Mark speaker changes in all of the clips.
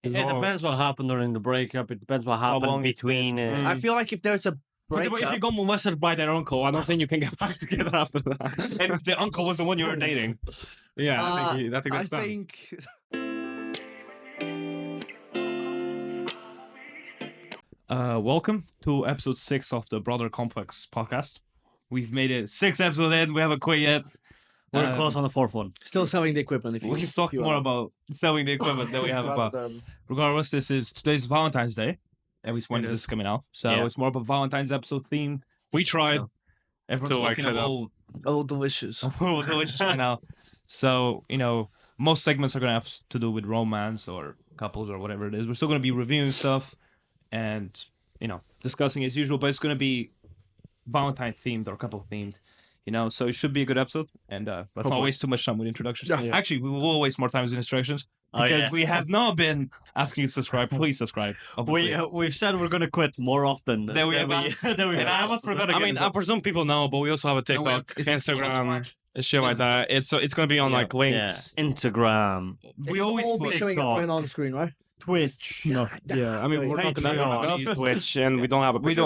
Speaker 1: It depends what happened during the breakup. It depends what happened
Speaker 2: long
Speaker 1: between.
Speaker 3: I feel like if there's a breakup,
Speaker 2: If you got molested by their uncle, I don't think you can get back together after that. And if the uncle was the one you were dating, yeah, I think that's done. Welcome to episode 6 of the Brother Complex podcast. We've made it 6 episodes in. We haven't quit yet.
Speaker 1: We're close on the fourth one.
Speaker 3: still selling the equipment. If you,
Speaker 2: We've talked more about selling the equipment than we have about. Regardless, today's Valentine's Day. At least when this is coming out. So it's more of a Valentine's episode theme. We tried. Everyone's looking at
Speaker 3: Oh, delicious.
Speaker 2: delicious right now. So, most segments are going to have to do with romance or couples or whatever it is. We're still going to be reviewing stuff and, discussing as usual, but it's going to be Valentine themed or couple themed. So it should be a good episode, and let's not waste too much time with introductions.
Speaker 3: Yeah.
Speaker 2: Actually, we will waste more time with instructions because we have not been asking you to subscribe. Please subscribe.
Speaker 1: We've said we're going to quit more often than we have.
Speaker 2: I almost forgot again.
Speaker 4: I mean, I presume people know, but we also have a TikTok, Instagram, shit like that. It's going to be on like links.
Speaker 1: Yeah. Instagram.
Speaker 2: We always
Speaker 3: be showing up on the screen, right?
Speaker 1: Twitch.
Speaker 4: Yeah, I mean, we're not
Speaker 1: Patreon.
Speaker 4: going to Switch, and we don't have a picture.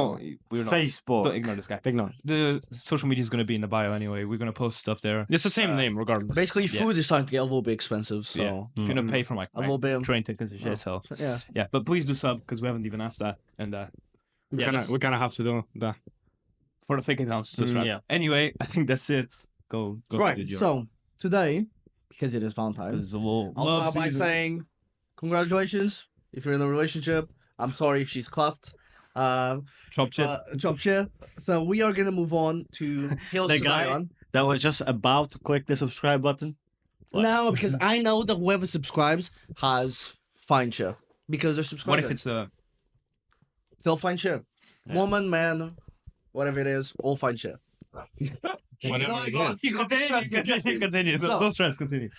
Speaker 2: We're not.
Speaker 1: Facebook.
Speaker 2: Don't ignore this guy.
Speaker 4: Ignore.
Speaker 2: The social media is going to be in the bio anyway. We're going to post stuff there.
Speaker 4: It's the same name, regardless.
Speaker 3: Basically, food is starting to get a little bit expensive, so
Speaker 2: Yeah. If you're going to pay for my
Speaker 3: little bit.
Speaker 2: train tickets and shit, so
Speaker 3: yeah.
Speaker 2: But please do sub because we haven't even asked that. And
Speaker 4: we kind of have to do that.
Speaker 2: For the fake accounts, subscribe.
Speaker 1: Yeah.
Speaker 2: Anyway, I think that's it. Go
Speaker 3: Right, so today, because it is Valentine's, I'll start by saying congratulations if you're in a relationship. I'm sorry if she's clapped.
Speaker 2: Chop chip.
Speaker 3: Chop shit. So we are going to move on to Hills
Speaker 1: The
Speaker 3: to
Speaker 1: guy-
Speaker 3: Die On.
Speaker 1: That was just about to click the subscribe button.
Speaker 3: No, because I know that whoever subscribes has fine shit. Because they're
Speaker 2: What
Speaker 3: subscribing.
Speaker 2: if it's
Speaker 3: They'll find shit.
Speaker 1: Yeah.
Speaker 3: Woman, man, whatever it is, all fine shit.
Speaker 2: whatever? Continue.
Speaker 3: So-
Speaker 2: Don't stress. Continue.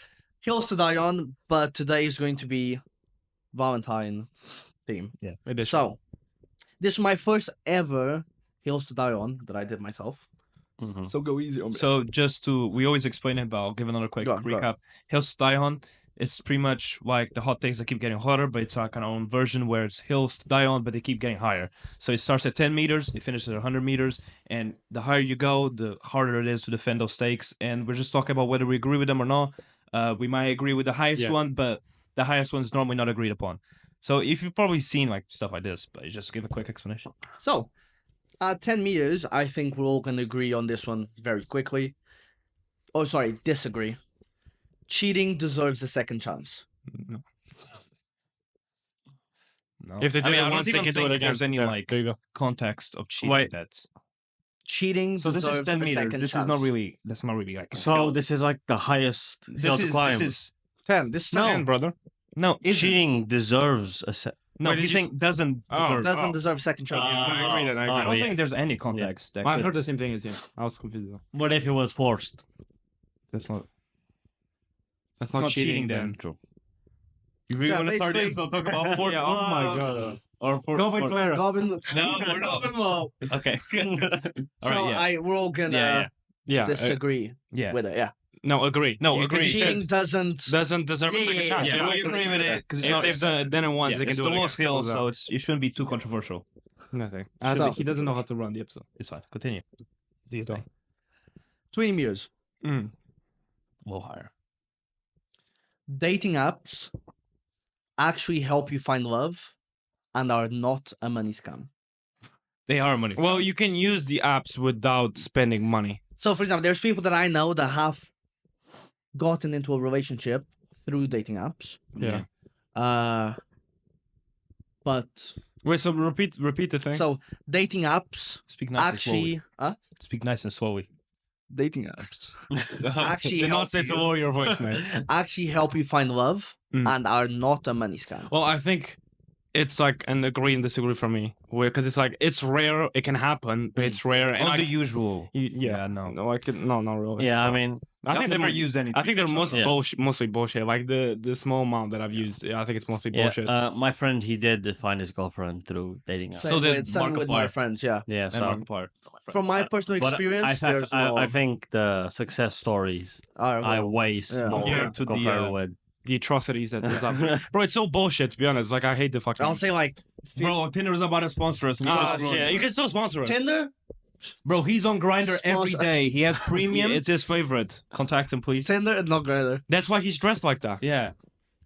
Speaker 3: Hills to Die On, but today is going to be Valentine theme.
Speaker 2: Yeah.
Speaker 3: So, this is my first ever Hills to Die On that I did myself.
Speaker 1: Mhm.
Speaker 3: So go easy on me.
Speaker 2: So we always explain it, but I'll give another quick
Speaker 3: Go on.
Speaker 2: recap. Hills to Die On, it's pretty much like the hot takes that keep getting hotter, but it's like an own version where it's hills to die on, but they keep getting higher. So it starts at 10 meters, it finishes at 100 meters, and the higher you go, the harder it is to defend those stakes. And we're just talking about whether we agree with them or not. We might agree with the highest one, but the highest one is normally not agreed upon. So if you've probably seen like stuff like this, but just give a quick explanation.
Speaker 3: So, at 10 meters, I think we're all going to agree on this one very quickly. Oh, sorry, disagree. Cheating deserves a second chance.
Speaker 2: No.
Speaker 4: If they do it once, they can do it again.
Speaker 2: There's any
Speaker 4: There you go.
Speaker 2: context of cheating
Speaker 4: Wait.
Speaker 2: that.
Speaker 3: Cheating
Speaker 2: So this
Speaker 3: deserves
Speaker 2: is 10
Speaker 3: a
Speaker 2: meters.
Speaker 3: second
Speaker 2: This
Speaker 3: chance.
Speaker 2: is not really. That's not really like.
Speaker 1: So this is like the highest hill to climb.
Speaker 2: This is
Speaker 3: 10. This is
Speaker 2: No.
Speaker 3: 10.
Speaker 4: And brother.
Speaker 2: no.
Speaker 1: Cheating deserves a set.
Speaker 2: No,
Speaker 4: Wait,
Speaker 2: he's
Speaker 4: did you
Speaker 2: saying doesn't
Speaker 4: Oh,
Speaker 2: deserve.
Speaker 3: Doesn't deserve a second chance.
Speaker 4: I agree.
Speaker 2: I don't think there's any context. That
Speaker 4: I
Speaker 2: could-
Speaker 4: heard the same thing as you. I was confused.
Speaker 1: What if it was forced?
Speaker 2: That's not.
Speaker 4: That's
Speaker 2: not
Speaker 4: not
Speaker 2: cheating
Speaker 4: cheating
Speaker 2: then.
Speaker 1: True.
Speaker 2: You really
Speaker 3: So
Speaker 2: want to start
Speaker 3: basically-
Speaker 2: this? I'll talk about fourth.
Speaker 4: Yeah, oh my God.
Speaker 2: Or for
Speaker 4: Go for it, Slayer.
Speaker 3: Robin,
Speaker 2: No, we're not involved. Okay. All
Speaker 3: so
Speaker 2: right. Yeah.
Speaker 3: we're all going to
Speaker 2: Yeah.
Speaker 4: Yeah.
Speaker 3: disagree
Speaker 2: Yeah.
Speaker 3: with it, yeah.
Speaker 4: No, agree. No,
Speaker 2: You
Speaker 4: agree.
Speaker 2: can
Speaker 3: Cheating
Speaker 2: says-
Speaker 3: doesn't...
Speaker 4: Doesn't deserve a
Speaker 3: Yeah,
Speaker 4: second
Speaker 3: yeah,
Speaker 4: chance.
Speaker 3: yeah.
Speaker 4: Yeah,
Speaker 2: we agree with it because
Speaker 4: If they've done it once, they can
Speaker 2: it's
Speaker 4: do
Speaker 2: the
Speaker 4: it again.
Speaker 2: lowest hill,
Speaker 4: Simple
Speaker 2: so
Speaker 4: as
Speaker 2: it shouldn't be too controversial.
Speaker 4: that. Nothing.
Speaker 3: So-
Speaker 4: He doesn't know how to run the episode.
Speaker 2: It's fine. Continue. Do you think?
Speaker 3: 20 meters.
Speaker 4: Mm.
Speaker 2: A little higher.
Speaker 3: Dating apps actually help you find love and are not a money scam.
Speaker 2: They are money.
Speaker 4: Well, you can use the apps without spending money.
Speaker 3: So, for example, there's people that I know that have gotten into a relationship through dating apps.
Speaker 4: Yeah.
Speaker 3: But
Speaker 4: Wait, so repeat the thing.
Speaker 3: so dating apps
Speaker 2: Speak nice and slowly.
Speaker 3: actually
Speaker 2: Speak nice and slowly.
Speaker 3: dating apps actually
Speaker 4: Did
Speaker 3: help
Speaker 4: not say to
Speaker 3: you-
Speaker 4: lower your voice, man.
Speaker 3: actually help you find love and are not a money scam.
Speaker 4: Well, I think it's like an agree and disagree for me, because it's like it's rare, it can happen, but it's rare. And
Speaker 2: On
Speaker 4: I,
Speaker 2: the usual.
Speaker 4: yeah,
Speaker 2: no.
Speaker 4: no, I could no, not really.
Speaker 1: Yeah, I mean,
Speaker 4: I think
Speaker 2: never
Speaker 4: they're
Speaker 2: used any.
Speaker 4: I think they're
Speaker 1: Yeah.
Speaker 4: mostly bullshit. Like the small amount that I've used, I think it's mostly bullshit.
Speaker 1: my friend, he did find his girlfriend through dating apps.
Speaker 3: Same
Speaker 2: did
Speaker 3: with my
Speaker 2: Markiplier.
Speaker 3: friends, yeah.
Speaker 1: Yeah,
Speaker 2: And
Speaker 1: so
Speaker 2: Markiplier.
Speaker 3: From my personal
Speaker 1: but
Speaker 3: experience, there's no...
Speaker 1: I think the success stories
Speaker 3: are
Speaker 1: I
Speaker 3: well,
Speaker 1: waste
Speaker 3: yeah.
Speaker 1: more
Speaker 2: Yeah,
Speaker 1: to
Speaker 2: to the,
Speaker 1: compare with.
Speaker 4: the atrocities that there's out there. Bro, it's so bullshit, to be honest. Like, I hate the fucking...
Speaker 3: I'll say like
Speaker 2: Bro, Tinder's about to sponsor us. And you
Speaker 4: Ah,
Speaker 2: just ruined
Speaker 4: yeah,
Speaker 2: it.
Speaker 4: you can still sponsor us.
Speaker 3: Tinder.
Speaker 2: Bro, he's on Grindr every
Speaker 3: Sponsor-
Speaker 2: day. He has premium.
Speaker 4: It's his favorite.
Speaker 2: Contact him, please.
Speaker 3: Tinder, not Grindr.
Speaker 4: That's why he's dressed like that.
Speaker 2: Yeah.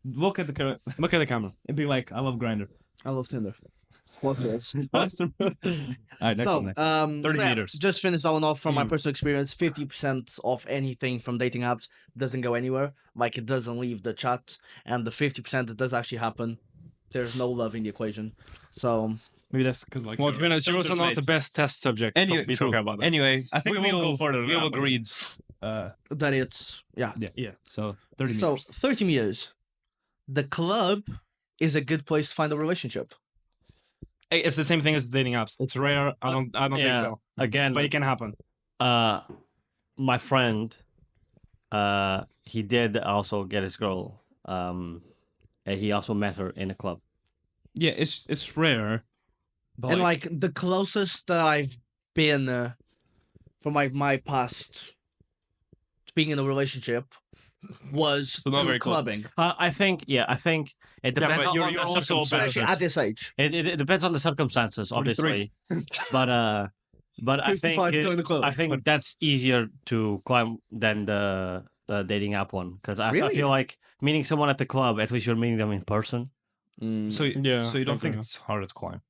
Speaker 2: Look at the camera
Speaker 4: Look at the camera.
Speaker 2: and be like, I love Grindr.
Speaker 3: I love Tinder. Sponsor us.
Speaker 2: Sponsor. All right, next
Speaker 3: So,
Speaker 2: one. Next.
Speaker 3: 30
Speaker 2: meters.
Speaker 3: Just finish that one off from my personal experience. 50% of anything from dating apps doesn't go anywhere. Like, it doesn't leave the chat. And the 50% that does actually happen, there's no love in the equation. So,
Speaker 2: Maybe that's because like.
Speaker 4: Well, to be honest, you're also not the best test subject
Speaker 2: Anyway,
Speaker 4: to be
Speaker 2: true.
Speaker 4: talking about that.
Speaker 2: Anyway, I think
Speaker 4: We
Speaker 2: we
Speaker 4: won't
Speaker 2: all
Speaker 4: go further than
Speaker 2: we all
Speaker 4: that, but-
Speaker 2: agreed.
Speaker 3: that it's, yeah.
Speaker 2: Yeah. So 30
Speaker 3: So,
Speaker 2: meters.
Speaker 3: 30 meters. The club is a good place to find a relationship.
Speaker 4: Hey, it's the same thing as dating apps. It's rare. I don't think so.
Speaker 1: Again,
Speaker 4: But it can happen.
Speaker 1: my friend, he did also get his girl. And he also met her in a club.
Speaker 2: Yeah, it's rare. But
Speaker 3: And, like, the closest that I've been from my past to being in a relationship was
Speaker 2: So not
Speaker 3: through
Speaker 2: very close.
Speaker 3: clubbing.
Speaker 1: I think it depends
Speaker 4: but
Speaker 1: on
Speaker 4: you're
Speaker 1: the
Speaker 4: also
Speaker 1: circumstances.
Speaker 3: Especially at this age.
Speaker 1: It depends on the circumstances,
Speaker 2: 43.
Speaker 1: obviously. but I
Speaker 3: 55
Speaker 1: think
Speaker 3: join the club.
Speaker 1: I think that's easier to climb than the dating app one, because I
Speaker 3: Really?
Speaker 1: feel like meeting someone at the club, at least you're meeting them in person.
Speaker 2: so
Speaker 4: Yeah,
Speaker 2: so you don't think
Speaker 4: definitely.
Speaker 2: it's harder to climb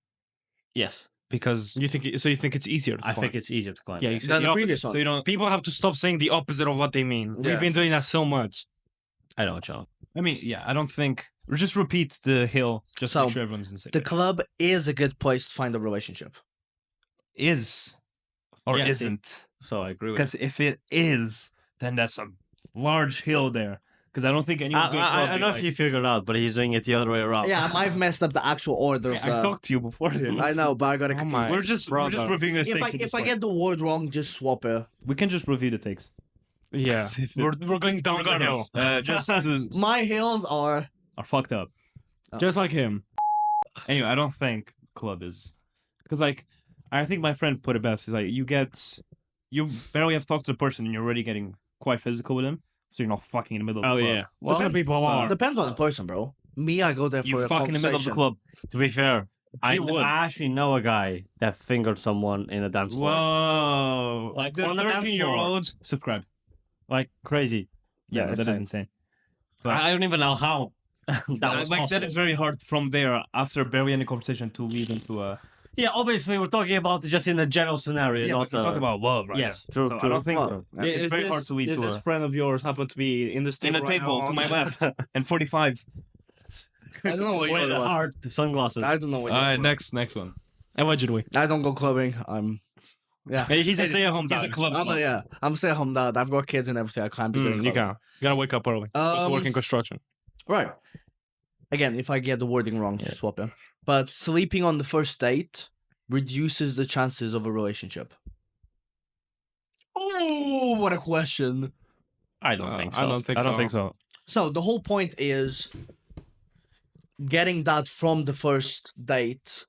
Speaker 1: Yes,
Speaker 2: because
Speaker 4: You think it's easier? To
Speaker 1: I
Speaker 4: climb?
Speaker 1: think it's easier to climb.
Speaker 2: yeah, you said
Speaker 3: Than the
Speaker 2: opposite,
Speaker 3: previous one.
Speaker 2: So you don't.
Speaker 4: People have to stop saying the opposite of what they mean.
Speaker 3: Yeah.
Speaker 4: We've been doing that so much.
Speaker 1: I know, John.
Speaker 2: I mean, yeah, I don't think. Just repeat the hill, just to
Speaker 3: So,
Speaker 2: make sure everyone's in the same.
Speaker 3: The
Speaker 2: page.
Speaker 3: club is a good place to find a relationship.
Speaker 2: Is or
Speaker 1: Yeah,
Speaker 2: isn't.
Speaker 1: So I agree with.
Speaker 2: Because if it is, then that's a large hill there. Because I don't think anyone's going to
Speaker 1: I don't know if you figured out, but he's doing it the other way around.
Speaker 3: Yeah, I've messed up the actual order of
Speaker 2: I
Speaker 3: the...
Speaker 2: talked to you before this.
Speaker 3: I know, but I got to
Speaker 4: Oh
Speaker 3: confuse.
Speaker 4: my-
Speaker 2: We're just
Speaker 1: Brother.
Speaker 2: reviewing the
Speaker 3: If
Speaker 2: stakes
Speaker 3: I,
Speaker 2: at this
Speaker 3: if I
Speaker 2: point.
Speaker 3: get the word wrong, just swap it.
Speaker 2: We can just review the takes.
Speaker 4: Yeah, we're going down the hill,
Speaker 2: Just
Speaker 3: My hills are...
Speaker 2: fucked up.
Speaker 4: just like him.
Speaker 2: Anyway, I don't think club is because like I think my friend put it best. Is like you barely have talked to the person and you're already getting quite physical with him, so you're not fucking in the middle of the club.
Speaker 1: Well,
Speaker 4: Some people are.
Speaker 3: Depends on the person, bro. Me, I go there for
Speaker 2: You
Speaker 3: a
Speaker 2: fuck in the middle of the
Speaker 3: conversation.
Speaker 2: club.
Speaker 1: to be fair, I
Speaker 4: You would.
Speaker 1: actually know a guy that fingered someone in a dance floor.
Speaker 2: Whoa!
Speaker 1: Like,
Speaker 2: the
Speaker 1: on the dance
Speaker 2: 13-year-old subscribe.
Speaker 1: Like crazy.
Speaker 2: Yeah, that is
Speaker 3: insane.
Speaker 2: insane.
Speaker 1: I don't even know how that was
Speaker 2: Like that
Speaker 1: possible.
Speaker 2: is very hard from there after barely any conversation to lead into a.
Speaker 1: Yeah, obviously we're talking about it just in a general scenario.
Speaker 2: Yeah,
Speaker 1: not
Speaker 2: but we're talking about love, right?
Speaker 1: Yes, true,
Speaker 2: So
Speaker 1: true.
Speaker 2: I don't think
Speaker 1: Well,
Speaker 2: it's very hard to lead
Speaker 4: Is
Speaker 2: to
Speaker 4: this
Speaker 2: a.
Speaker 4: friend of yours happen to be in the
Speaker 2: In
Speaker 4: table
Speaker 2: a table to my left and 45.
Speaker 3: I don't know what
Speaker 1: with
Speaker 3: you're
Speaker 1: hard sunglasses.
Speaker 3: I don't know what
Speaker 2: All
Speaker 3: you're
Speaker 2: right, next one.
Speaker 4: Allegedly.
Speaker 3: I don't go clubbing. I'm... Yeah.
Speaker 4: Hey, he's a stay-at-home
Speaker 2: He's a
Speaker 4: dad.
Speaker 2: club.
Speaker 3: I'm a stay-at-home dad. I've got kids and everything. I can't be doing
Speaker 4: You
Speaker 3: clubbing.
Speaker 4: can't. You gotta wake up early. Go to work in construction.
Speaker 3: Right. Again, if I get the wording wrong, just swap it. But sleeping on the first date reduces the chances of a relationship. Oh, what a question.
Speaker 1: I don't think so.
Speaker 4: I don't think so.
Speaker 3: So the whole point is getting that from the first date.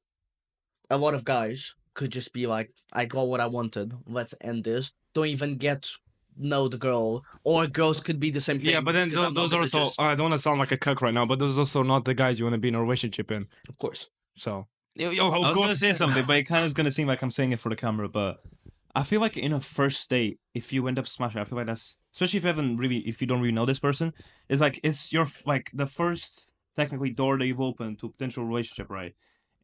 Speaker 3: A lot of guys could just be like, I got what I wanted. Let's end this. Don't even get know the girl. Or girls could be the same thing.
Speaker 4: Yeah, but then
Speaker 3: because I'm
Speaker 4: those
Speaker 3: not
Speaker 4: are also.
Speaker 3: religious.
Speaker 4: I don't want to sound like a cuck right now, but those are also not the guys you want to be in a relationship in.
Speaker 3: Of course.
Speaker 4: So.
Speaker 2: I was gonna say something, but it kind of is gonna seem like I'm saying it for the camera. But I feel like in a first date, if you end up smashing, I feel like that's especially if you don't really know this person, it's like it's your like the first technically door that you've opened to a potential relationship, right?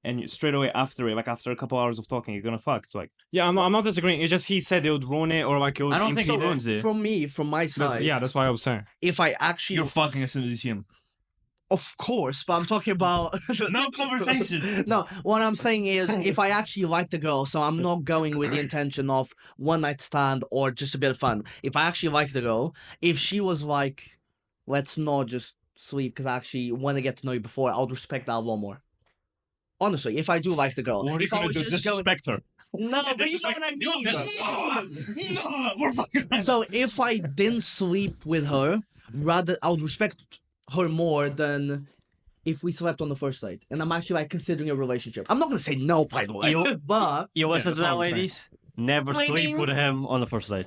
Speaker 2: And straight away after it, like after a couple hours of talking, you're gonna fuck. It's like
Speaker 4: Yeah, I'm not disagreeing. It's just he said it would ruin it or like it would.
Speaker 2: I don't think
Speaker 4: impede
Speaker 2: it
Speaker 4: it.
Speaker 2: ruins it.
Speaker 3: From me, from my side,
Speaker 4: That's why I was saying.
Speaker 3: if I actually,
Speaker 2: You're fucking as soon as you see him.
Speaker 3: of course, but I'm talking about
Speaker 2: No conversation.
Speaker 3: No, what I'm saying is, if I actually like the girl, so I'm not going with the intention of one night stand or just a bit of fun. If I actually like the girl, if she was like, let's not just sleep because I actually want to get to know you before, I would respect that a lot more. Honestly, if I do like the girl,
Speaker 2: What are you
Speaker 3: if I
Speaker 2: gonna
Speaker 3: was
Speaker 2: do?
Speaker 3: just going,
Speaker 2: Disrespect her.
Speaker 3: no, but you know what I mean.
Speaker 2: No, we're fucking.
Speaker 3: So if I didn't sleep with her, rather I would respect her more than if we slept on the first date. And I'm actually like considering a relationship. I'm not gonna say no, by the way, but
Speaker 1: You listen
Speaker 2: that's
Speaker 1: to that,
Speaker 2: all I'm saying.
Speaker 1: ladies? Never sleep
Speaker 3: Lady.
Speaker 1: with him on the first date.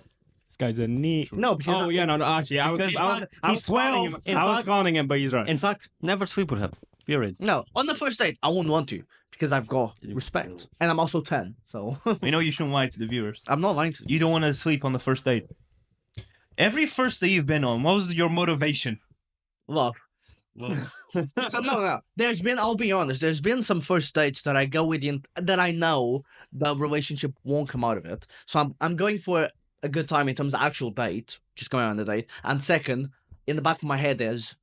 Speaker 4: This guy's a neat.
Speaker 3: No, because
Speaker 4: Oh yeah, no, actually, I was
Speaker 1: Because
Speaker 4: he's 12.
Speaker 1: In
Speaker 4: I was
Speaker 1: fact-
Speaker 4: clowning him, but he's right.
Speaker 1: In fact, never sleep with him. Period.
Speaker 3: no, on the first date, I wouldn't want to because I've got respect, and I'm also 10, so
Speaker 2: You know you shouldn't lie to the viewers.
Speaker 3: I'm not lying to you.
Speaker 2: You don't want to sleep on the first date. Every first date you've been on, what was your motivation?
Speaker 3: Love. So no. I'll be honest. There's been some first dates that I go with that I know the relationship won't come out of it. So I'm going for a good time in terms of actual date, just going on the date. And second, in the back of my head is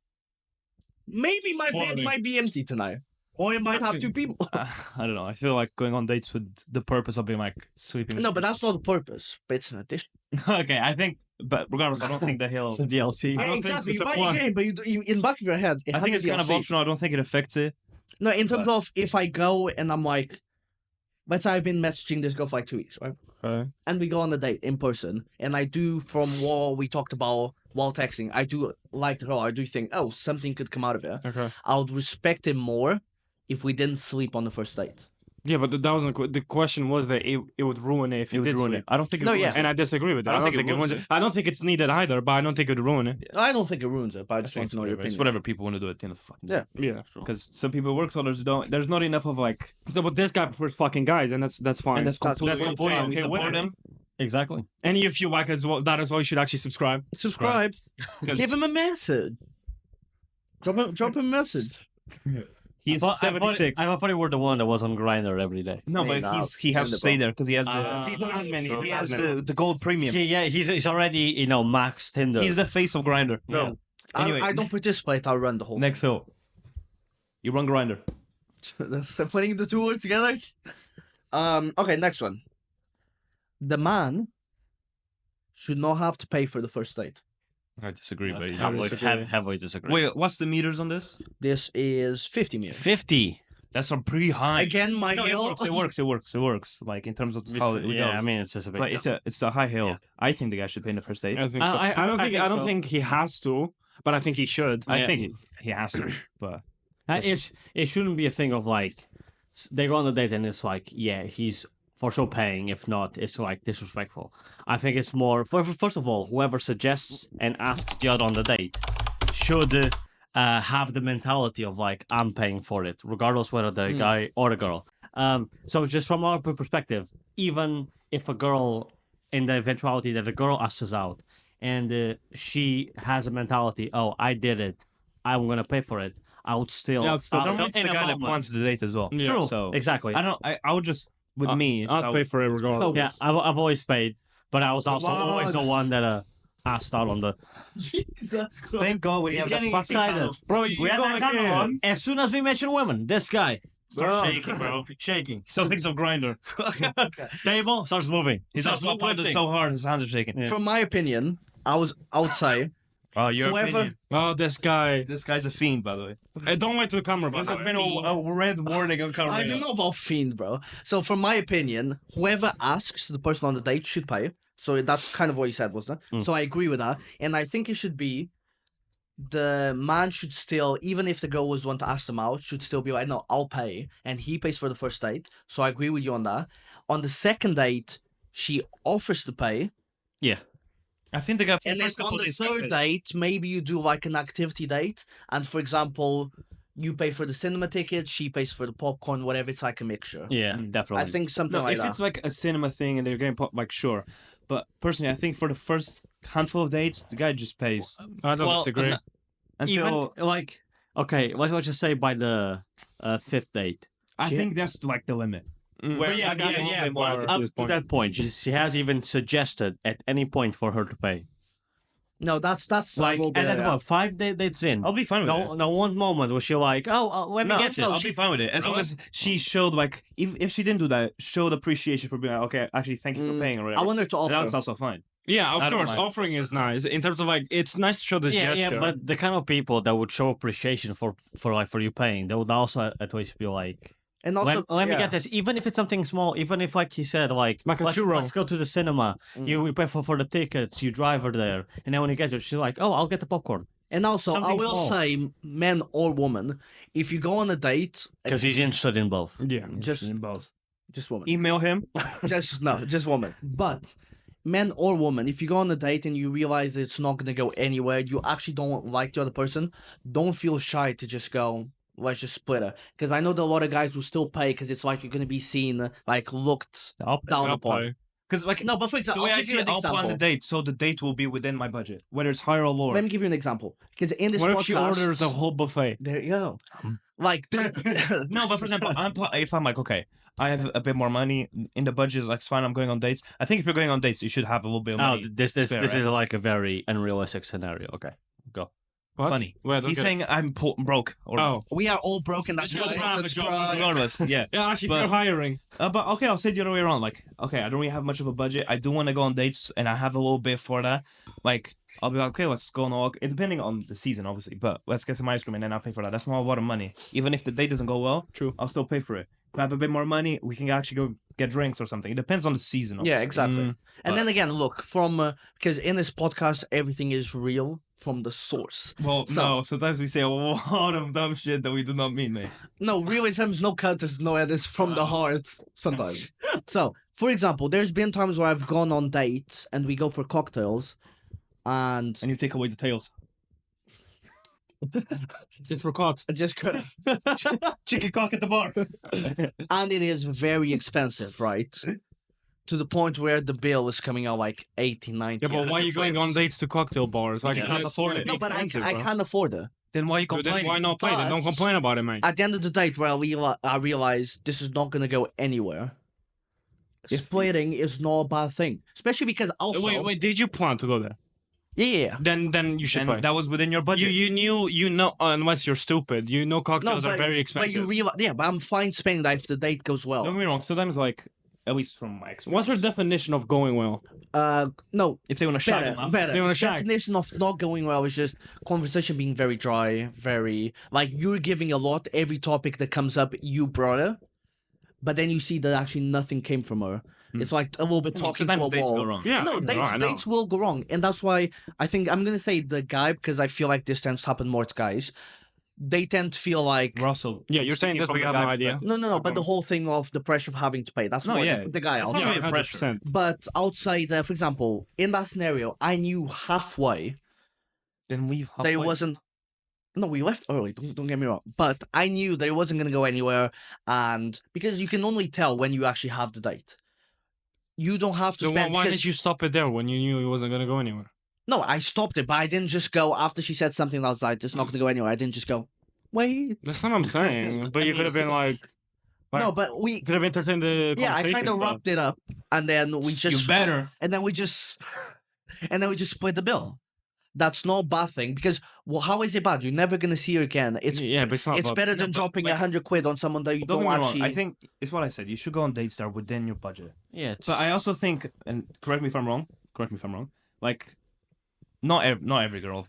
Speaker 3: maybe my bed might be empty tonight, or it might have 2 people.
Speaker 2: I don't know. I feel like going on dates with the purpose of being like sleeping.
Speaker 3: No, but that's not the purpose. But it's an addition.
Speaker 2: Okay, I think, but regardless, I don't think that he'll.
Speaker 1: It's a DLC.
Speaker 2: I don't
Speaker 3: Exactly.
Speaker 2: think
Speaker 3: You
Speaker 2: it's
Speaker 3: buy
Speaker 2: a
Speaker 3: a
Speaker 2: plus.
Speaker 3: game, but you in the back of your head, it
Speaker 2: I
Speaker 3: has
Speaker 2: think
Speaker 3: a
Speaker 2: it's kind of
Speaker 3: DLC.
Speaker 2: optional. I don't think it affects it.
Speaker 3: No, in terms of if I go and I'm like, let's say I've been messaging this girl for like 2 weeks, right?
Speaker 4: Okay.
Speaker 3: And we go on a date in person, and I do, from what we talked about while texting, I do like the girl. I do think, oh, something could come out of it.
Speaker 4: Okay.
Speaker 3: I would respect him more if we didn't sleep on the first date.
Speaker 4: Yeah, but that wasn't the question. Was that it would ruin it if
Speaker 2: It
Speaker 4: you
Speaker 2: would
Speaker 4: did
Speaker 2: ruin
Speaker 4: sleep.
Speaker 2: it. I don't think it
Speaker 3: No,
Speaker 2: ruins
Speaker 3: yeah.
Speaker 2: it.
Speaker 4: And I disagree with that.
Speaker 2: I
Speaker 4: I
Speaker 2: don't
Speaker 4: don't think it ruins it. I don't think it's needed either, but I don't think it would ruin it.
Speaker 3: I don't think it ruins it, but I
Speaker 2: I
Speaker 3: just
Speaker 2: think
Speaker 3: want
Speaker 2: it's
Speaker 3: to know your
Speaker 2: whatever. It's
Speaker 3: opinion.
Speaker 2: whatever people want to do at the end of the fucking day.
Speaker 3: Yeah.
Speaker 4: Yeah.
Speaker 2: Because some people work, so others don't. There's not enough of like.
Speaker 4: So, but this guy prefers fucking guys, and that's fine.
Speaker 2: And that's completely
Speaker 4: completely
Speaker 2: fine.
Speaker 4: okay
Speaker 2: We
Speaker 4: with
Speaker 2: support
Speaker 4: it.
Speaker 2: them.
Speaker 1: Exactly.
Speaker 4: And if you like that as well, you should actually subscribe.
Speaker 3: Subscribe.
Speaker 2: Because-
Speaker 3: Give him a message. Drop him a message.
Speaker 2: He's
Speaker 1: I thought
Speaker 2: 76.
Speaker 1: I thought you were the one that was on Grindr every day.
Speaker 2: No, but he has to stay there because he has
Speaker 4: He's an admin.
Speaker 2: he has the gold premium.
Speaker 1: Yeah, he's already max Tinder.
Speaker 2: He's the face of Grinder.
Speaker 1: Yeah.
Speaker 2: Anyway.
Speaker 3: I don't participate. I'll run the whole.
Speaker 2: Next hill. You run Grinder.
Speaker 3: So putting the 2 words together. Okay, next one. The man should not have to pay for the first date.
Speaker 2: I disagree, but
Speaker 1: Heavily disagree.
Speaker 2: wait, what's the meters on this?
Speaker 3: This is 50 meters.
Speaker 1: 50.
Speaker 2: That's a pretty high.
Speaker 3: Again, my
Speaker 2: No,
Speaker 3: hill.
Speaker 2: it works. Like in terms of how it goes.
Speaker 1: Yeah, I mean it's just a big.
Speaker 2: but it's a high hill.
Speaker 1: Yeah.
Speaker 2: I think the guy should pay in the first date.
Speaker 4: I think.
Speaker 1: I
Speaker 4: I don't
Speaker 1: so.
Speaker 4: think he has to, but I think he should.
Speaker 2: I
Speaker 1: Yeah.
Speaker 2: think he has to, but
Speaker 1: it shouldn't be a thing of like they go on a date and it's like he's for sure paying. If not, it's like disrespectful. I think it's more first of all, whoever suggests and asks the other on the date should have the mentality of like I'm paying for it, regardless whether the guy or the girl. So just from our perspective, even if a girl, in the eventuality that a girl asks us out and she has a mentality, oh, I did it, I'm gonna pay for it. I would still.
Speaker 4: Yeah, it's still-
Speaker 2: normally it's
Speaker 1: in
Speaker 2: the
Speaker 1: a
Speaker 2: guy that
Speaker 1: moment.
Speaker 2: wants the date as well.
Speaker 4: Yeah.
Speaker 1: True.
Speaker 2: So
Speaker 1: Exactly.
Speaker 2: I don't. I would just with me.
Speaker 4: I'll pay for it regardless.
Speaker 1: Yeah, I've always paid, but I was also
Speaker 3: Come
Speaker 1: always the
Speaker 3: on.
Speaker 1: one that asked out on the.
Speaker 3: Jesus Christ.
Speaker 2: Thank God we
Speaker 1: He's
Speaker 2: have the
Speaker 1: getting
Speaker 2: fucking
Speaker 1: excited.
Speaker 2: panel.
Speaker 4: Bro,
Speaker 1: We
Speaker 4: you
Speaker 1: had
Speaker 4: go
Speaker 1: that camera
Speaker 4: again.
Speaker 1: on. As soon as we mention women, this guy starts
Speaker 3: Oh.
Speaker 1: shaking, bro. Shaking.
Speaker 2: Still thinks of Grinder.
Speaker 1: Table starts moving.
Speaker 2: He's also
Speaker 1: Starts
Speaker 2: lifted so hard his hands are shaking.
Speaker 1: Yeah.
Speaker 3: From my opinion, I would say
Speaker 2: Oh, your
Speaker 3: whoever.
Speaker 2: opinion.
Speaker 4: Oh, this guy.
Speaker 2: This guy's a fiend, by the way.
Speaker 4: Hey, don't lie to the camera, bro.
Speaker 2: There's been a red warning on camera.
Speaker 3: I don't know about fiend, bro. So from my opinion, whoever asks the person on the date should pay. So that's kind of what you said, wasn't it? So I agree with that, and I think it should be the man should still, even if the girl was the one to ask them out, should still be like, no, I'll pay, and he pays for the first date. So I agree with you on that. On the second date, she offers to pay,
Speaker 1: Yeah.
Speaker 2: I think the guy.
Speaker 3: and then on the third date, maybe you do like an activity date, and for example, you pay for the cinema ticket, she pays for the popcorn, whatever. It's like a mixture.
Speaker 1: Yeah, definitely.
Speaker 3: I think something
Speaker 2: No,
Speaker 3: like
Speaker 2: if
Speaker 3: that.
Speaker 2: it's like a cinema thing and they're getting pop, like sure. But personally, I think for the first handful of dates, the guy just pays
Speaker 4: I don't
Speaker 1: Well,
Speaker 4: disagree.
Speaker 1: and
Speaker 2: until.
Speaker 1: even like okay, let's just say by the fifth date.
Speaker 2: I
Speaker 1: she-
Speaker 2: think that's like the limit. Where
Speaker 1: But yeah,
Speaker 2: I got
Speaker 1: yeah,
Speaker 2: a little
Speaker 1: yeah,
Speaker 2: bit more
Speaker 1: but
Speaker 2: to
Speaker 1: up
Speaker 2: his
Speaker 1: to
Speaker 2: point.
Speaker 1: that point, she has even suggested at any point for her to pay.
Speaker 3: No, that's
Speaker 1: Like,
Speaker 3: a little
Speaker 1: and
Speaker 3: bit.
Speaker 1: that's about 5 dates in.
Speaker 2: I'll be fine with it.
Speaker 1: No one moment was she like, oh, let me
Speaker 2: No,
Speaker 1: get this.
Speaker 2: I'll be fine with it as long as she showed like if she didn't do that, showed appreciation for being like, okay, actually thank you for paying or
Speaker 3: I
Speaker 2: whatever.
Speaker 3: want her to offer.
Speaker 2: That's also fine.
Speaker 4: Yeah,
Speaker 2: I
Speaker 4: of
Speaker 2: don't
Speaker 4: course.
Speaker 2: mind.
Speaker 4: Offering is nice in terms of like it's nice to show this
Speaker 1: yeah,
Speaker 4: gesture.
Speaker 1: but the kind of people that would show appreciation for you paying, they would also at least be like,
Speaker 3: And also,
Speaker 1: let me
Speaker 3: yeah.
Speaker 1: get this. Even if it's something small, even if like he said, like
Speaker 4: Like a
Speaker 1: let's
Speaker 4: churro.
Speaker 1: go to the cinema. You pay for the tickets. You drive her there, and then when you get there, she's like, oh, I'll get the popcorn
Speaker 3: And also, I
Speaker 1: Something
Speaker 3: will
Speaker 1: small.
Speaker 3: say, man or woman, if you go on a date,
Speaker 1: because he's interested in both.
Speaker 4: yeah,
Speaker 3: just
Speaker 2: In both.
Speaker 3: just woman,
Speaker 2: Email him.
Speaker 3: just woman. But men or women, if you go on a date and you realize it's not gonna go anywhere, you actually don't like the other person, don't feel shy to just go, let's just split it. Because I know that a lot of guys will still pay because it's like you're gonna be seen, like looked down
Speaker 4: I'll
Speaker 3: upon.
Speaker 4: pay.
Speaker 2: Because like
Speaker 3: No, but for
Speaker 2: the
Speaker 3: example,
Speaker 2: way
Speaker 3: I'll
Speaker 2: I
Speaker 3: give
Speaker 2: see
Speaker 3: you
Speaker 2: it,
Speaker 3: an
Speaker 2: I'll plan the
Speaker 3: example.
Speaker 2: date, so the date will be within my budget, whether it's higher or lower.
Speaker 3: Let me give you an example. Because in this
Speaker 4: What
Speaker 3: podcast,
Speaker 4: if she orders a whole buffet?
Speaker 3: there you go. Like,
Speaker 2: No, but for example, if I'm like, okay, I have a bit more money in the budget, like it's fine, I'm going on dates. I think if you're going on dates, you should have a little bit of
Speaker 1: Oh,
Speaker 2: money.
Speaker 1: this
Speaker 2: spare, right?
Speaker 1: is like a very unrealistic scenario. Okay, go.
Speaker 4: What?
Speaker 2: Funny.
Speaker 4: Wait,
Speaker 2: He's saying I'm broke. Or
Speaker 4: Oh.
Speaker 3: we are all broken. That's
Speaker 4: Just
Speaker 3: why
Speaker 4: go
Speaker 3: I
Speaker 4: have a job.
Speaker 3: subscribe.
Speaker 2: regardless, yeah.
Speaker 4: Yeah, actually,
Speaker 2: But-
Speaker 4: if you're hiring.
Speaker 2: But okay, I'll say the other way around. Like, okay, I don't really have much of a budget. I do want to go on dates, and I have a little bit for that. Like, I'll be like, okay, let's go on a walk. It depending on the season, obviously. But let's get some ice cream, and then I'll pay for that. That's not a lot of money. Even if the date doesn't go well,
Speaker 4: True.
Speaker 2: I'll still pay for it. If I have a bit more money, we can actually go get drinks or something. It depends on the season.
Speaker 3: Yeah, exactly.
Speaker 4: Mm,
Speaker 3: And
Speaker 2: but-
Speaker 3: then again, look, from because in this podcast, everything is real from the source.
Speaker 2: Well,
Speaker 3: So-
Speaker 2: no. Sometimes we say a lot of dumb shit that we do not mean, mate.
Speaker 3: No, real in terms, no cutters, no edits from the heart sometimes. So, for example, there's been times where I've gone on dates and we go for cocktails, and
Speaker 2: And you take away the tails.
Speaker 4: Just for cocks.
Speaker 3: I just
Speaker 2: Chicken cock at the bar.
Speaker 3: and it is very expensive, right? To the point where the bill is coming out like 80, 90.
Speaker 4: Yeah, but why are you going on dates to cocktail bars? Like,
Speaker 2: you can't afford it.
Speaker 3: No, but
Speaker 4: expensive,
Speaker 3: I
Speaker 4: bro.
Speaker 3: can't afford it.
Speaker 2: Then why you
Speaker 4: Dude, then
Speaker 2: complaining?
Speaker 4: why not play? Then don't
Speaker 3: But-
Speaker 4: complain about it, mate.
Speaker 3: At the end of the date, where I realize this is not going to go anywhere.
Speaker 2: If-
Speaker 3: Splitting is not a bad thing, especially because also
Speaker 4: Wait, did you plan to go there?
Speaker 3: yeah.
Speaker 4: Then you should
Speaker 2: And
Speaker 4: play.
Speaker 2: that was within your budget.
Speaker 4: You know, unless you're stupid, you know cocktails are very expensive.
Speaker 3: But you realize, yeah, but I'm fine spending that if the date goes well.
Speaker 2: Don't get me wrong. Sometimes, like, at least from my experience,
Speaker 4: What's your definition of going well?
Speaker 3: No,
Speaker 2: if they want to shag
Speaker 3: better,
Speaker 2: enough,
Speaker 3: better.
Speaker 4: They wanna shag.
Speaker 3: Definition of not going well is just conversation being very dry, very like you're giving a lot. Every topic that comes up, you brought her, but then you see that actually nothing came from her. It's like a little bit talking to
Speaker 2: sometimes
Speaker 3: a
Speaker 2: dates
Speaker 3: wall.
Speaker 2: go wrong.
Speaker 4: Yeah,
Speaker 3: No,
Speaker 4: I know.
Speaker 3: dates will go wrong, and that's why I think I'm gonna say the guy because I feel like this tends to happen more to guys. They tend to feel like
Speaker 2: Russell.
Speaker 4: Yeah, you're saying this, but you have no idea.
Speaker 3: no, but the whole thing of the pressure of having to pay. That's
Speaker 2: No,
Speaker 3: more
Speaker 2: yeah.
Speaker 3: the guy.
Speaker 2: It's
Speaker 3: I'll
Speaker 2: not
Speaker 3: say.
Speaker 2: really
Speaker 4: Yeah,
Speaker 2: pressure.
Speaker 4: 100%.
Speaker 3: But outside, for example, in that scenario, I knew halfway
Speaker 2: Then we
Speaker 3: that it wasn't. No, we left early. Don't get me wrong, but I knew that it wasn't gonna go anywhere, and because you can only tell when you actually have the date. You don't have to
Speaker 4: So
Speaker 3: spend.
Speaker 4: why
Speaker 3: because-
Speaker 4: did you stop it there when you knew it wasn't gonna go anywhere?
Speaker 3: No, I stopped it, but I didn't just go after she said something that was like, "It's not gonna go anywhere." I didn't just go. Wait.
Speaker 4: That's what I'm saying. But you could have been like,
Speaker 3: No, but we.
Speaker 4: you could have entertained the
Speaker 3: Yeah, I
Speaker 4: conversation.
Speaker 3: kind of
Speaker 4: but-
Speaker 3: wrapped it up, and then we just.
Speaker 2: You better.
Speaker 3: And then we just. And then we just split the bill. That's not a bad thing because well, how is it bad? You're never gonna see her again. It's
Speaker 4: yeah, but it's not.
Speaker 3: it's
Speaker 4: about-
Speaker 3: better than
Speaker 2: but,
Speaker 3: dropping
Speaker 2: like,
Speaker 3: 100 quid on someone that you
Speaker 2: Don't
Speaker 3: don't,
Speaker 2: get me wrong.
Speaker 3: actually.
Speaker 2: I think it's what I said. You should go on dates that are within your budget.
Speaker 1: Yeah,
Speaker 2: But I also think, and correct me if I'm wrong. Correct me if I'm wrong. Like, not every girl,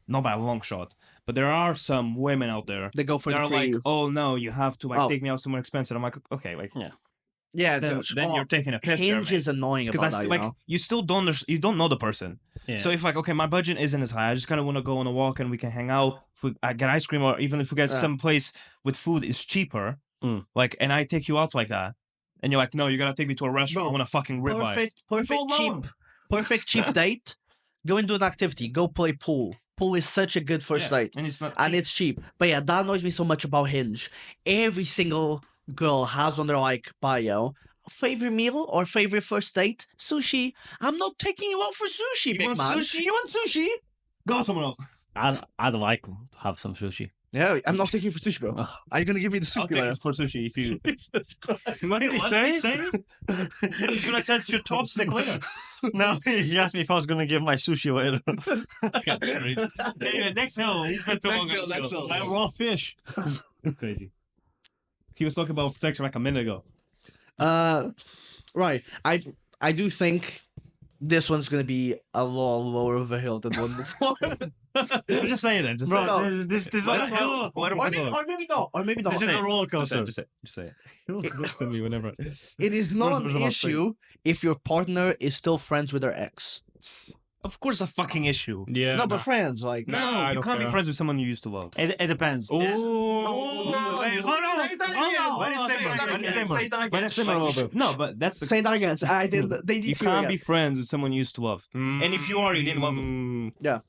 Speaker 2: not by a long shot, but there are some women out there
Speaker 3: they go for
Speaker 2: that
Speaker 3: the
Speaker 2: are
Speaker 3: free.
Speaker 2: like, oh no, you have to like
Speaker 3: Oh.
Speaker 2: take me out somewhere expensive. I'm like, okay, like
Speaker 3: yeah,
Speaker 2: then you're taking a piss there,
Speaker 3: Hinge
Speaker 2: mate.
Speaker 3: is annoying
Speaker 2: Because
Speaker 3: about that.
Speaker 2: like
Speaker 3: You know?
Speaker 2: you still don't you don't know the person.
Speaker 1: yeah.
Speaker 2: So if like okay, my budget isn't as high, I just kind of want to go on a walk and we can hang out. If I get ice cream or even if we get
Speaker 3: Yeah.
Speaker 2: some place with food is cheaper, like and I take you out like that, and you're like, no, you gotta take me to a restaurant.
Speaker 3: Bro,
Speaker 2: I want a fucking ribeye.
Speaker 3: Perfect cheap date. Go and do an activity. Go play pool. Pool is such a good first date.
Speaker 2: and it's not.
Speaker 3: And
Speaker 2: cheap.
Speaker 3: it's cheap. But yeah, that annoys me so much about Hinge. Every single girl has on their like bio favorite meal or favorite first date sushi. I'm not taking you out for sushi,
Speaker 2: You
Speaker 3: big
Speaker 2: want
Speaker 3: man.
Speaker 2: sushi?
Speaker 3: You want sushi?
Speaker 2: go somewhere else.
Speaker 1: I'd like to have some sushi.
Speaker 3: Yeah, I'm not taking you for sushi, bro.
Speaker 1: Ugh.
Speaker 3: Are you gonna give me the
Speaker 2: I'll
Speaker 3: sushi
Speaker 2: take
Speaker 3: later?
Speaker 2: it for sushi if you.
Speaker 3: Jesus Christ.
Speaker 4: What did he say?
Speaker 2: He's gonna touch your top stick later.
Speaker 1: No, he asked me if I was gonna give my sushi later.
Speaker 2: Anyway, next hill. He's been too long.
Speaker 3: Next hill.
Speaker 1: My raw fish.
Speaker 2: Crazy. He was talking about protection like a minute ago.
Speaker 3: Right. I do think this one's gonna be a lot lower of a hill than the one before.
Speaker 2: I'm just saying it. Just
Speaker 1: Bro,
Speaker 2: say it.
Speaker 1: this is
Speaker 2: Let
Speaker 1: a
Speaker 2: us know. Let us know.
Speaker 3: or maybe not. Or maybe not.
Speaker 1: This is a roller coaster.
Speaker 2: Just say it. Just say it.
Speaker 4: He was good to me whenever.
Speaker 3: It is not
Speaker 1: Where's
Speaker 3: an
Speaker 1: the last
Speaker 3: issue if your partner is still friends with their ex.
Speaker 2: Of course, a fucking issue.
Speaker 4: Yeah.
Speaker 3: No, but friends, like.
Speaker 2: No,
Speaker 4: I
Speaker 2: you
Speaker 4: don't
Speaker 2: can't be
Speaker 4: care.
Speaker 2: friends with someone you used to love.
Speaker 1: It depends.
Speaker 2: Wait,
Speaker 3: hold on. Say that again.
Speaker 2: Let it simmer. Let it simmer.
Speaker 3: Say that
Speaker 2: Let
Speaker 3: again.
Speaker 2: it simmer a little bit. No, but that's the
Speaker 3: Say that again. I did. They
Speaker 2: you
Speaker 3: did.
Speaker 2: can't be friends with someone you used to love. And if you are, you didn't love them.
Speaker 3: Yeah.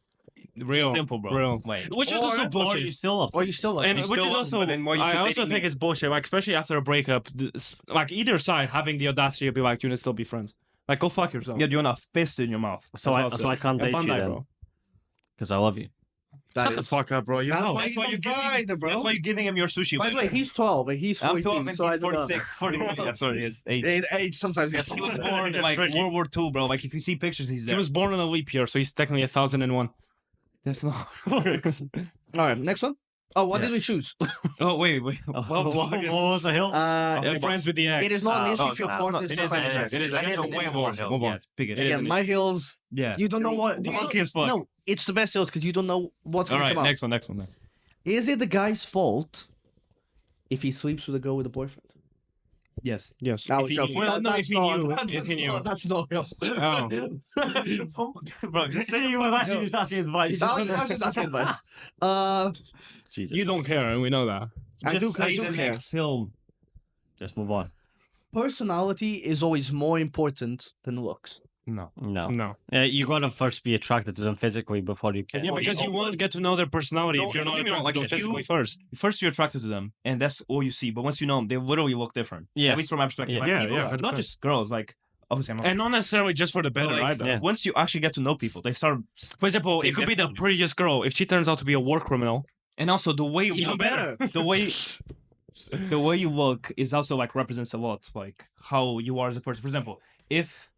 Speaker 4: Real.
Speaker 2: Simple, bro.
Speaker 4: Real.
Speaker 2: Wait.
Speaker 4: Which is also
Speaker 1: Or you
Speaker 4: bullshit.
Speaker 1: still love.
Speaker 3: Or you still like.
Speaker 4: And
Speaker 3: them.
Speaker 4: which is
Speaker 2: still-
Speaker 4: also,
Speaker 2: but then why you
Speaker 4: I
Speaker 2: keep
Speaker 4: also
Speaker 2: dating
Speaker 4: think
Speaker 2: me?
Speaker 4: it's bullshit. Like, especially after a breakup, like either side having the audacity to be like, you can still be friends. Like, go fuck yourself.
Speaker 2: Yeah, you want a fist in your mouth.
Speaker 1: So I can't date you
Speaker 4: Bandai,
Speaker 1: then
Speaker 4: bro.
Speaker 1: because I love you.
Speaker 3: That
Speaker 4: Shut the
Speaker 3: is-
Speaker 4: fuck up, bro. You
Speaker 3: That's
Speaker 4: know.
Speaker 3: why
Speaker 2: That's
Speaker 3: he's
Speaker 2: why
Speaker 3: on
Speaker 2: you're
Speaker 3: Grindr, bro.
Speaker 2: That's why you're giving him your sushi.
Speaker 3: By the way, he's 12 and he's 42.
Speaker 2: I'm 12 and
Speaker 3: so I
Speaker 2: he's
Speaker 3: don't know.
Speaker 2: 46. 43. Yeah, sorry, he's 8.
Speaker 3: Age sometimes gets.
Speaker 2: He was born like World War II, bro. Like if you see pictures, he's
Speaker 4: He
Speaker 2: there.
Speaker 4: was born in a leap year, so he's technically 1001.
Speaker 2: That's not how it works.
Speaker 3: All right, next one. Oh, what did we choose?
Speaker 2: Oh wait.
Speaker 1: What was the hill?
Speaker 4: Friends with the ex.
Speaker 3: It is not an issue if your
Speaker 1: no,
Speaker 3: partner
Speaker 2: It
Speaker 3: is
Speaker 2: is.
Speaker 3: friends.
Speaker 2: It is.
Speaker 3: It
Speaker 2: It's
Speaker 3: is
Speaker 2: a
Speaker 3: an
Speaker 2: way
Speaker 3: issue.
Speaker 2: more hill.
Speaker 4: Move on.
Speaker 2: Yeah, big issue.
Speaker 3: Again, my hills.
Speaker 2: Yeah.
Speaker 3: You don't know what. you
Speaker 2: Monkey
Speaker 3: don't-
Speaker 2: as fuck.
Speaker 3: No, it's the best hills because you don't know what's
Speaker 4: All
Speaker 3: gonna
Speaker 4: right,
Speaker 3: come out.
Speaker 4: next one.
Speaker 3: Is it the guy's fault if he sleeps with a girl with a boyfriend?
Speaker 2: Yes.
Speaker 4: Yes.
Speaker 3: No,
Speaker 4: If he
Speaker 3: sure.
Speaker 4: knew. Well, no, if
Speaker 3: That's
Speaker 4: he
Speaker 3: not-
Speaker 4: knew.
Speaker 3: that's
Speaker 4: If he knew.
Speaker 3: not- That's not real.
Speaker 4: Oh.
Speaker 1: Bro, say he was actually just asking advice.
Speaker 3: I was just asking advice.
Speaker 1: Jesus.
Speaker 4: You don't care, and we know that.
Speaker 3: I do
Speaker 2: say the
Speaker 3: care.
Speaker 2: next film.
Speaker 1: Just move on.
Speaker 3: Personality is always more important than looks.
Speaker 2: No.
Speaker 1: No.
Speaker 4: No.
Speaker 1: You gotta first be attracted to them physically before you can.
Speaker 4: Yeah, because you won't get to know their personality if you're not attracted to them physically first.
Speaker 2: First, you're attracted to them, and that's all you see. But once you know them, they literally look different.
Speaker 1: Yeah.
Speaker 2: At least from my perspective.
Speaker 1: Yeah.
Speaker 2: Like,
Speaker 4: Yeah,
Speaker 2: people,
Speaker 4: yeah,
Speaker 2: not
Speaker 4: 100%.
Speaker 2: just girls. Like obviously, I'm not.
Speaker 4: And not necessarily just for the better
Speaker 2: like,
Speaker 4: either.
Speaker 1: Yeah.
Speaker 2: Once you actually get to know people, they start.
Speaker 4: For example,
Speaker 2: They
Speaker 4: it could be the
Speaker 2: definitely-
Speaker 4: prettiest girl. If she turns out to be a war criminal,
Speaker 2: And also the way you
Speaker 3: Even better.
Speaker 2: the way you look is also like represents a lot, like how you are as a person. For example, if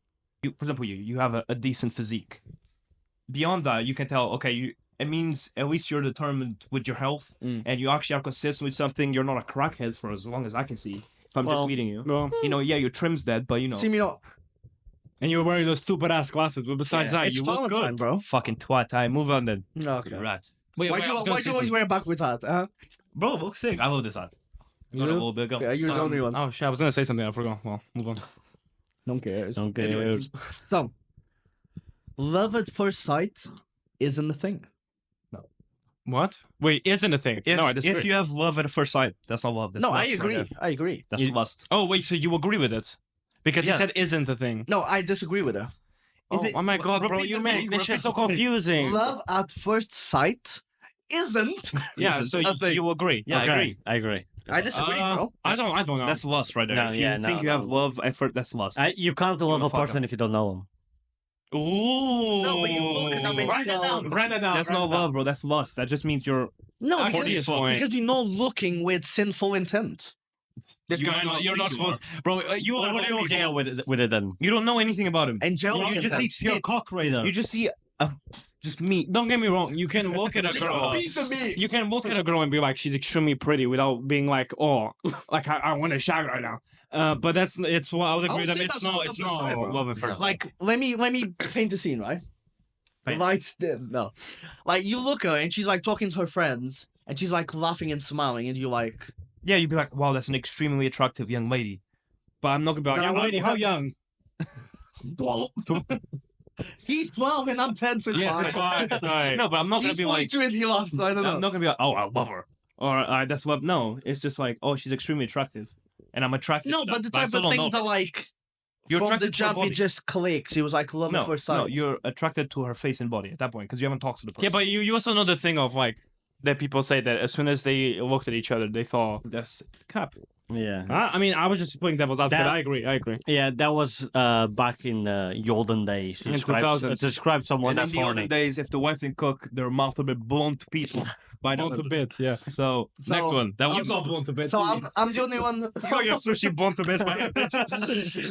Speaker 2: you, for example, you have a decent physique. Beyond that, you can tell. Okay, it means at least you're determined with your health, and you actually are consistent with something. You're not a crackhead for as long as I can see. If I'm
Speaker 1: Well,
Speaker 2: just meeting you,
Speaker 4: well,
Speaker 2: you know, yeah, your trim's dead, but you know,
Speaker 3: See me not.
Speaker 4: and you're wearing those stupid ass glasses. But besides that,
Speaker 3: It's
Speaker 4: you look
Speaker 3: Valentine,
Speaker 4: good.
Speaker 3: bro.
Speaker 2: fucking twat. I move on then.
Speaker 3: Okay.
Speaker 2: Rat.
Speaker 4: Wait,
Speaker 3: Why do you always wear a backwards hat?
Speaker 2: Bro, looks sick. I love this hat.
Speaker 3: You
Speaker 2: Got a
Speaker 3: do?
Speaker 2: little bit.
Speaker 3: Yeah, you're the only one.
Speaker 4: Oh shit! I was gonna say something. I forgot. Well, move on.
Speaker 3: Don't care.
Speaker 1: Don't care.
Speaker 3: Anyway, so, love at first sight isn't a thing.
Speaker 4: What? Wait, isn't a thing?
Speaker 2: If,
Speaker 4: No, I disagree.
Speaker 2: if you have love at first sight, that's not love. That's
Speaker 3: No,
Speaker 2: lust
Speaker 3: I
Speaker 2: right
Speaker 3: agree.
Speaker 2: there.
Speaker 3: I agree.
Speaker 2: That's
Speaker 1: You-
Speaker 2: lust.
Speaker 4: Oh wait, so you agree with it? Because
Speaker 2: Yeah.
Speaker 4: he said isn't a thing.
Speaker 3: No, I disagree with her.
Speaker 2: Is
Speaker 4: Oh,
Speaker 2: it-
Speaker 4: oh my god, bro!
Speaker 2: repeat
Speaker 4: You
Speaker 2: the
Speaker 4: make
Speaker 2: thing,
Speaker 4: this shit
Speaker 2: repeat
Speaker 4: so
Speaker 2: the thing.
Speaker 4: confusing.
Speaker 3: Love at first sight isn't.
Speaker 4: Yeah, so you agree?
Speaker 2: Yeah,
Speaker 1: Okay,
Speaker 2: I agree.
Speaker 1: I agree.
Speaker 3: I disagree, bro.
Speaker 4: I don't know.
Speaker 2: That's lust right there.
Speaker 1: No,
Speaker 2: if
Speaker 1: yeah,
Speaker 2: you
Speaker 1: no,
Speaker 2: think you
Speaker 1: no.
Speaker 2: have love at first, that's lust.
Speaker 1: You can't love a
Speaker 2: fuck
Speaker 1: person if you don't know them.
Speaker 4: Ooh.
Speaker 3: No, but you look at them and
Speaker 4: Write
Speaker 3: you
Speaker 4: that down.
Speaker 3: go-
Speaker 4: Write that down.
Speaker 2: That's
Speaker 4: write
Speaker 2: not
Speaker 4: that down.
Speaker 2: love, bro. That's lust. That just means you're.
Speaker 3: No,
Speaker 4: I
Speaker 3: because,
Speaker 4: see his point.
Speaker 3: because you're not looking with sinful intent.
Speaker 4: This
Speaker 2: You
Speaker 4: guy,
Speaker 2: might not
Speaker 4: you're
Speaker 2: think
Speaker 4: not
Speaker 2: you
Speaker 4: supposed, bro. You are
Speaker 1: What are you
Speaker 4: people.
Speaker 1: looking at with it then?
Speaker 2: You don't know anything about him.
Speaker 3: Angelic
Speaker 2: You just see
Speaker 3: intent.
Speaker 1: You're a
Speaker 2: tits.
Speaker 1: cock raider.
Speaker 2: You just see just meat.
Speaker 4: Don't get me wrong. You can look at a
Speaker 3: Just a
Speaker 4: girl.
Speaker 3: piece of meat.
Speaker 4: You can look at a girl and be like, she's extremely pretty, without being like, oh, like I want to shag right now. But it's what I would agree
Speaker 3: I'll
Speaker 4: that
Speaker 3: say
Speaker 4: it's
Speaker 3: that's
Speaker 4: not
Speaker 3: love
Speaker 4: it's
Speaker 3: at
Speaker 4: not
Speaker 3: first sight, bro.
Speaker 4: love at first.
Speaker 3: Like, let me paint a scene, right? The
Speaker 2: Paint.
Speaker 3: lights dim. No, like you look at her and she's like talking to her friends and she's like laughing and smiling and you're like,
Speaker 2: Yeah, you'd be like, wow, that's an extremely attractive young lady.
Speaker 4: But I'm not gonna be like,
Speaker 3: But I
Speaker 4: young
Speaker 3: want-
Speaker 4: lady, how young?
Speaker 3: he's 12 and I'm 10, so it's
Speaker 4: Yes,
Speaker 3: fine.
Speaker 4: it's fine. It's fine. No, but I'm not gonna
Speaker 3: He's
Speaker 4: be like,
Speaker 3: 42 and he laughs, so I don't know.
Speaker 2: I'm not gonna be like, oh, I love her, or that's love. No, it's just like, oh, she's extremely attractive, and I'm attracted.
Speaker 3: No,
Speaker 2: to
Speaker 3: but
Speaker 2: that.
Speaker 3: the
Speaker 2: I
Speaker 3: type
Speaker 2: still
Speaker 3: of
Speaker 2: don't
Speaker 3: things
Speaker 2: know.
Speaker 3: that like
Speaker 2: You're
Speaker 3: from the
Speaker 2: attracted to her
Speaker 3: jump it
Speaker 2: body.
Speaker 3: just clicks. It was like love
Speaker 2: No,
Speaker 3: at first sight.
Speaker 2: no, you're attracted to her face and body at that point because you haven't talked to the person.
Speaker 4: yeah, but you also know the thing of like that people say that as soon as they looked at each other, they thought that's cap.
Speaker 1: Yeah.
Speaker 4: I mean, I was just playing devil's advocate.
Speaker 1: That-
Speaker 4: I agree.
Speaker 1: Yeah, that was back in the olden days. To
Speaker 4: In
Speaker 1: describe,
Speaker 4: 2000s.
Speaker 1: to describe someone
Speaker 2: and in
Speaker 1: that's
Speaker 2: the olden
Speaker 1: horny.
Speaker 2: days, if the wife didn't cook, their mouth would be blown to pieces by the
Speaker 4: Blown to bits, yeah.
Speaker 2: So
Speaker 3: So,
Speaker 2: next one, that
Speaker 3: I'm
Speaker 2: was
Speaker 3: not
Speaker 4: blown to bits.
Speaker 3: So I'm the only one.
Speaker 4: your sushi blown to bits.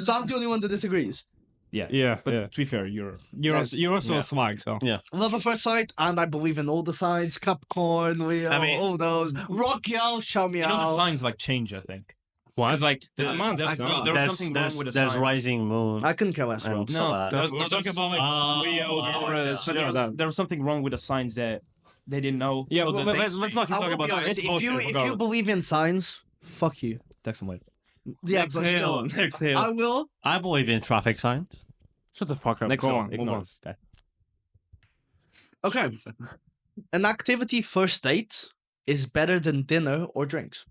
Speaker 3: So I'm the only one that disagrees.
Speaker 4: Yeah,
Speaker 2: But
Speaker 4: yeah.
Speaker 2: to be fair, you're
Speaker 4: You're also
Speaker 2: Yeah.
Speaker 4: a swag, so.
Speaker 3: Love at first sight, and I believe in all the signs. Capricorn, Leo,
Speaker 1: I mean-
Speaker 3: all those. Rock y'all, show me
Speaker 2: you know the
Speaker 3: out.
Speaker 2: signs like change. I think.
Speaker 4: What? It's like this
Speaker 2: Yeah,
Speaker 4: month.
Speaker 2: there's-
Speaker 4: no.
Speaker 2: there was something wrong with the
Speaker 1: there's
Speaker 2: signs.
Speaker 1: rising moon.
Speaker 3: I couldn't care less, bro.
Speaker 1: and
Speaker 2: No,
Speaker 1: so that.
Speaker 2: there's-
Speaker 4: We're talking about like Leo, Taurus,
Speaker 2: So there was something wrong with the signs that they didn't know.
Speaker 4: Yeah,
Speaker 2: so
Speaker 4: but
Speaker 2: that they-
Speaker 4: let's not keep
Speaker 3: I
Speaker 4: talking
Speaker 3: will
Speaker 4: about
Speaker 3: be
Speaker 4: that.
Speaker 3: honest,
Speaker 4: It's
Speaker 3: if you
Speaker 4: bullshit,
Speaker 3: if you
Speaker 4: regardless.
Speaker 3: believe in signs, fuck you.
Speaker 2: Text them later.
Speaker 3: Yeah, but still,
Speaker 2: Next hill.
Speaker 3: I will.
Speaker 1: I believe in traffic signs.
Speaker 4: Shut the fuck up.
Speaker 2: Next
Speaker 4: Go
Speaker 2: one.
Speaker 4: on. Move
Speaker 2: Ignore
Speaker 4: on.
Speaker 2: this.
Speaker 3: Okay. An activity first date is better than dinner or drinks.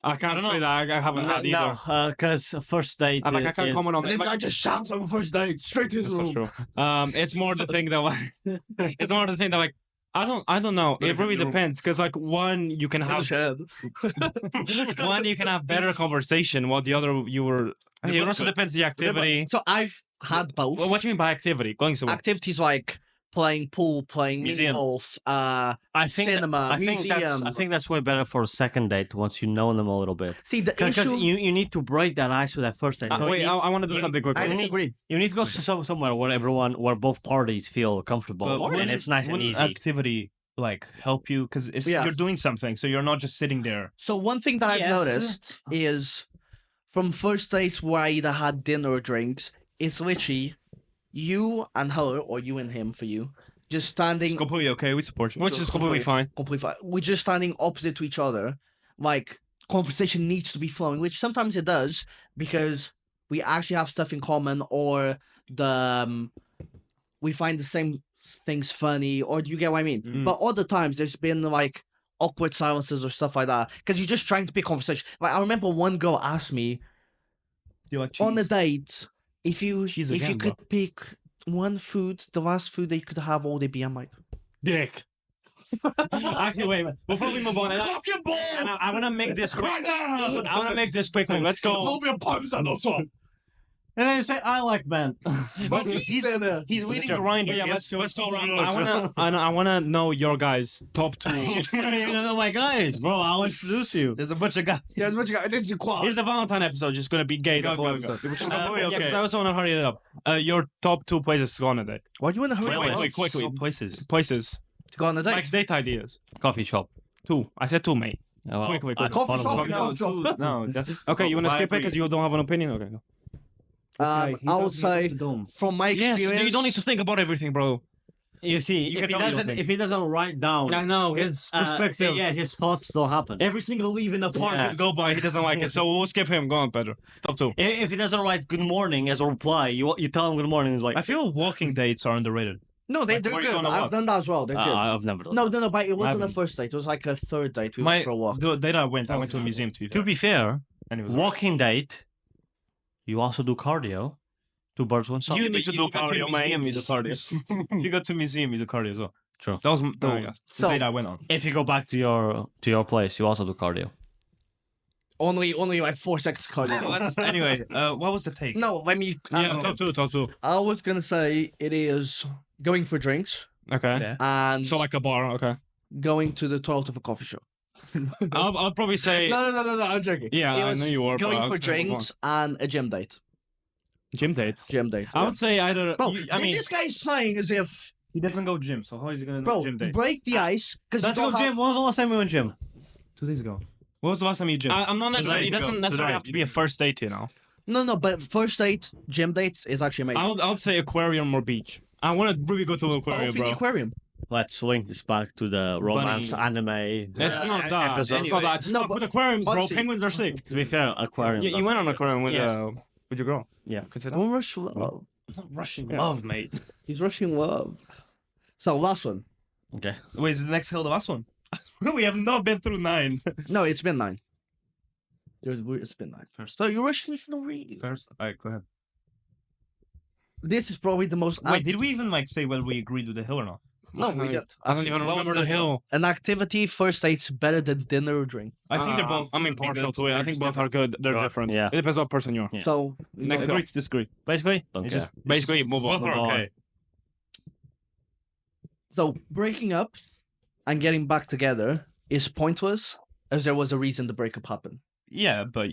Speaker 4: I can't say that. I haven't had either.
Speaker 1: No, because first date.
Speaker 4: I can't
Speaker 1: is,
Speaker 4: comment on
Speaker 3: This
Speaker 4: it.
Speaker 3: guy just shouts on the first date straight to his
Speaker 4: That's
Speaker 3: room.
Speaker 4: not true. It's more the thing that it's more the thing that like I don't know. It really depends because like one you can have better conversation while the other it also depends the activity.
Speaker 3: So I've had both.
Speaker 4: Well, what do you mean by activity? Going somewhere.
Speaker 3: Activities like playing pool, playing mini
Speaker 1: Museum.
Speaker 3: golf,
Speaker 1: I think
Speaker 3: cinema,
Speaker 1: I think
Speaker 3: museum.
Speaker 1: I think that's way better for a second date once you know them a little bit.
Speaker 3: See, the
Speaker 1: Because
Speaker 3: issue...
Speaker 1: you need to break that ice with that first date. So
Speaker 4: Wait,
Speaker 1: you,
Speaker 4: I want to do something quick.
Speaker 3: I
Speaker 1: need-
Speaker 3: disagree.
Speaker 1: you need to go somewhere where both parties feel comfortable and it's nice and
Speaker 2: wouldn't
Speaker 1: easy.
Speaker 2: activity like help you because
Speaker 3: Yeah.
Speaker 2: you're doing something, so you're not just sitting there.
Speaker 3: So one thing that I've
Speaker 1: Yes.
Speaker 3: noticed is from first dates where I either had dinner or drinks, it's literally you and her, or you and him for you, just standing
Speaker 2: It's completely okay. We support you.
Speaker 4: Which is completely fine.
Speaker 3: completely fine. We're just standing opposite to each other. Like, conversation needs to be flowing, which sometimes it does because we actually have stuff in common, or we find the same things funny, or do you get what I mean?
Speaker 4: Mm.
Speaker 3: But other times there's been like awkward silences or stuff like that because you're just trying to pick conversation. Like, I remember one girl asked me
Speaker 2: You like
Speaker 3: on a
Speaker 2: cheese?
Speaker 3: date if you
Speaker 2: Cheese
Speaker 3: if you
Speaker 2: again, bro.
Speaker 3: could pick one food, the last food that you could have all day be. I'm like,
Speaker 4: Dick. Actually, wait. Before we move on, I want to make this quick. I want to make this quickly. Let's go.
Speaker 1: And then you say, I like men.
Speaker 3: But
Speaker 2: he's waiting
Speaker 4: go.
Speaker 2: to grind you.
Speaker 4: Yeah, let's go around. I wanna know your guys' top two.
Speaker 1: You don't know my guys, bro. I'll introduce you.
Speaker 2: There's a bunch of guys.
Speaker 3: yeah, what you got? Did you quad?
Speaker 4: Is the Valentine episode just gonna be gay the
Speaker 2: Go,
Speaker 4: whole
Speaker 2: go, go.
Speaker 4: episode? Which is
Speaker 2: Completely
Speaker 4: yeah,
Speaker 2: okay.
Speaker 4: because I also want to hurry it up. Your top two places to go on a date.
Speaker 3: Why do you want to hurry?
Speaker 2: Wait,
Speaker 3: up?
Speaker 2: quickly. Places.
Speaker 4: Places
Speaker 3: To go on a date.
Speaker 4: like date ideas.
Speaker 1: Coffee shop.
Speaker 4: Two. I said two, mate.
Speaker 1: Oh,
Speaker 4: Quickly.
Speaker 1: I
Speaker 3: Coffee
Speaker 1: thought
Speaker 3: shop,
Speaker 1: about it.
Speaker 3: coffee shop.
Speaker 4: No, that's okay. You wanna skip it because you don't have an opinion? Okay. Go.
Speaker 3: I would say from my
Speaker 4: Yes,
Speaker 3: experience,
Speaker 4: you don't need to think about everything, bro.
Speaker 1: You see,
Speaker 4: You
Speaker 1: if
Speaker 4: can tell me, okay.
Speaker 1: he doesn't write down,
Speaker 4: I know his perspective.
Speaker 1: yeah, his thoughts don't happen.
Speaker 4: Every single leave in the park
Speaker 1: Yeah.
Speaker 4: will go by. He doesn't like it, so we'll skip him. Go on, Pedro. Top two.
Speaker 1: If he doesn't write good morning as a reply, you tell him good morning. He's like,
Speaker 2: I feel walking dates are underrated.
Speaker 3: no, they're
Speaker 2: where you
Speaker 3: good.
Speaker 2: gonna
Speaker 3: I've
Speaker 2: walk?
Speaker 3: done that as well. They're good.
Speaker 1: I've never done.
Speaker 3: No, but it wasn't a
Speaker 1: haven't.
Speaker 3: first date. It was like a third date. We went for a walk.
Speaker 2: The date I went to a museum to be
Speaker 1: To
Speaker 2: fair.
Speaker 1: be fair,
Speaker 2: Anyways,
Speaker 1: walking date, you also do cardio. Two birds, one stone.
Speaker 4: You need to do cardio, man.
Speaker 2: You do cardio. If you go to a museum, you do cardio as well.
Speaker 1: True.
Speaker 2: That was
Speaker 4: yeah.
Speaker 2: the
Speaker 3: So-
Speaker 2: date I went on.
Speaker 1: If you go back to your place, you also do cardio.
Speaker 3: Only like 4 seconds cardio.
Speaker 2: Anyway, what was the take?
Speaker 3: No, let me.
Speaker 4: Yeah, top two.
Speaker 3: I was gonna say it is going for drinks
Speaker 4: Okay.
Speaker 2: Yeah.
Speaker 3: and
Speaker 4: So like a bar. Okay.
Speaker 3: going to the toilet of a coffee shop.
Speaker 4: I'll probably say.
Speaker 3: No, I'm joking.
Speaker 4: Yeah,
Speaker 3: It
Speaker 4: I
Speaker 3: was
Speaker 4: know you were.
Speaker 3: going
Speaker 4: but
Speaker 3: for
Speaker 4: okay, move on.
Speaker 3: drinks and a gym date.
Speaker 4: Gym date.
Speaker 3: Gym date.
Speaker 4: I would say either.
Speaker 3: Bro,
Speaker 4: I mean,
Speaker 3: this guy's saying as if,
Speaker 2: He doesn't go gym, so how is he gonna
Speaker 3: bro,
Speaker 2: gym date?
Speaker 3: break the ice because you
Speaker 1: Let's go
Speaker 3: don't
Speaker 1: gym.
Speaker 3: have.
Speaker 1: When was the last time we went gym?
Speaker 2: 2 days ago. When was the last time you gym?
Speaker 4: I'm not necessarily. It
Speaker 2: Today.
Speaker 4: doesn't necessarily
Speaker 2: Today.
Speaker 4: have to be a first date, you know.
Speaker 3: No, but first date, gym date is actually amazing.
Speaker 4: I would say aquarium or beach. I want to really go to an aquarium,
Speaker 3: Both in the
Speaker 4: bro.
Speaker 3: aquarium.
Speaker 1: Let's link this back to the romance anime.
Speaker 4: It's not that.
Speaker 1: episode.
Speaker 4: It's not that. Just
Speaker 3: No,
Speaker 4: no,
Speaker 3: but
Speaker 4: with aquariums, bro.
Speaker 3: honestly-
Speaker 4: Penguins are sick.
Speaker 1: To be fair, aquarium.
Speaker 4: Yeah, you went on an aquarium with
Speaker 1: Yes.
Speaker 4: your girl.
Speaker 1: Yeah.
Speaker 4: Consider
Speaker 3: Don't rush love.
Speaker 4: rushing
Speaker 3: Yeah.
Speaker 4: love, mate.
Speaker 3: He's rushing love. So last one.
Speaker 1: Okay.
Speaker 2: Wait, is the next hill the last one?
Speaker 4: We have not been through 9.
Speaker 3: No, it's been 9. It's been 9.
Speaker 2: First.
Speaker 3: So you're rushing for no reason.
Speaker 2: First. Alright, go ahead.
Speaker 3: This is probably the most.
Speaker 2: Wait, did we even like say whether we agreed with the hill or not?
Speaker 3: No, we did.
Speaker 4: I don't even
Speaker 2: What was
Speaker 4: remember the hill.
Speaker 3: An activity first date's better than dinner or drink.
Speaker 2: I think they're both.
Speaker 4: I'm impartial to it. I think both are good. They're
Speaker 1: Sure.
Speaker 4: different.
Speaker 1: Yeah.
Speaker 4: It depends what person you are.
Speaker 1: Yeah.
Speaker 3: So
Speaker 4: Next, agree to disagree.
Speaker 1: Basically, don't
Speaker 2: It's
Speaker 1: care.
Speaker 2: just
Speaker 4: Basically, move on.
Speaker 2: both are okay.
Speaker 3: so breaking up and getting back together is pointless, as there was a reason the breakup happened.
Speaker 2: Yeah, but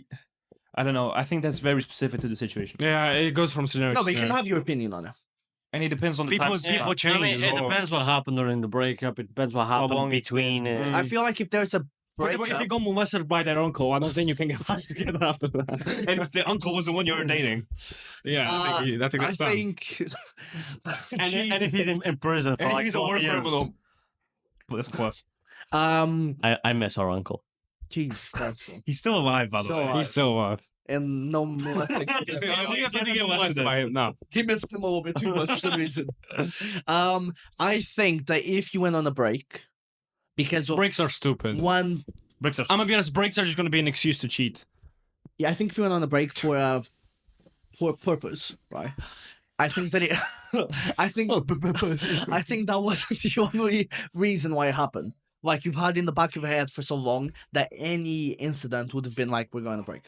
Speaker 2: I don't know. I think that's very specific to the situation,
Speaker 4: Yeah, it goes from scenario
Speaker 3: No,
Speaker 4: to
Speaker 3: but you can
Speaker 4: scenario.
Speaker 3: have your opinion on it.
Speaker 2: and it depends on the
Speaker 4: People-
Speaker 2: type of
Speaker 4: people
Speaker 2: stuff.
Speaker 4: change.
Speaker 1: I mean,
Speaker 4: as
Speaker 1: it
Speaker 4: well.
Speaker 1: depends what happened during the breakup. It depends what happened
Speaker 2: long it's
Speaker 1: between.
Speaker 4: been.
Speaker 3: I feel like if there's a
Speaker 4: For example,
Speaker 3: breakup,
Speaker 4: if you go molested by their uncle, I don't think you can get back together after that.
Speaker 2: And if the uncle was the one you were dating,
Speaker 4: Yeah, I think
Speaker 3: I
Speaker 4: that's done.
Speaker 3: think
Speaker 1: and if he's in prison for
Speaker 2: and
Speaker 1: like
Speaker 2: he's a
Speaker 1: 12
Speaker 2: war
Speaker 1: years.
Speaker 2: criminal. That's plus.
Speaker 3: um
Speaker 1: I miss our uncle.
Speaker 3: jeez, that's
Speaker 2: He's still alive, by the
Speaker 3: So
Speaker 2: way.
Speaker 3: alive.
Speaker 4: He's still alive.
Speaker 3: and no molesting.
Speaker 4: I think it's to get molested by him. No.
Speaker 3: He missed him a little bit too much for some reason. I think that if you went on a break, because of
Speaker 4: Breaks are stupid.
Speaker 3: one,
Speaker 2: Bricks are
Speaker 4: I'm gonna be honest. Breaks are just gonna be an excuse to cheat.
Speaker 3: yeah, I think if you went on a break for a purpose, right? I think that it, I think that wasn't the only reason why it happened. Like you've had in the back of your head for so long that any incident would have been like, we're going on a break.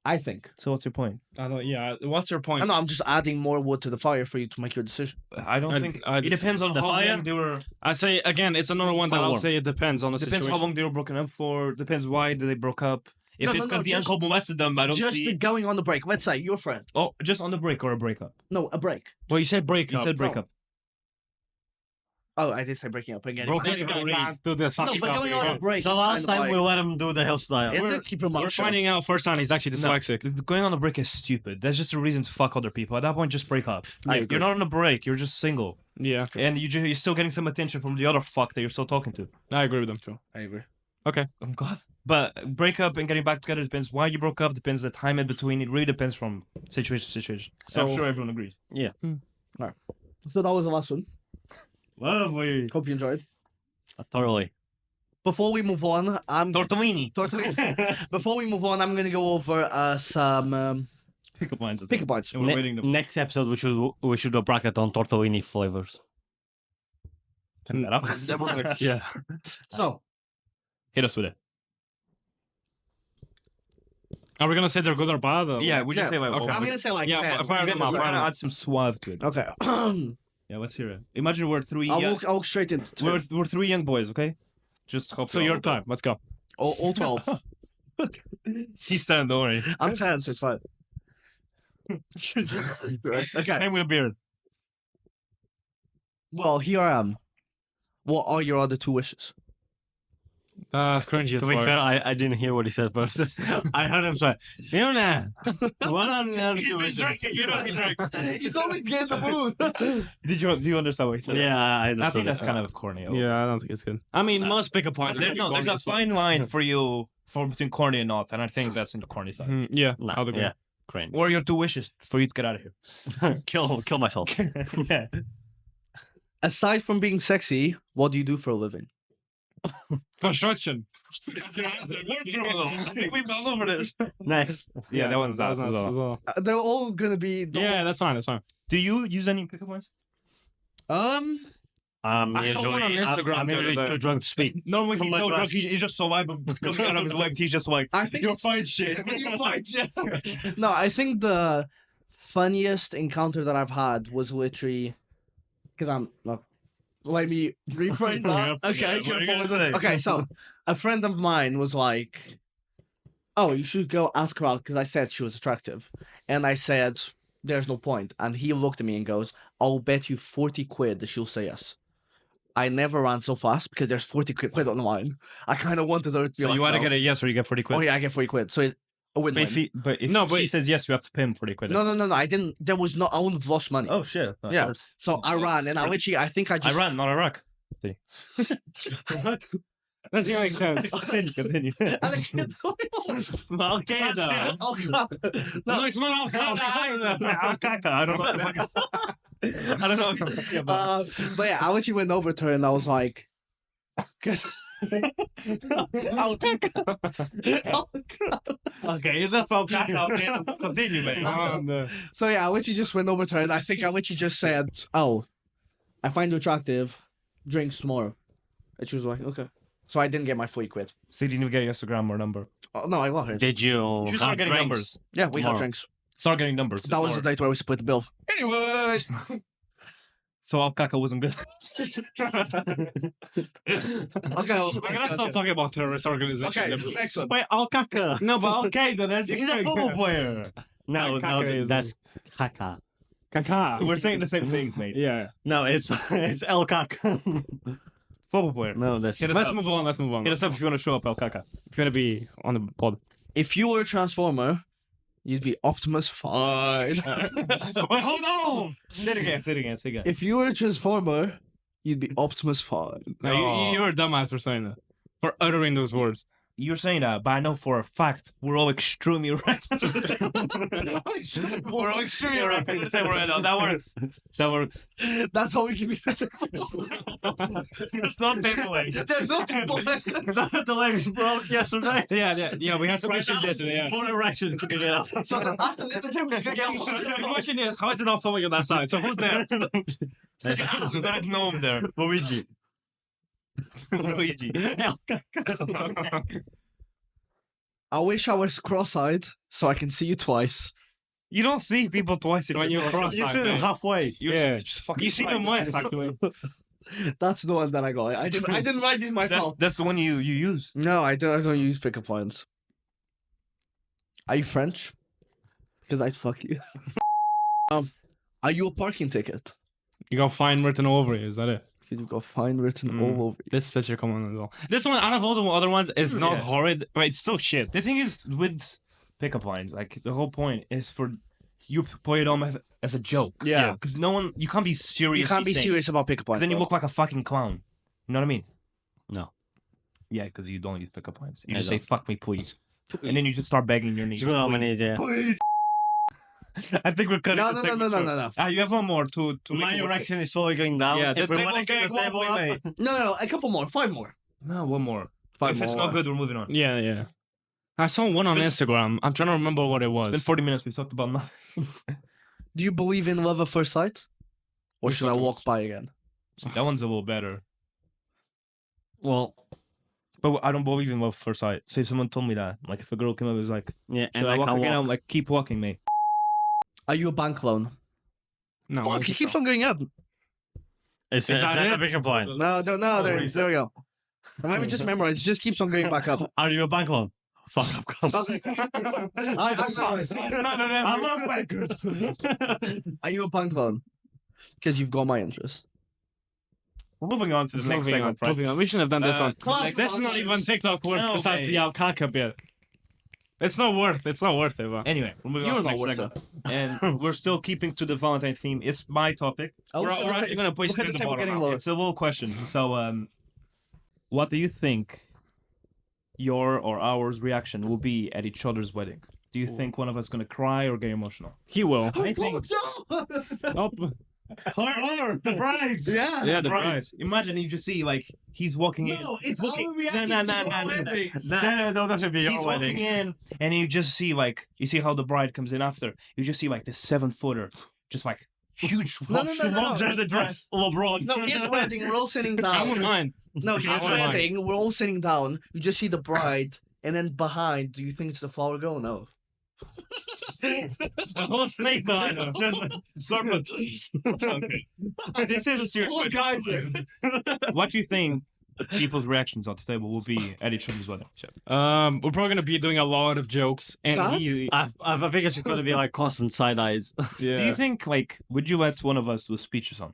Speaker 3: I think.
Speaker 2: So what's your point?
Speaker 4: I don't. Yeah. What's your
Speaker 3: I
Speaker 4: point?
Speaker 3: know I'm just adding more wood to the fire for you to make your decision.
Speaker 2: I don't think it depends on
Speaker 1: the
Speaker 2: how
Speaker 1: fire?
Speaker 2: long they were.
Speaker 4: I say again, it's another one that
Speaker 1: Fire
Speaker 4: I'll
Speaker 1: warm.
Speaker 4: say it depends on the
Speaker 2: Depends
Speaker 4: situation.
Speaker 2: how long they were broken up for. Depends why they broke up. If
Speaker 3: No,
Speaker 2: it's
Speaker 3: no,
Speaker 2: because
Speaker 3: no,
Speaker 2: the
Speaker 3: just-
Speaker 2: uncle molested them, I don't
Speaker 3: Just
Speaker 2: see.
Speaker 3: going on the break. Let's say your friend.
Speaker 2: Oh, just on the break or a breakup.
Speaker 3: No, a break.
Speaker 4: Well, you said break
Speaker 2: You
Speaker 4: up.
Speaker 2: said breakup.
Speaker 3: Oh, I did say breaking up again.
Speaker 4: Broken up. Can't do this
Speaker 3: No,
Speaker 4: fucking
Speaker 3: but going on a break.
Speaker 1: So
Speaker 3: is
Speaker 1: last
Speaker 3: kind of
Speaker 1: time
Speaker 3: like,
Speaker 1: we let him do the hill style.
Speaker 3: is it? Keep him
Speaker 4: We're finding out first time he's actually dyslexic.
Speaker 2: Going on a break is stupid. That's just a reason to fuck other people. At that point, just break up.
Speaker 3: I agree.
Speaker 2: You're not on a break. You're just single,
Speaker 4: Yeah,
Speaker 2: and you're still getting some attention from the other fuck that you're still talking to.
Speaker 4: I agree with them too.
Speaker 3: I agree.
Speaker 4: Okay.
Speaker 2: Oh God. But break up and getting back together depends why you broke up. Depends the time in between. It really depends from situation to situation. So I'm
Speaker 3: So-
Speaker 2: sure everyone agrees.
Speaker 3: So that was the last one.
Speaker 1: Lovely.
Speaker 3: Hope you enjoyed.
Speaker 1: Totally.
Speaker 3: Before we move on,
Speaker 2: Tortellini.
Speaker 3: Before we move on, I'm gonna go over some
Speaker 2: Pickup lines.
Speaker 3: pick points.
Speaker 2: And we're rating them.
Speaker 1: Next episode, we should do a bracket on tortellini flavors.
Speaker 2: Turn that up.
Speaker 1: Yeah.
Speaker 3: So
Speaker 2: Hit us with it.
Speaker 4: Are we gonna say they're good or bad? Or
Speaker 2: Yeah, we just
Speaker 3: Yeah,
Speaker 2: say like.
Speaker 4: okay.
Speaker 3: I'm gonna say like
Speaker 4: Yeah,
Speaker 3: 10.
Speaker 4: fire
Speaker 2: You
Speaker 4: them up.
Speaker 2: guys
Speaker 4: Fire them up.
Speaker 2: add some suave to it.
Speaker 3: Okay.
Speaker 2: Yeah, let's hear it. Imagine we're three.
Speaker 3: I'll walk straight into two.
Speaker 2: We're three young boys, okay? Just hope
Speaker 4: So your time. Let's go.
Speaker 3: All 12.
Speaker 2: He's standing, don't worry.
Speaker 3: I'm 10, so it's fine. Jesus Christ. Okay.
Speaker 2: I'm with a beard.
Speaker 3: Well, here I am. What are your other two wishes?
Speaker 4: Cringy.
Speaker 1: To be fair, I didn't hear what he said first. I heard him say, you know that. What are the other two wishes?
Speaker 3: He's always getting the mood.
Speaker 2: Do you understand what he said?
Speaker 1: Yeah, I
Speaker 2: I
Speaker 1: understood.
Speaker 2: think that's
Speaker 1: it.
Speaker 2: kind of corny.
Speaker 4: Yeah, I don't think it's good. I mean, most pickup points.
Speaker 2: There's a fine line for you for between corny and not, and I think that's in the corny side.
Speaker 4: Yeah,
Speaker 1: Nah,
Speaker 4: I'll agree.
Speaker 1: yeah, cringe.
Speaker 2: What are your two wishes for you to get out of here?
Speaker 1: kill myself.
Speaker 2: Yeah.
Speaker 3: Aside from being sexy, what do you do for a living?
Speaker 4: Construction.
Speaker 2: I think we've gone over this.
Speaker 1: Next.
Speaker 2: Yeah, that one's
Speaker 4: nice
Speaker 2: us as well.
Speaker 4: as well.
Speaker 3: They're all gonna be.
Speaker 4: Yeah, that's fine. That's fine.
Speaker 2: Do you use any pickup lines?
Speaker 4: I saw one on Instagram
Speaker 1: I'm
Speaker 4: the other
Speaker 1: usually
Speaker 4: day.
Speaker 1: too drunk to speak.
Speaker 2: Normally he's
Speaker 1: From my
Speaker 2: so drunk,
Speaker 1: class.
Speaker 2: he's just so loud, but coming out of his leg, he's just like,
Speaker 3: I think
Speaker 2: you're
Speaker 3: it's-
Speaker 2: fine shit.
Speaker 3: You're fine, Jeff. No, I think the funniest encounter that I've had was literally because I'm. Look, let me rephrase that. Okay,
Speaker 2: what are you gonna say?
Speaker 3: okay. So a friend of mine was like, "Oh, you should go ask her out," because I said she was attractive, and I said, "There's no point." And he looked at me and goes, "I'll bet you 40 quid that she'll say yes." I never ran so fast because there's 40 quid on the line. I kind of wanted her to be
Speaker 2: So
Speaker 3: like,
Speaker 2: you want to
Speaker 3: no.
Speaker 2: get a yes or you get 40 quid?
Speaker 3: Oh yeah, I get 40 quid. So it's a win.
Speaker 2: But if
Speaker 4: No, but-
Speaker 2: she says yes, you have to pay him 40 quid.
Speaker 3: No. I didn't. There was not. I wouldn't have lost money.
Speaker 2: Oh, shit. No,
Speaker 3: Yeah.
Speaker 2: that's-
Speaker 3: So I ran, and I literally, I think I
Speaker 2: I
Speaker 3: just.
Speaker 2: ran, not a rock.
Speaker 4: That doesn't make sense.
Speaker 2: Continue.
Speaker 3: And I can't-
Speaker 1: It's not okay though.
Speaker 3: Oh crap!
Speaker 4: No, it's not
Speaker 2: Alcaca, I don't know. I don't know what you're talking about.
Speaker 3: But yeah, I literally went over to her and I was like,
Speaker 2: Okay, enough Alcaca. Okay, continue, man.
Speaker 3: so yeah, I literally just went over to her and I think I literally just said, "Oh, I find you attractive. Drinks tomorrow." And she was like, "Okay." So I didn't get my 40 quid.
Speaker 2: So you didn't even get your Instagram or number.
Speaker 3: Oh, no, I got her.
Speaker 1: Did you?
Speaker 2: You should start
Speaker 1: have
Speaker 2: getting
Speaker 1: drinks?
Speaker 2: numbers.
Speaker 3: Yeah, we had
Speaker 1: Tomorrow.
Speaker 3: drinks.
Speaker 2: Start getting numbers.
Speaker 3: That was the date where we split the bill.
Speaker 2: Anyway. So Alcaca wasn't good.
Speaker 3: Okay, well,
Speaker 4: I'm gonna stop talking about terrorist organizations.
Speaker 3: Okay, next one.
Speaker 1: Wait, Alcaca.
Speaker 4: No, but okay, then that's
Speaker 2: He's a football player.
Speaker 1: No,
Speaker 4: Alcaca
Speaker 1: no,
Speaker 4: is-
Speaker 1: that's Kaka.
Speaker 4: Kaka.
Speaker 2: We're saying the same things, mate.
Speaker 4: Yeah.
Speaker 1: No, it's El Caca.
Speaker 2: Football player.
Speaker 1: No, that's
Speaker 2: Hit us
Speaker 4: Let's
Speaker 2: up.
Speaker 4: move on. Let's move on.
Speaker 2: Hit us up if you want to show up, Alcaca.
Speaker 4: If you want to be on the pod.
Speaker 3: If you were a Transformer, you'd be Optimus Prime.
Speaker 2: Wait, hold on. Say it again.
Speaker 3: If you were a Transformer, you'd be Optimus Prime.
Speaker 4: No, you're a dumbass for saying that. For uttering those words.
Speaker 2: you're saying that, but I know for a fact we're all extremely erect. We're all extremely erect at the table right now. That works. That works.
Speaker 3: That's how we can be the
Speaker 2: There's no takeaway.
Speaker 3: There's no table.
Speaker 1: The legs broke yesterday.
Speaker 4: Yeah. We had some issues yesterday. Yeah.
Speaker 1: 4 erections could get up.
Speaker 3: So after the table, you can get one.
Speaker 4: The question is, how is it not falling on that side? So who's there?
Speaker 2: That gnome there.
Speaker 1: Luigi.
Speaker 2: Luigi.
Speaker 3: I wish I was cross-eyed so I can see you twice.
Speaker 2: You don't see people twice
Speaker 4: When you're
Speaker 1: You
Speaker 4: cross-eyed.
Speaker 1: sit
Speaker 4: man.
Speaker 1: halfway.
Speaker 4: Yeah.
Speaker 2: just fucking
Speaker 4: You see them once, actually.
Speaker 3: That's the one that I got. I didn't write these myself.
Speaker 2: That's the one you use.
Speaker 3: No, I don't use pickup lines. Are you French? Because I'd fuck you. Are you a parking ticket?
Speaker 4: You got fine written over it. Is that it?
Speaker 3: Because you've got fine written all over you.
Speaker 4: This is such a common one as well. This one, out of all the other ones, is not
Speaker 2: Yeah.
Speaker 4: horrid, but it's still shit.
Speaker 2: The thing is with pickup lines, like the whole point is for you to play it on as a joke.
Speaker 3: Yeah.
Speaker 2: Because you can't be serious.
Speaker 3: You can't be serious about pickup lines.
Speaker 2: Because then you
Speaker 3: bro.
Speaker 2: look like a fucking clown. You know what I mean?
Speaker 1: No.
Speaker 2: Yeah, because you don't use pickup lines. You
Speaker 1: I
Speaker 2: just say
Speaker 1: don't.
Speaker 2: "fuck me, please," and then you just start begging your knees.
Speaker 1: You know how many, yeah.
Speaker 2: Please. I think we're cutting.
Speaker 3: No,
Speaker 2: the
Speaker 3: no, no, no, no,
Speaker 2: segment
Speaker 3: no,
Speaker 2: short.
Speaker 3: no.
Speaker 2: You have one more to
Speaker 1: My
Speaker 2: make it work.
Speaker 1: erection is slowly going down.
Speaker 2: Yeah,
Speaker 1: if
Speaker 2: the
Speaker 1: we want to
Speaker 2: table's
Speaker 1: get
Speaker 2: getting
Speaker 1: the table
Speaker 2: wobbly,
Speaker 1: up,
Speaker 2: mate.
Speaker 3: No, a couple more. 5 more.
Speaker 2: No, one more.
Speaker 3: 5
Speaker 2: If
Speaker 3: more.
Speaker 2: it's not good, we're moving on.
Speaker 4: Yeah. I saw one on Instagram. I'm trying to remember what it was.
Speaker 2: It's been 40 minutes. We've talked about nothing.
Speaker 3: Do you believe in love at first sight? Or
Speaker 4: Which
Speaker 3: should I
Speaker 4: one?
Speaker 3: walk by again?
Speaker 2: That one's a little better.
Speaker 1: well,
Speaker 2: But I don't believe in love at first sight. Say someone told me that. Like if a girl came up and was like,
Speaker 1: yeah,
Speaker 2: "Should
Speaker 1: and
Speaker 2: I
Speaker 1: I
Speaker 2: walk
Speaker 1: can
Speaker 2: again?"
Speaker 1: walk.
Speaker 2: I'm like, "Keep walking, mate."
Speaker 3: Are you a bank loan?
Speaker 4: No,
Speaker 3: Fuck, he keeps on going up.
Speaker 1: Is
Speaker 4: that
Speaker 1: that a
Speaker 4: it?
Speaker 1: bigger point?
Speaker 3: No, there we go. Let me just memorize. It just keeps on going back up.
Speaker 1: Are you a bank loan? Fuck up, come.
Speaker 3: I love bankers. Are you a bank loan? Because you've got my interest.
Speaker 2: We're moving on to the next segment, right?
Speaker 4: moving on. We shouldn't have done this one.
Speaker 3: Clap
Speaker 4: This is
Speaker 3: for
Speaker 4: not
Speaker 3: us.
Speaker 4: even TikTok worth
Speaker 2: No,
Speaker 4: besides
Speaker 2: mate.
Speaker 4: the alcaca bit. It's not worth it, but
Speaker 2: Anyway, we're moving
Speaker 3: You're
Speaker 2: on to
Speaker 3: not
Speaker 2: the next
Speaker 3: worth
Speaker 2: segment. And we're still keeping to the Valentine theme. It's my topic.
Speaker 4: we're actually gonna place
Speaker 3: Look
Speaker 4: it
Speaker 3: at
Speaker 4: in
Speaker 3: the
Speaker 4: the
Speaker 3: table
Speaker 4: bottom.
Speaker 3: getting
Speaker 4: now.
Speaker 3: lower.
Speaker 2: It's a little question. So, what do you think your or ours reaction will be at each other's wedding? Do you think one of us gonna cry or get emotional?
Speaker 4: He will.
Speaker 2: I think
Speaker 4: Oh,
Speaker 2: the brides.
Speaker 3: Yeah.
Speaker 4: yeah, the
Speaker 2: Brides. Imagine you just see like he's walking in.
Speaker 3: No, it's
Speaker 2: looking-
Speaker 3: our reaction
Speaker 2: No,
Speaker 3: to
Speaker 2: no,
Speaker 3: our
Speaker 2: no, no, no.
Speaker 3: weddings.
Speaker 1: No, that should be
Speaker 2: He's
Speaker 1: your
Speaker 2: walking
Speaker 1: wedding.
Speaker 2: in, and you just see like you see how the bride comes in after. You just see like this 7-footer, just like huge.
Speaker 3: No, no, no, no, no.
Speaker 1: There's a dress. LeBron.
Speaker 3: No, his wedding, we're all sitting
Speaker 4: I wouldn't
Speaker 3: down.
Speaker 4: mind.
Speaker 3: No, his
Speaker 4: I wouldn't mind.
Speaker 3: wedding, we're all sitting down. You just see the bride, and then behind, do you think it's the flower girl? No.
Speaker 4: The whole snake behind him. Just serpent. Okay. This is a serious
Speaker 3: Oh,
Speaker 4: question.
Speaker 3: guys.
Speaker 2: What do you think people's reactions on the table will be at each other's wedding?
Speaker 4: We're probably gonna be doing a lot of jokes, and
Speaker 3: That?
Speaker 1: I think it's just going to be like constant side eyes.
Speaker 4: yeah.
Speaker 2: Do you think like would you let one of us do speeches on?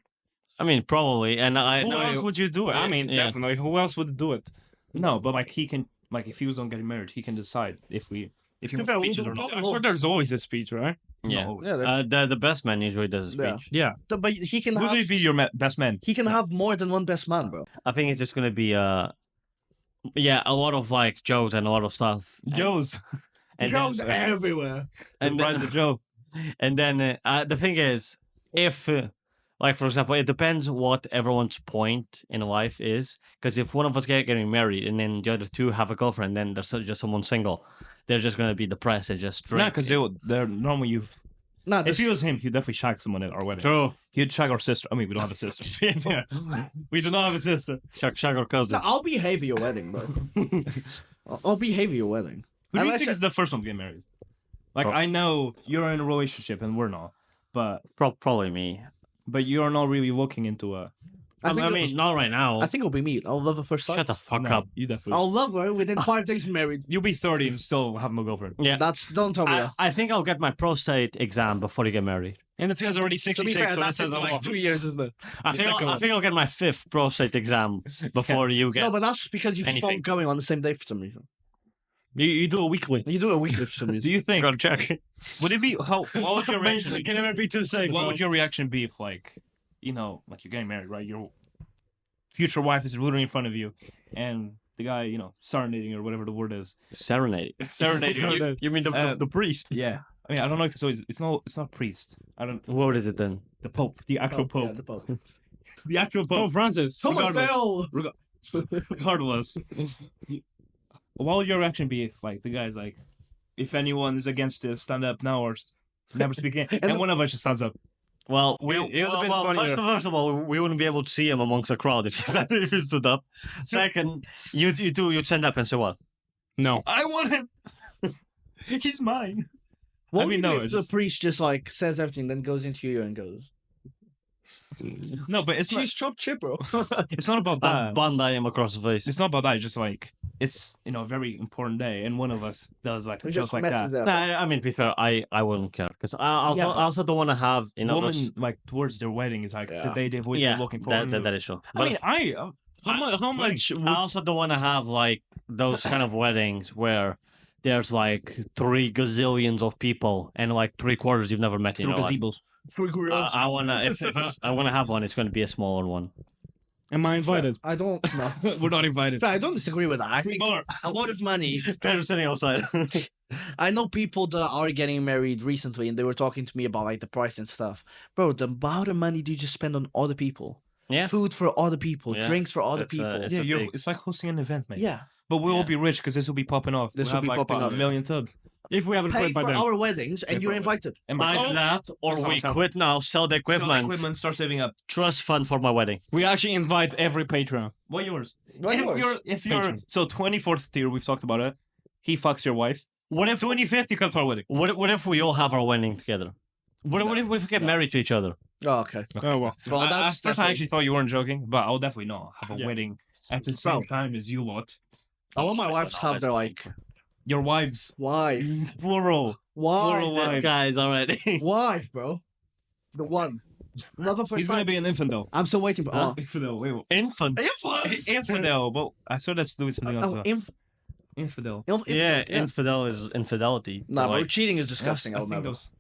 Speaker 1: I mean, probably. And I
Speaker 4: Who
Speaker 1: know
Speaker 4: else would you do it? I mean,
Speaker 1: Yeah.
Speaker 4: definitely. Who else would do it?
Speaker 2: No, but like he can like if he was on getting married, he can decide if he
Speaker 3: fair,
Speaker 2: wants
Speaker 3: we'll
Speaker 2: speeches
Speaker 3: do
Speaker 2: or not.
Speaker 4: I'm sure there's always a speech, right?
Speaker 1: Yeah.
Speaker 2: No.
Speaker 3: Yeah,
Speaker 1: The best man usually does a
Speaker 3: Yeah.
Speaker 1: speech.
Speaker 4: Yeah.
Speaker 3: But he can
Speaker 2: Who
Speaker 3: have.
Speaker 2: would be your best man?
Speaker 3: He can have more than one best man, bro.
Speaker 1: I think it's just going to be a lot of like jokes and a lot of stuff.
Speaker 2: Joe's.
Speaker 1: And then,
Speaker 3: everywhere.
Speaker 1: and
Speaker 2: Bride's
Speaker 1: then,
Speaker 2: a joke.
Speaker 1: and then the thing is, if like for example, it depends what everyone's point in life is. Because if one of us getting married and then the other two have a girlfriend, then there's just someone single, they're just going to be depressed and just
Speaker 2: No,
Speaker 1: drink.
Speaker 2: because they're normally you.
Speaker 3: Nah,
Speaker 2: If he was him, he'd definitely shag someone at our wedding.
Speaker 1: True.
Speaker 2: He'd shag our sister. I mean, we don't have a sister.
Speaker 1: Yeah. We do not have a sister. Shag or cousin.
Speaker 3: I'll behave at your wedding, bro. I'll behave at your wedding.
Speaker 2: Who do you
Speaker 3: Unless
Speaker 2: think
Speaker 3: I-
Speaker 2: is the first one to get married? Like,
Speaker 1: Pro-
Speaker 2: I know you're in a relationship and we're not, but
Speaker 1: Probably me.
Speaker 2: you're not really looking into a.
Speaker 1: I
Speaker 3: think
Speaker 1: mean, not right now.
Speaker 3: I think it'll be me. I'll love her first sight.
Speaker 1: Shut the fuck
Speaker 2: No,
Speaker 1: up.
Speaker 2: You definitely.
Speaker 3: I'll love her within 5 days married.
Speaker 2: You'll be 30 and still have no girlfriend.
Speaker 1: Yeah.
Speaker 3: Don't tell me that.
Speaker 1: I think I'll get my prostate exam before you get married.
Speaker 4: And this guy's already
Speaker 3: To be
Speaker 4: 66,
Speaker 3: fair,
Speaker 4: so that
Speaker 3: that's
Speaker 4: says
Speaker 3: in
Speaker 4: a
Speaker 3: like
Speaker 4: lot.
Speaker 3: 2 years, isn't it?
Speaker 1: I think I'll get my 5th prostate exam before you get.
Speaker 3: No, but that's because you keep on
Speaker 1: anything.
Speaker 3: going on the same day for some reason.
Speaker 4: You do a weekly.
Speaker 3: You do it weekly for some
Speaker 2: Do
Speaker 3: reason.
Speaker 2: you think?
Speaker 1: Gotta check.
Speaker 2: Would it be what would your reaction? be?
Speaker 1: Can never be too safe.
Speaker 2: What would your reaction be if, like, like you're getting married, right? Your future wife is literally in front of you, and the guy, serenading or whatever the word is.
Speaker 1: Serenade.
Speaker 2: Serenading.
Speaker 1: You mean the priest?
Speaker 2: Yeah. I mean, I don't know if it's not priest. I don't.
Speaker 1: What is it then?
Speaker 2: The Pope, the actual Pope,
Speaker 3: Yeah, the Pope.
Speaker 2: the actual Pope.
Speaker 4: Pope Francis.
Speaker 3: Someone fell.
Speaker 2: Regardless, what would your reaction be if, like, the guy's like, if anyone is against this, stand up now or never speak again, and one of us just stands up?
Speaker 1: Well,
Speaker 2: It would've been funnier.
Speaker 1: first of all, we wouldn't be able to see him amongst the crowd if he stood up. Second, you'd stand up and say what?
Speaker 4: No.
Speaker 2: I want him. He's mine.
Speaker 3: What
Speaker 2: I mean,
Speaker 3: would you
Speaker 2: no,
Speaker 3: do if
Speaker 2: it's
Speaker 3: the
Speaker 2: just-
Speaker 3: priest just like says everything, then goes into your ear and goes,
Speaker 2: No, but it's not.
Speaker 3: "She's chopped chip, bro."
Speaker 2: It's not about
Speaker 1: I'll
Speaker 2: that.
Speaker 1: Bandai him across the face.
Speaker 2: It's not about that. It's just like it's a very important day, and one of us does like
Speaker 3: It
Speaker 2: just like that.
Speaker 3: messes up.
Speaker 1: Nah, I mean, to be fair, I wouldn't care because I also don't want to have
Speaker 2: Woman
Speaker 1: those-
Speaker 2: like towards their wedding is like the
Speaker 3: Yeah.
Speaker 2: day they've always been looking forward to.
Speaker 1: that is true.
Speaker 2: I mean,
Speaker 4: How much?
Speaker 1: I also don't want to have like those kind of weddings where there's like 3 gazillions of people and like 3/4 you've never met in your life.
Speaker 2: gazebos.
Speaker 1: I wanna if I wanna have one, it's gonna be a smaller one.
Speaker 4: Am I invited?
Speaker 3: I don't know.
Speaker 4: We're not invited.
Speaker 3: I don't disagree with that. I think a lot of money.
Speaker 1: They're sitting outside.
Speaker 3: I know people that are getting married recently, and they were talking to me about like the price and stuff. Bro, the amount of money do you just spend on other people?
Speaker 1: Yeah.
Speaker 3: Food for other people,
Speaker 1: Yeah.
Speaker 3: drinks for other
Speaker 1: It's,
Speaker 3: people.
Speaker 1: it's
Speaker 2: Yeah,
Speaker 1: a big-
Speaker 2: it's like hosting an event, mate.
Speaker 3: Yeah.
Speaker 2: But we'll all
Speaker 1: Yeah.
Speaker 2: be rich because this will be popping off.
Speaker 3: This
Speaker 2: We'll
Speaker 3: will be
Speaker 2: have, like,
Speaker 3: popping
Speaker 2: what,
Speaker 3: up.
Speaker 2: a million subs.
Speaker 4: If we haven't
Speaker 3: Pay
Speaker 4: quit by
Speaker 3: for
Speaker 4: then.
Speaker 3: our weddings, and
Speaker 2: Pay
Speaker 3: you're
Speaker 2: for it.
Speaker 3: invited.
Speaker 2: And
Speaker 1: Either that or
Speaker 2: That's
Speaker 1: we
Speaker 2: awesome.
Speaker 1: quit now, sell the
Speaker 2: Sell
Speaker 1: equipment,
Speaker 2: equipment, start saving up.
Speaker 1: trust fund for my wedding.
Speaker 4: We actually invite every patron.
Speaker 2: What yours?
Speaker 3: What
Speaker 2: if
Speaker 3: yours?
Speaker 2: you're
Speaker 4: Patron.
Speaker 2: so 24th tier, we've talked about it. He fucks your wife.
Speaker 1: What if
Speaker 2: 25th, you come to our wedding.
Speaker 1: what if we all have our wedding together? What if we get married to each other?
Speaker 3: Oh, okay.
Speaker 4: Oh well.
Speaker 3: Well,
Speaker 2: At
Speaker 3: that's
Speaker 2: first, I actually thought you weren't joking, but I'll definitely not have a
Speaker 4: Yeah.
Speaker 2: wedding at the same time as you lot.
Speaker 3: I want my wife to have their like.
Speaker 2: Your wives,
Speaker 3: Why?
Speaker 2: plural.
Speaker 3: Why?
Speaker 2: Plural
Speaker 1: This
Speaker 2: wives.
Speaker 1: guy's already.
Speaker 3: Why, bro? The one. Not the first
Speaker 2: He's gonna
Speaker 3: time.
Speaker 2: be an infidel.
Speaker 3: I'm still waiting for.
Speaker 1: Huh?
Speaker 2: Infidel. Wait,
Speaker 1: Infant.
Speaker 2: infidel. But I swear that's doing something else. Infidel.
Speaker 1: Yeah, infidel is infidelity.
Speaker 3: Nah, bro,
Speaker 1: Like,
Speaker 3: cheating is disgusting.
Speaker 2: Yes, I
Speaker 3: I'll
Speaker 2: think
Speaker 3: never.
Speaker 2: those-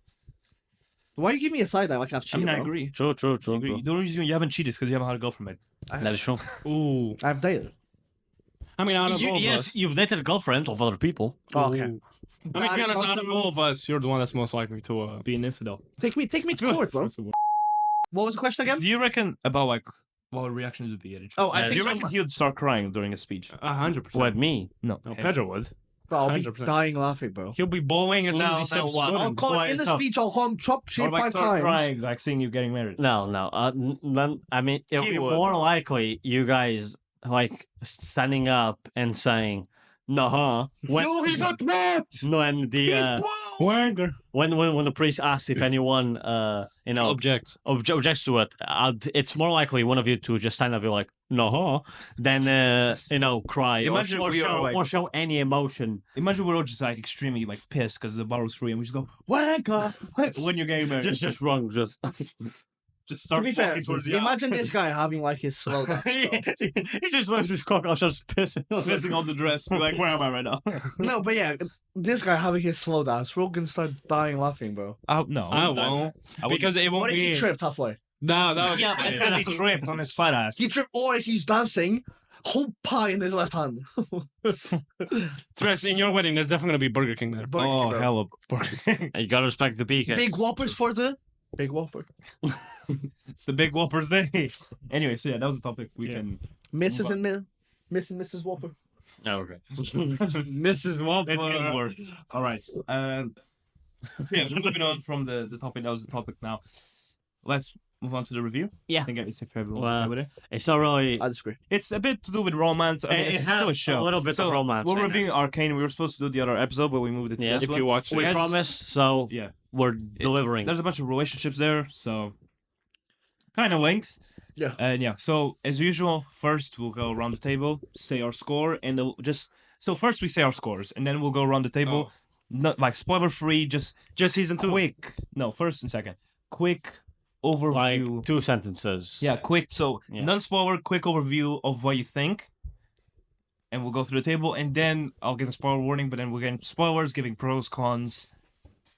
Speaker 3: Why you give me a side eye like I've
Speaker 2: I
Speaker 3: cheated?
Speaker 2: mean, I
Speaker 3: bro?
Speaker 2: agree.
Speaker 1: true.
Speaker 2: The only reason you haven't cheated is because you haven't had a girlfriend, mate.
Speaker 1: That is true.
Speaker 2: Ooh.
Speaker 3: I've dated.
Speaker 4: I mean, out of all of
Speaker 1: Yes,
Speaker 4: us.
Speaker 1: you've dated girlfriends of other people.
Speaker 3: Oh, okay.
Speaker 4: I mean, to be
Speaker 3: That is
Speaker 4: honest,
Speaker 3: not
Speaker 4: out of
Speaker 3: true.
Speaker 4: all of us, you're the one that's most likely to
Speaker 2: Be an infidel.
Speaker 3: Take me to court, bro. What was the question again?
Speaker 2: Do you reckon about like what reactions would be at each
Speaker 3: Oh,
Speaker 2: other?
Speaker 3: I
Speaker 2: Do
Speaker 3: think
Speaker 2: you reckon he would start crying during a speech?
Speaker 4: 100%.
Speaker 1: What, me?
Speaker 2: No.
Speaker 4: No,
Speaker 2: him.
Speaker 4: Pedro would.
Speaker 3: Bro, I'll be
Speaker 4: 100%.
Speaker 3: dying laughing, bro.
Speaker 4: He'll be bowling as soon as he steps
Speaker 1: what?
Speaker 4: foot
Speaker 3: I'll
Speaker 4: in.
Speaker 3: call
Speaker 1: Why,
Speaker 3: in the
Speaker 1: so-
Speaker 3: speech. I'll call him chop
Speaker 2: Or
Speaker 3: shit
Speaker 2: like
Speaker 3: 5
Speaker 2: start
Speaker 3: times.
Speaker 2: crying, like seeing you getting married.
Speaker 1: No. I mean, it'll
Speaker 2: He
Speaker 1: be
Speaker 2: would.
Speaker 1: more likely you guys like standing up and saying, "No, huh?"
Speaker 3: No, he's a twat.
Speaker 1: No, and the
Speaker 4: Wanker.
Speaker 1: when the priest asks if anyone
Speaker 4: Object.
Speaker 1: objects to it, it's more likely one of you to just stand up and be like, "No, huh?" than cry
Speaker 2: Imagine we are, like-
Speaker 1: or show any emotion.
Speaker 2: Imagine we're all just like extremely like pissed because the bar was free, and we just go wanker when you're getting married.
Speaker 1: Just wrong. Just
Speaker 2: Just
Speaker 3: To
Speaker 2: start
Speaker 3: be fair,
Speaker 2: walking towards the
Speaker 3: imagine this guy having like his slow dance.
Speaker 1: he just left his cock out, just pissing.
Speaker 2: pissing on the dress. Be like, where am I right now?
Speaker 3: No, but yeah, this guy having his slow dance, we're all gonna start dying laughing, bro.
Speaker 2: No,
Speaker 4: I won't. Because it won't
Speaker 3: What if
Speaker 4: be.
Speaker 3: he tripped halfway?
Speaker 4: No, that would
Speaker 2: Yeah, but it's because he tripped on his fat ass.
Speaker 3: He tripped, or he's dancing, whole pie in his left hand.
Speaker 4: Stress, in your wedding, there's definitely going to be Burger King there.
Speaker 3: Burger King,
Speaker 2: Oh,
Speaker 3: bro.
Speaker 2: hell up.
Speaker 1: You gotta respect the beacon.
Speaker 3: Big whoppers for the Big Whopper.
Speaker 2: It's the big Whopper day. Anyway, so yeah, that was the topic. We
Speaker 4: Yeah.
Speaker 2: can.
Speaker 3: Mrs.
Speaker 2: Move
Speaker 3: and Mrs. Whopper.
Speaker 1: Oh, okay.
Speaker 4: Mrs. Whopper.
Speaker 2: It's getting worse. All right. Yeah, so moving on from the topic. That was the topic now. Let's move on to the review.
Speaker 1: Yeah.
Speaker 2: I think it's if everyone
Speaker 1: Well,
Speaker 2: okay with it.
Speaker 1: It's not really.
Speaker 3: I disagree.
Speaker 2: It's a bit to do with romance. I mean,
Speaker 1: It
Speaker 2: it's
Speaker 1: has
Speaker 2: still a show.
Speaker 1: a little bit
Speaker 2: So,
Speaker 1: of romance.
Speaker 2: We're
Speaker 1: in it.
Speaker 2: reviewing Arcane. We were supposed to do the other episode, but we moved it to
Speaker 1: Yeah.
Speaker 2: this
Speaker 4: If
Speaker 2: one.
Speaker 4: you watch
Speaker 1: We
Speaker 4: it.
Speaker 2: Yes.
Speaker 1: promised, so
Speaker 2: Yeah.
Speaker 1: we're delivering.
Speaker 2: There's a bunch of relationships there, so kind of links.
Speaker 3: Yeah.
Speaker 2: And yeah, so as usual, first we'll go around the table, say our score, and first we say our scores, and then we'll go around the table,
Speaker 4: Oh.
Speaker 2: not like spoiler free, just
Speaker 4: season 2.
Speaker 2: quick. No, first and second, quick overview.
Speaker 1: like 2 sentences.
Speaker 2: Yeah, quick. So
Speaker 1: Yeah.
Speaker 2: non-spoiler, quick overview of what you think, and we'll go through the table, and then I'll give a spoiler warning. But then we're getting spoilers, giving pros, cons.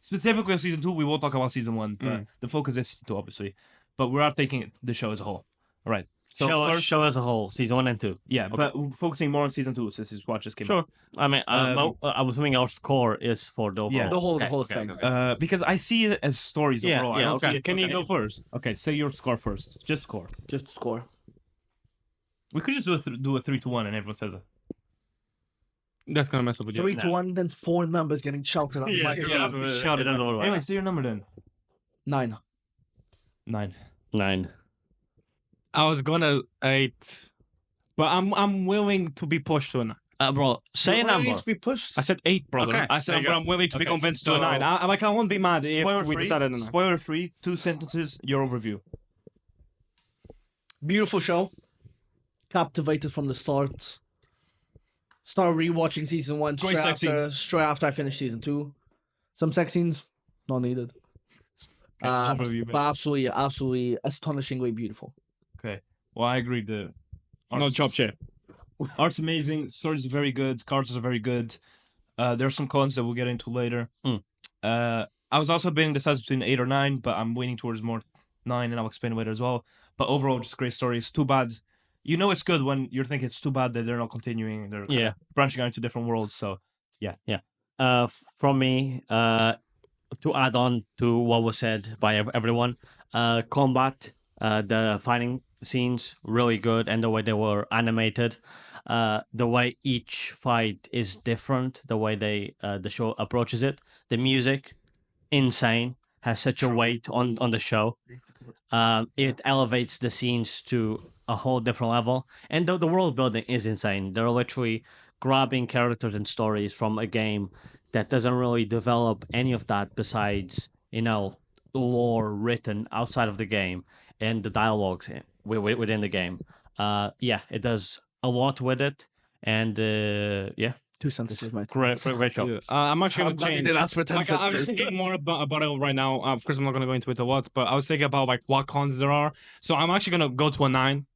Speaker 2: Specifically of season 2, we won't talk about season 1, but the focus is season 2, obviously. But we are taking the show as a whole. All right. So first,
Speaker 1: show as a whole, season 1 and 2.
Speaker 2: yeah, but focusing more on season 2 since his watch just came
Speaker 1: Sure.
Speaker 2: out.
Speaker 1: I mean, I'm assuming our score is for the overall.
Speaker 2: Yeah.
Speaker 3: The whole
Speaker 1: Okay,
Speaker 3: thing.
Speaker 2: Because I see it as stories
Speaker 1: Yeah,
Speaker 2: overall. I
Speaker 1: yeah,
Speaker 2: don't
Speaker 1: okay.
Speaker 2: see it-
Speaker 4: Can you go first?
Speaker 2: Okay, say your score first. Just score.
Speaker 3: Just score.
Speaker 2: We could just do a 3-1 and everyone says it.
Speaker 4: That's gonna mess up with you.
Speaker 3: 3-1, then 4 numbers getting shouted at.
Speaker 1: Yeah,
Speaker 4: Shut it.
Speaker 2: Anyway, say your number then.
Speaker 3: 9.
Speaker 2: 9.
Speaker 1: 9.
Speaker 4: I was gonna 8, but I'm willing to be pushed to a 9.
Speaker 1: Bro, say a
Speaker 3: You're ready
Speaker 1: number.
Speaker 3: to be pushed.
Speaker 4: I said 8, brother.
Speaker 1: Okay,
Speaker 4: I said
Speaker 1: there you
Speaker 4: but
Speaker 1: go.
Speaker 4: I'm willing to be
Speaker 2: Okay,
Speaker 4: convinced to a
Speaker 2: so-
Speaker 4: 9. I won't be mad if we decided on 9.
Speaker 2: Spoiler free. 2 sentences. Your overview.
Speaker 3: Beautiful show. Captivated from the start. Started rewatching season 1
Speaker 2: Great sex
Speaker 3: straight after I finished season 2. Some sex scenes, not needed.
Speaker 2: overview, man.
Speaker 3: But absolutely astonishingly beautiful.
Speaker 2: Okay. Well, I agree. The
Speaker 4: No
Speaker 2: art's-
Speaker 4: chop chair.
Speaker 2: Art's amazing. Stories are very good. Characters are very good. There are some cons that we'll get into later.
Speaker 1: Mm.
Speaker 2: I was also being decided between 8 or 9, but I'm leaning towards more 9, and I'll explain later as well. But overall, just great story. It's too bad. You know it's good when you're thinking it's too bad that they're not continuing. They're kind
Speaker 1: Yeah.
Speaker 2: of branching out into different worlds. So
Speaker 1: From me, to add on to what was said by everyone, combat, the fighting scenes really good, and the way they were animated, the way each fight is different, the way the show approaches it, the music, insane, has such a weight on the show. It elevates the scenes to a whole different level, and the world building is insane. They're literally grabbing characters and stories from a game that doesn't really develop any of that besides lore written outside of the game and the dialogues within the game. It does a lot with it, and
Speaker 3: 2 sentences, mate.
Speaker 1: great show.
Speaker 4: Yeah. I'm actually
Speaker 3: I'm
Speaker 4: gonna
Speaker 3: glad you
Speaker 4: change.
Speaker 3: didn't ask for 10
Speaker 4: Like, I was
Speaker 3: sentences.
Speaker 4: thinking more about it right now. Of course, I'm not gonna go into it a lot, but I was thinking about like what cons there are. So I'm actually gonna go to a 9.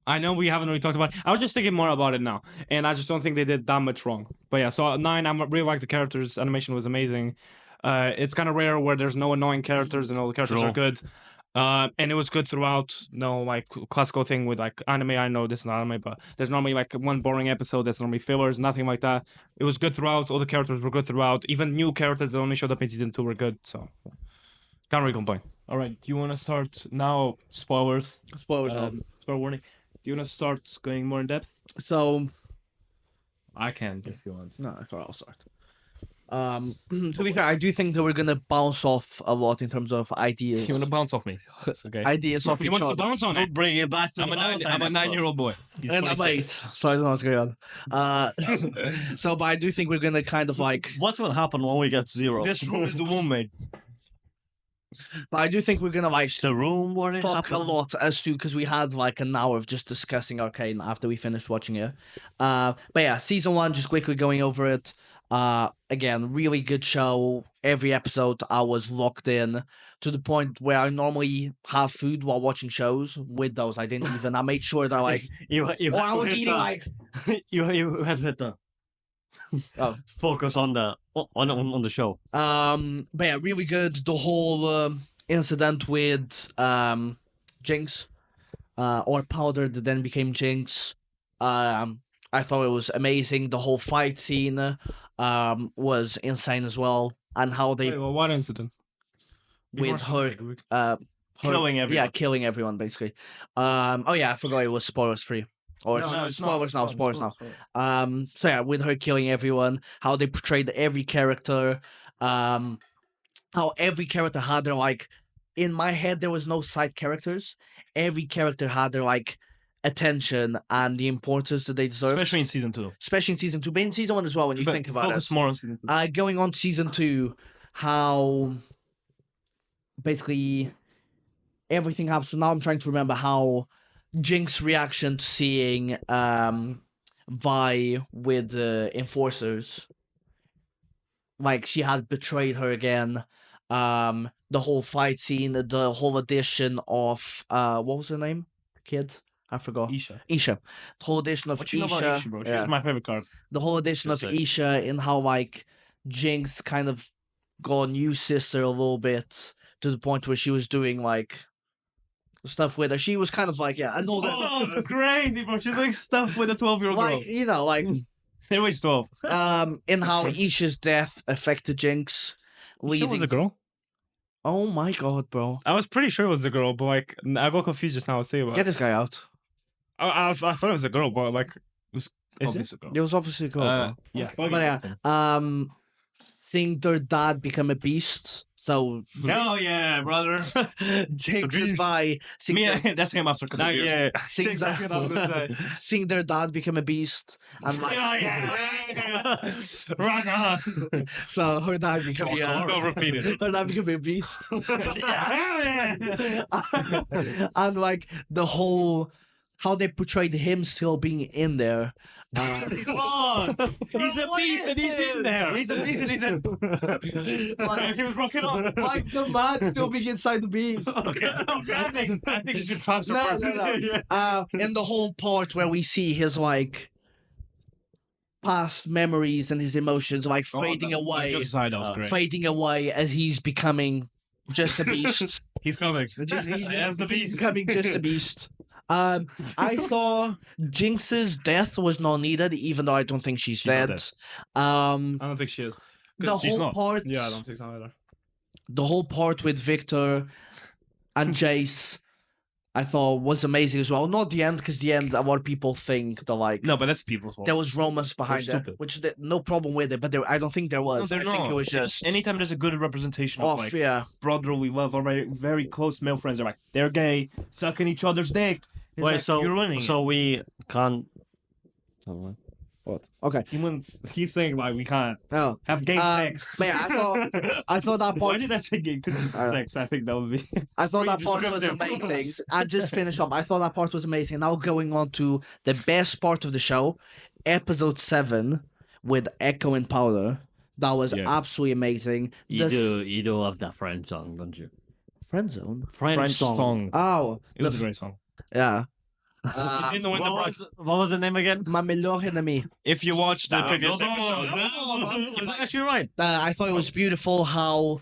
Speaker 4: I know we haven't really talked about it. I was just thinking more about it now, and I just don't think they did that much wrong. But yeah, so 9. I really like the characters. Animation was amazing. It's kind of rare where there's no annoying characters and all the characters are
Speaker 1: True.
Speaker 4: good. And it was good throughout. No, like classical thing with like anime. I know this is not anime, but there's normally like one boring episode that's normally fillers, nothing like that. It was good throughout. All the characters were good throughout. Even new characters that only showed up in season 2 were good. So can't really complain.
Speaker 2: all right. Do you want to start now? Spoilers.
Speaker 3: Spoilers.
Speaker 2: Spoiler warning. Do you want to start going more in depth?
Speaker 3: So,
Speaker 2: I can if you want.
Speaker 3: no, sorry, I'll start. To be fair, I do think that we're gonna bounce off a lot in terms of ideas.
Speaker 4: You want to bounce off me? It's okay.
Speaker 3: Ideas off
Speaker 4: You
Speaker 3: each
Speaker 4: want to
Speaker 3: other.
Speaker 4: bounce on it?
Speaker 1: Bring it back to
Speaker 4: I'm
Speaker 1: the
Speaker 4: a
Speaker 1: Valentine
Speaker 4: 9-year-old boy.
Speaker 2: He's
Speaker 3: And I'm
Speaker 2: 26.
Speaker 3: 8, so I don't know what's going on. So, but I do think we're gonna kind of like.
Speaker 1: What's gonna happen when we get to 0?
Speaker 2: This room is the womb, mate.
Speaker 3: But I do think we're gonna like
Speaker 1: the room where it
Speaker 3: talk a
Speaker 1: happened.
Speaker 3: lot as to because we had like an hour of just discussing Arcane after we finished watching it. But yeah, season 1, just quickly going over it. Again, really good show. Every episode I was locked in to the point where I normally have food while watching shows. With those, I didn't even. I made sure that like,
Speaker 1: you
Speaker 3: or I was eating like.
Speaker 1: you had to hit the
Speaker 3: Oh.
Speaker 1: focus on the show.
Speaker 3: But yeah, really good. The whole incident with Jinx, or Powder that then became Jinx. I thought it was amazing. The whole fight scene was insane as well, and how they
Speaker 4: Wait, well, what incident?
Speaker 3: with her
Speaker 2: Killing everyone.
Speaker 3: Yeah, killing everyone basically. Oh yeah, I forgot it was spoilers free. Or spoilers now, spoilers now. So yeah, with her killing everyone, how they portrayed every character, how every character had their like. In my head, there was no side characters. Every character had their like attention and the importance that they deserve.
Speaker 2: Especially in season 2.
Speaker 3: Especially in season 2, but in season 1 as well. When you
Speaker 2: But
Speaker 3: think about
Speaker 2: focus
Speaker 3: it,
Speaker 2: more on season 2.
Speaker 3: going on to season 2, how basically everything happens. So now I'm trying to remember how Jinx's reaction to seeing Vi with the enforcers, like she had betrayed her again. The whole fight scene, the whole addition of what was her name? Kid, I forgot.
Speaker 2: Isha.
Speaker 3: Isha. The whole addition of
Speaker 2: What you know
Speaker 3: Isha.
Speaker 2: about Isha, bro? She's
Speaker 3: yeah.
Speaker 2: my favorite card.
Speaker 3: The whole addition of
Speaker 1: That's it.
Speaker 3: Isha and how like Jinx kind of got a new sister a little bit to the point where she was doing like stuff with her. She was kind of like, yeah, I know that.
Speaker 2: Oh, it's crazy, bro. She's doing stuff with a 12-year-old girl.
Speaker 3: Like, you know, like,
Speaker 2: Anyway, she's 12.
Speaker 3: in how Isha's death affected Jinx.
Speaker 4: It was a
Speaker 3: Leading.
Speaker 4: girl.
Speaker 3: Oh my god, bro.
Speaker 4: I was pretty sure it was a girl, but like I got confused just now. I was thinking about.
Speaker 3: Get this guy out.
Speaker 4: I thought it was a girl, but like, is it?
Speaker 2: Obviously, girl.
Speaker 3: It was obviously a girl, bro.
Speaker 2: Yeah.
Speaker 3: But yeah, seeing their dad become a beast. So
Speaker 2: Hell yeah, brother.
Speaker 3: Jinx
Speaker 2: beast.
Speaker 3: is by seeing,
Speaker 2: Me,
Speaker 3: their,
Speaker 2: that's him after a couple years.
Speaker 4: Yeah,
Speaker 3: seeing,
Speaker 4: exactly what I was gonna say.
Speaker 3: seeing their dad become a beast, and like,
Speaker 2: Hell yeah. Rock on.
Speaker 3: so her dad become
Speaker 4: Don't repeat it.
Speaker 3: her dad become a beast,
Speaker 2: Hell yeah.
Speaker 3: and like the whole how they portrayed him still being in there.
Speaker 2: Come on. He's a beast and he's in there. He's a beast and he's in
Speaker 3: Like,
Speaker 2: he was rocking on.
Speaker 3: like the man still being inside the beast.
Speaker 2: Okay, I think you should transfer
Speaker 3: No,
Speaker 2: person.
Speaker 3: no, no. In the whole part where we see his like past memories and his emotions like fading away, fading away as he's becoming just a beast.
Speaker 2: He's coming.
Speaker 3: He's
Speaker 2: the beast.
Speaker 3: becoming just a beast. I thought Jinx's death was not needed, even though I don't think she's
Speaker 2: not
Speaker 3: dead.
Speaker 2: dead.
Speaker 4: I don't think she is.
Speaker 3: The
Speaker 2: she's
Speaker 3: whole
Speaker 2: not.
Speaker 3: part,
Speaker 4: Yeah, I don't think so either.
Speaker 3: the whole part with Victor and Jace, I thought was amazing as well. Not the end, because the end, a lot of people think that like
Speaker 2: No, but that's people's fault.
Speaker 3: there was romance behind it,
Speaker 2: stupid.
Speaker 3: which no problem with it. But I don't think there was.
Speaker 2: No,
Speaker 3: I think it was just
Speaker 2: anytime there's a good representation of
Speaker 3: off.
Speaker 2: like
Speaker 3: Yeah,
Speaker 2: brotherly love or very close male friends are like they're gay, sucking each other's dick. It's
Speaker 1: Wait,
Speaker 2: like,
Speaker 1: so
Speaker 2: you're ruining
Speaker 1: so we can't.
Speaker 3: okay.
Speaker 2: he's saying like we can't
Speaker 3: Oh,
Speaker 2: have gay sex.
Speaker 3: but yeah, I thought that
Speaker 2: Why
Speaker 3: part.
Speaker 2: did I say gay? Because it's sex. I think that would be.
Speaker 3: I thought that
Speaker 2: Read
Speaker 3: part
Speaker 2: the
Speaker 3: was
Speaker 2: script.
Speaker 3: amazing. I just finished up. I thought that part was amazing. Now going on to the best part of the show, episode 7 with Echo and Powder. That was
Speaker 2: Yeah.
Speaker 3: absolutely amazing.
Speaker 1: You do love that French song, don't you?
Speaker 3: Friend Zone.
Speaker 1: French song.
Speaker 3: Oh,
Speaker 2: It was a great song.
Speaker 3: yeah.
Speaker 4: It didn't win the prize.
Speaker 1: What was the name again?
Speaker 3: Ma meilleur ennemi.
Speaker 4: If you watched the previous
Speaker 2: no,
Speaker 4: episode,
Speaker 1: Is that actually right?
Speaker 3: I thought it was beautiful how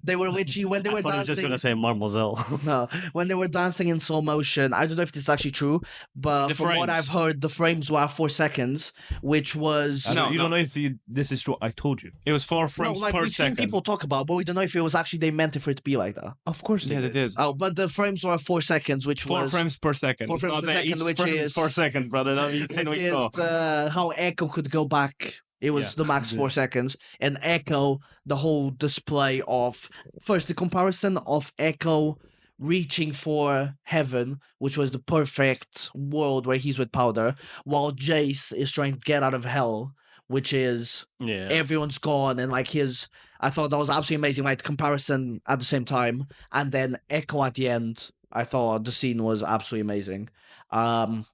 Speaker 3: they were literally when they
Speaker 1: I
Speaker 3: were
Speaker 1: thought you were just
Speaker 3: dancing.
Speaker 1: gonna say Mademoiselle.
Speaker 3: No, when they were dancing in slow motion. I don't know if this is actually true, but
Speaker 4: The
Speaker 3: from what
Speaker 4: frames.
Speaker 3: I've heard, the frames were 4 seconds, which was
Speaker 4: No,
Speaker 2: you
Speaker 4: no.
Speaker 2: don't know if this is true. I told you.
Speaker 4: it was 4
Speaker 3: no,
Speaker 4: frames
Speaker 3: like
Speaker 4: per
Speaker 3: we've seen
Speaker 4: second.
Speaker 3: people talk about, but we don't know if it was actually they meant it for it to be like that.
Speaker 2: Of course
Speaker 4: Yeah, they did.
Speaker 3: Oh, but the frames were 4 seconds, which
Speaker 4: 4
Speaker 3: was
Speaker 4: frames per second.
Speaker 3: 4
Speaker 4: It's
Speaker 3: frames
Speaker 4: not
Speaker 3: per
Speaker 4: that
Speaker 3: second,
Speaker 4: each
Speaker 3: which
Speaker 4: frame
Speaker 3: is-
Speaker 4: 4 seconds, brother. That means
Speaker 3: which
Speaker 4: we
Speaker 3: is
Speaker 4: saw.
Speaker 3: how Echo could go back. It was
Speaker 2: Yeah,
Speaker 3: the max
Speaker 2: yeah.
Speaker 3: 4 seconds, and Echo, the whole display of first the comparison of Echo reaching for heaven, which was the perfect world where he's with Powder, while Jace is trying to get out of hell, which is
Speaker 1: Yeah.
Speaker 3: everyone's gone, and like his. I thought that was absolutely amazing, like the comparison at the same time, and then Echo at the end. I thought the scene was absolutely amazing. And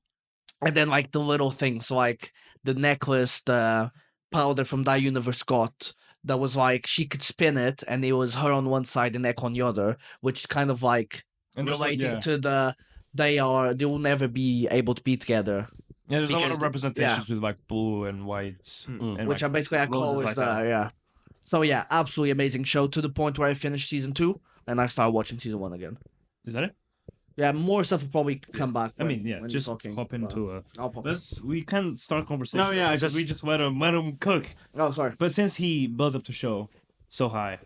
Speaker 3: then like the little things like the necklace, the Powder from that universe got that was like she could spin it and it was her on one side and Echo on the other, which is kind of like
Speaker 2: And there's like,
Speaker 3: relating to the they will never be able to be together,
Speaker 2: yeah, there's a lot
Speaker 3: because
Speaker 2: of
Speaker 3: the-
Speaker 2: representations with like blue and white,
Speaker 1: Mm.
Speaker 2: and
Speaker 3: which
Speaker 2: like,
Speaker 3: are basically Echo
Speaker 2: roses
Speaker 3: was
Speaker 2: like
Speaker 3: there,
Speaker 2: that.
Speaker 3: yeah. So yeah, absolutely amazing show to the point where I finished season 2 and I started watching season 1 again.
Speaker 2: Is that it?
Speaker 3: Yeah, more stuff will probably come back.
Speaker 2: I mean, yeah,
Speaker 3: when
Speaker 2: just
Speaker 3: you're talking,
Speaker 2: hop
Speaker 3: but
Speaker 2: into a.
Speaker 3: I'll pop.
Speaker 2: We can start conversation.
Speaker 1: No, yeah, I
Speaker 2: because
Speaker 1: just-
Speaker 2: we just let him cook.
Speaker 3: Oh, sorry.
Speaker 2: But since he built up the show so high,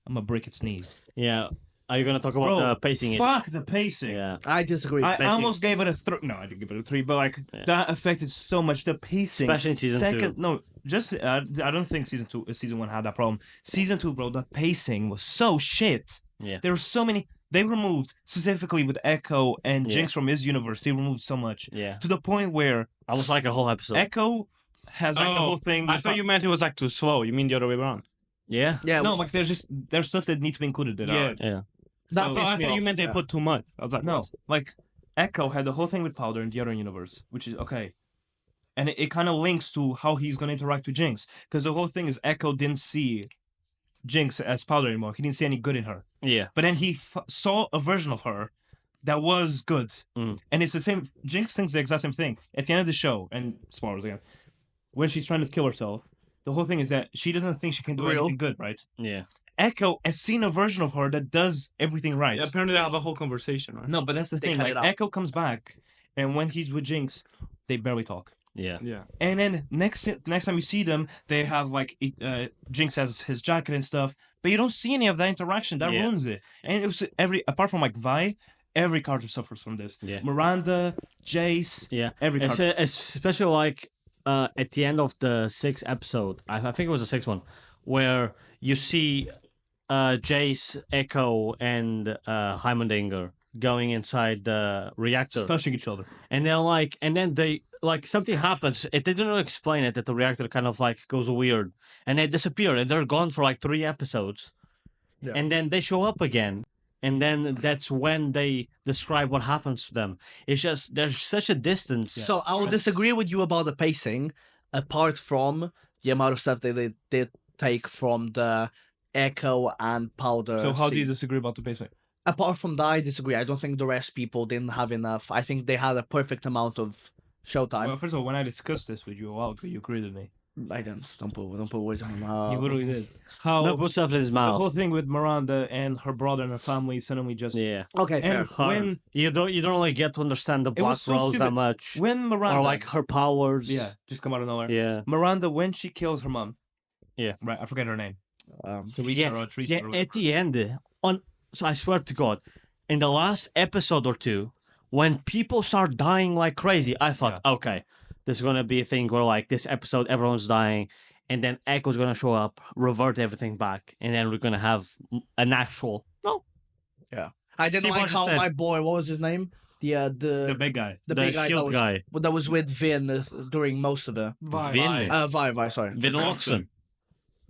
Speaker 2: I'm gonna break its knees.
Speaker 1: Yeah. Are you gonna talk about the pacing?
Speaker 2: Fuck the pacing.
Speaker 1: Yeah.
Speaker 3: I disagree.
Speaker 2: I
Speaker 1: Basic.
Speaker 2: almost gave it a 3. No, I didn't give it a 3, but like
Speaker 1: Yeah.
Speaker 2: that affected so much the pacing.
Speaker 1: Especially in season 2.
Speaker 2: No, just I don't think season 1 had that problem. Season 2, bro, the pacing was so shit.
Speaker 1: Yeah.
Speaker 2: There were so many. They removed specifically with Echo and
Speaker 1: Yeah.
Speaker 2: Jinx from his universe. They removed so much
Speaker 1: Yeah.
Speaker 2: to the point where
Speaker 1: I was like a whole episode.
Speaker 2: Echo has like the
Speaker 4: Oh,
Speaker 2: whole thing.
Speaker 4: I
Speaker 2: with-
Speaker 4: thought you meant it was like too slow. You mean the other way around?
Speaker 1: Yeah.
Speaker 3: yeah, it
Speaker 2: No,
Speaker 3: was-
Speaker 2: like there's stuff that need to be included. That
Speaker 4: Yeah.
Speaker 2: are,
Speaker 1: Yeah.
Speaker 3: that
Speaker 2: so
Speaker 4: Oh,
Speaker 3: pissed
Speaker 4: I
Speaker 3: me
Speaker 4: thought you
Speaker 3: off,
Speaker 4: meant they
Speaker 3: yeah.
Speaker 4: put too much. I was like,
Speaker 2: No, like Echo had the whole thing with Powder in the other universe, which is okay. And it kind of links to how he's going to interact with Jinx. Because the whole thing is Echo didn't see Jinx as Powder anymore. He didn't see any good in her.
Speaker 1: Yeah.
Speaker 2: But then he saw a version of her that was good.
Speaker 1: Mm.
Speaker 2: And it's the same. Jinx thinks the exact same thing. At the end of the show, and spoilers again, when she's trying to kill herself, the whole thing is that she doesn't think she can do
Speaker 3: Real.
Speaker 2: anything good, right?
Speaker 1: Yeah.
Speaker 2: Echo has seen a version of her that does everything right.
Speaker 4: Apparently, they have a whole conversation, right?
Speaker 2: No, but that's the
Speaker 3: They
Speaker 2: thing.
Speaker 3: cut
Speaker 2: Like
Speaker 3: it out.
Speaker 2: Echo comes back, and when he's with Jinx, they barely talk.
Speaker 1: Yeah.
Speaker 4: Yeah.
Speaker 2: And then next time you see them, they have like Jinx has his jacket and stuff, but you don't see any of that interaction. That
Speaker 1: Yeah.
Speaker 2: ruins it. And it was apart from like Vi, every character suffers from this.
Speaker 1: Yeah.
Speaker 2: Miranda, Jace,
Speaker 1: Yeah.
Speaker 2: every
Speaker 1: It's,
Speaker 2: character.
Speaker 1: especially like at the end of the sixth episode, I think it was the sixth one, where you see Jace, Echo, and Heimerdinger going inside the reactor.
Speaker 2: Just touching each other.
Speaker 1: And then they like something happens. They don't explain it that the reactor kind of like goes weird, and they disappear, and they're gone for like 3 episodes,
Speaker 2: Yeah.
Speaker 1: and then they show up again, and then that's when they describe what happens to them. It's just there's such a distance.
Speaker 3: So I will disagree with you about the pacing, apart from the amount of stuff that they did take from the Echo and Powder.
Speaker 2: So how do you
Speaker 3: scene.
Speaker 2: disagree about the pacing?
Speaker 3: Apart from that, I disagree. I don't think the rest people didn't have enough. I think they had a perfect amount of showtime.
Speaker 2: Well, first of all, when I discussed this with you a while ago, you agreed with me.
Speaker 3: I don't put words in my mouth.
Speaker 2: You literally did. How
Speaker 1: No, put stuff in his
Speaker 2: the
Speaker 1: mouth.
Speaker 2: whole thing with Miranda and her brother and her family suddenly just
Speaker 1: Yeah.
Speaker 3: Okay, fair.
Speaker 2: and
Speaker 1: Her- you don't really get to understand the
Speaker 2: It was
Speaker 1: Black
Speaker 2: so
Speaker 1: Rose that
Speaker 2: stupid.
Speaker 1: much,
Speaker 2: when Miranda
Speaker 1: or like her powers.
Speaker 2: just come out of nowhere.
Speaker 1: Yeah.
Speaker 2: Miranda when she kills her mom.
Speaker 1: Yeah.
Speaker 2: Right, I forget her name. Teresa
Speaker 1: Yeah,
Speaker 2: or Teresa.
Speaker 1: Yeah,
Speaker 2: or whatever.
Speaker 1: at the end, so I swear to God, in the last episode or two, when people start dying like crazy, I thought, okay, this is gonna be a thing where like this episode everyone's dying, and then Echo's gonna show up, revert everything back, and then we're gonna have an actual
Speaker 3: I didn't
Speaker 1: People
Speaker 3: like how
Speaker 1: understand.
Speaker 3: my boy, what was his name?
Speaker 2: the
Speaker 3: The
Speaker 2: big guy.
Speaker 3: the big guy
Speaker 1: shield guy,
Speaker 3: that was with Vin during most of it.
Speaker 1: Vin,
Speaker 3: Vi, sorry.
Speaker 1: Vin Loxon.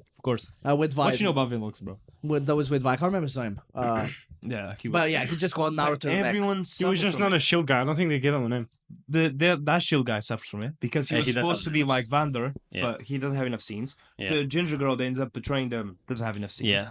Speaker 2: Of course.
Speaker 3: With Vi.
Speaker 2: What you know about Vin Lux, bro?
Speaker 3: That was with Vi. I can't remember his name.
Speaker 2: Yeah,
Speaker 3: But yeah, he just got Naruto. neck.
Speaker 2: everyone
Speaker 4: He was just not a shield guy. I don't think they gave him a name.
Speaker 2: that shield guy suffers from it because he
Speaker 1: Yeah,
Speaker 2: was
Speaker 1: he does
Speaker 2: supposed to be like Vander,
Speaker 1: Yeah.
Speaker 2: but he doesn't have enough scenes.
Speaker 1: Yeah.
Speaker 2: The ginger girl that ends up betraying them doesn't have enough scenes.
Speaker 1: Yeah,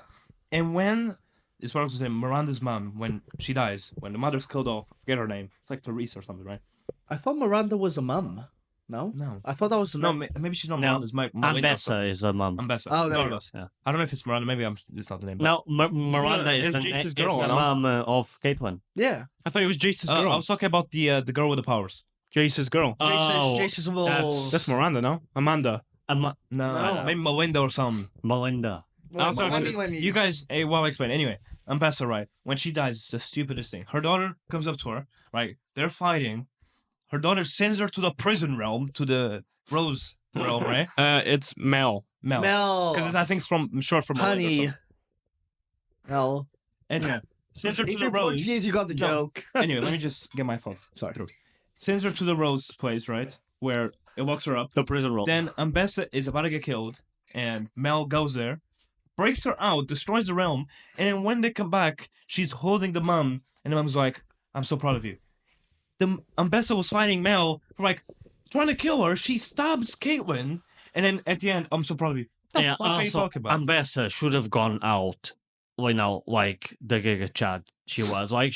Speaker 2: And when it's what I was saying, Miranda's mom, when she dies, when the mother's killed off, I forget her name. It's like Teresa or something, right?
Speaker 3: I thought Miranda was a mum. No?
Speaker 2: No.
Speaker 3: I thought that was the
Speaker 2: No,
Speaker 3: name.
Speaker 2: maybe she's not
Speaker 1: No.
Speaker 2: Miranda's Melinda or something.
Speaker 1: Ambessa is the mom.
Speaker 2: Ambessa.
Speaker 3: Oh, there
Speaker 2: One
Speaker 3: you
Speaker 2: of
Speaker 3: go.
Speaker 2: us.
Speaker 1: Yeah.
Speaker 2: I don't know if it's Miranda. Maybe it's not the name. but-
Speaker 1: No, Miranda
Speaker 2: Yeah,
Speaker 1: is the,
Speaker 2: it's Jace's
Speaker 1: is
Speaker 2: girl,
Speaker 1: the
Speaker 2: no?
Speaker 1: mom of Caitlyn.
Speaker 3: Yeah.
Speaker 4: I thought it was Jace's
Speaker 2: I
Speaker 4: girl.
Speaker 2: was talking about the girl with the powers.
Speaker 4: Jace's girl.
Speaker 3: Jason's
Speaker 4: That's Miranda, no? Amanda.
Speaker 2: No,
Speaker 3: No.
Speaker 2: maybe Melinda or something.
Speaker 1: Melinda.
Speaker 4: Also,
Speaker 2: You guys, well, I'll explain. Anyway, Ambessa, right? When she dies, it's the stupidest thing. Her daughter comes up to her, right? They're fighting. Her daughter sends her to the prison realm, to the Rose realm, right?
Speaker 4: It's Mel.
Speaker 3: Mel.
Speaker 2: Because I think it's from short for Melinda or
Speaker 3: Honey.
Speaker 2: something.
Speaker 3: Mel.
Speaker 2: Anyway, sends her to
Speaker 3: If
Speaker 2: the
Speaker 3: you're
Speaker 2: Rose.
Speaker 3: Portuguese, you got the
Speaker 2: No.
Speaker 3: joke.
Speaker 2: Anyway, let me just get my phone.
Speaker 3: Sorry.
Speaker 2: Sends her to the Rose place, right? Where it locks her up.
Speaker 1: The prison role.
Speaker 2: Then Ambessa is about to get killed, and Mel goes there, breaks her out, destroys the realm, and then when they come back, she's holding the mom, and the mom's like, "I'm so proud of you." The Ambessa was fighting Mel for like trying to kill her. She stabs Caitlyn, and then at the end, "I'm so proud of you." What the
Speaker 1: Yeah,
Speaker 2: fuck are you
Speaker 1: also,
Speaker 2: talking about?
Speaker 1: Ambessa should have gone out, like the Giga Chad she was. Like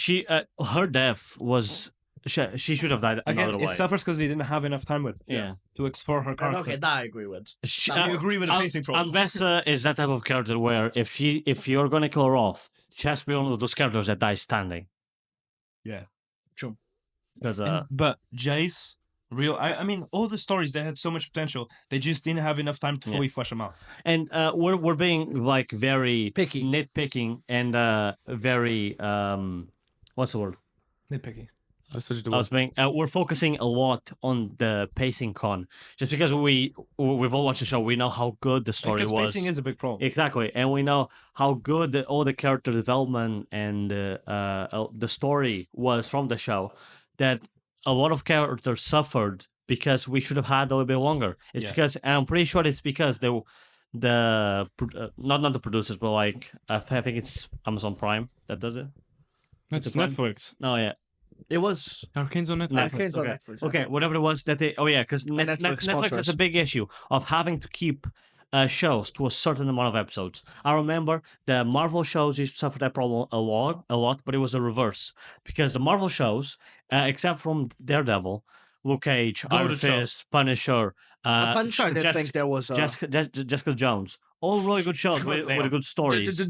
Speaker 1: her death was, she should have died
Speaker 2: Again,
Speaker 1: another
Speaker 2: it
Speaker 1: way.
Speaker 2: suffers because they didn't have enough time with
Speaker 1: Yeah.
Speaker 2: to explore her character.
Speaker 3: Okay, that I agree with.
Speaker 1: She,
Speaker 3: Now,
Speaker 2: You agree with the pacing problem?
Speaker 1: Ambessa is that type of character where if you're gonna kill her off, she has to be one of those characters that dies standing.
Speaker 2: Yeah.
Speaker 3: True.
Speaker 1: Because
Speaker 2: But Jace, I mean, all the stories they had so much potential, they just didn't have enough time to
Speaker 1: Yeah.
Speaker 2: fully flesh them out.
Speaker 1: and we're being like very
Speaker 3: Picky.
Speaker 1: nitpicking and very what's the word?
Speaker 2: Nitpicky.
Speaker 4: That's what you
Speaker 1: I was being, we're focusing a lot on the pacing con, just because we've all watched the show. We know how good the story
Speaker 2: Because
Speaker 1: was.
Speaker 2: pacing is a big problem.
Speaker 1: Exactly, and we know how good all the character development and the story was from the show. That a lot of characters suffered because we should have had a little bit longer. It's
Speaker 2: Yeah.
Speaker 1: because, and I'm pretty sure it's because not the producers, but like I think it's Amazon Prime that does it.
Speaker 4: It's
Speaker 1: It's one-
Speaker 4: Netflix.
Speaker 1: No, yeah,
Speaker 3: It was.
Speaker 4: Arcane's on Netflix.
Speaker 3: Arcane's on
Speaker 1: okay.
Speaker 3: Netflix.
Speaker 1: Okay, whatever it was that they. Oh yeah, because
Speaker 3: Netflix
Speaker 1: Netflix has
Speaker 3: sponsors.
Speaker 1: a big issue of having to keep shows to a certain amount of episodes. I remember the Marvel shows used to suffer that problem a lot, but it was a reverse because the Marvel shows, except from Daredevil, Luke Cage,
Speaker 2: Go
Speaker 1: Iron
Speaker 2: to show.
Speaker 1: Fist, Punisher,
Speaker 3: I'm sure I didn't
Speaker 1: Jessica,
Speaker 3: think there was.
Speaker 1: Jessica Jones, all really good shows with good stories.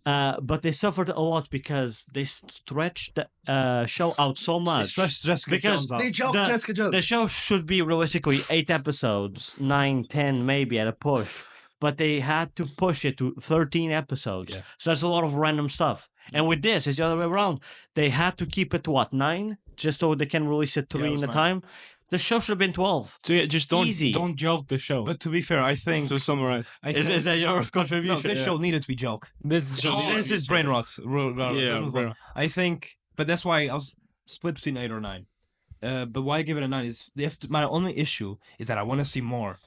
Speaker 1: But they suffered a lot because they stretched the show out so much.
Speaker 2: Stress Jessica
Speaker 1: Because
Speaker 2: Jones out.
Speaker 3: They joke Jessica Jones.
Speaker 1: the show should be realistically 8 episodes, 9, 10 maybe at a push. But they had to push it to 13 episodes.
Speaker 2: Yeah.
Speaker 1: So that's a lot of random stuff. And with this, it's the other way around. They had to keep it to what, 9? Just so they can release it 3
Speaker 2: it
Speaker 1: in
Speaker 2: was
Speaker 1: a
Speaker 2: 9.
Speaker 1: time. The show should have been 12.
Speaker 4: So yeah, just don't
Speaker 1: Easy.
Speaker 4: joke the show.
Speaker 2: But to be fair, I think
Speaker 4: To summarize,
Speaker 1: Is that your
Speaker 2: no,
Speaker 1: contribution?
Speaker 2: this show needed to be joked.
Speaker 4: this show.
Speaker 2: This is brain rot.
Speaker 4: Yeah, bro.
Speaker 2: I think, but that's why I was split between 8 or 9. But why I give it a 9 is my only issue is that I want to see more,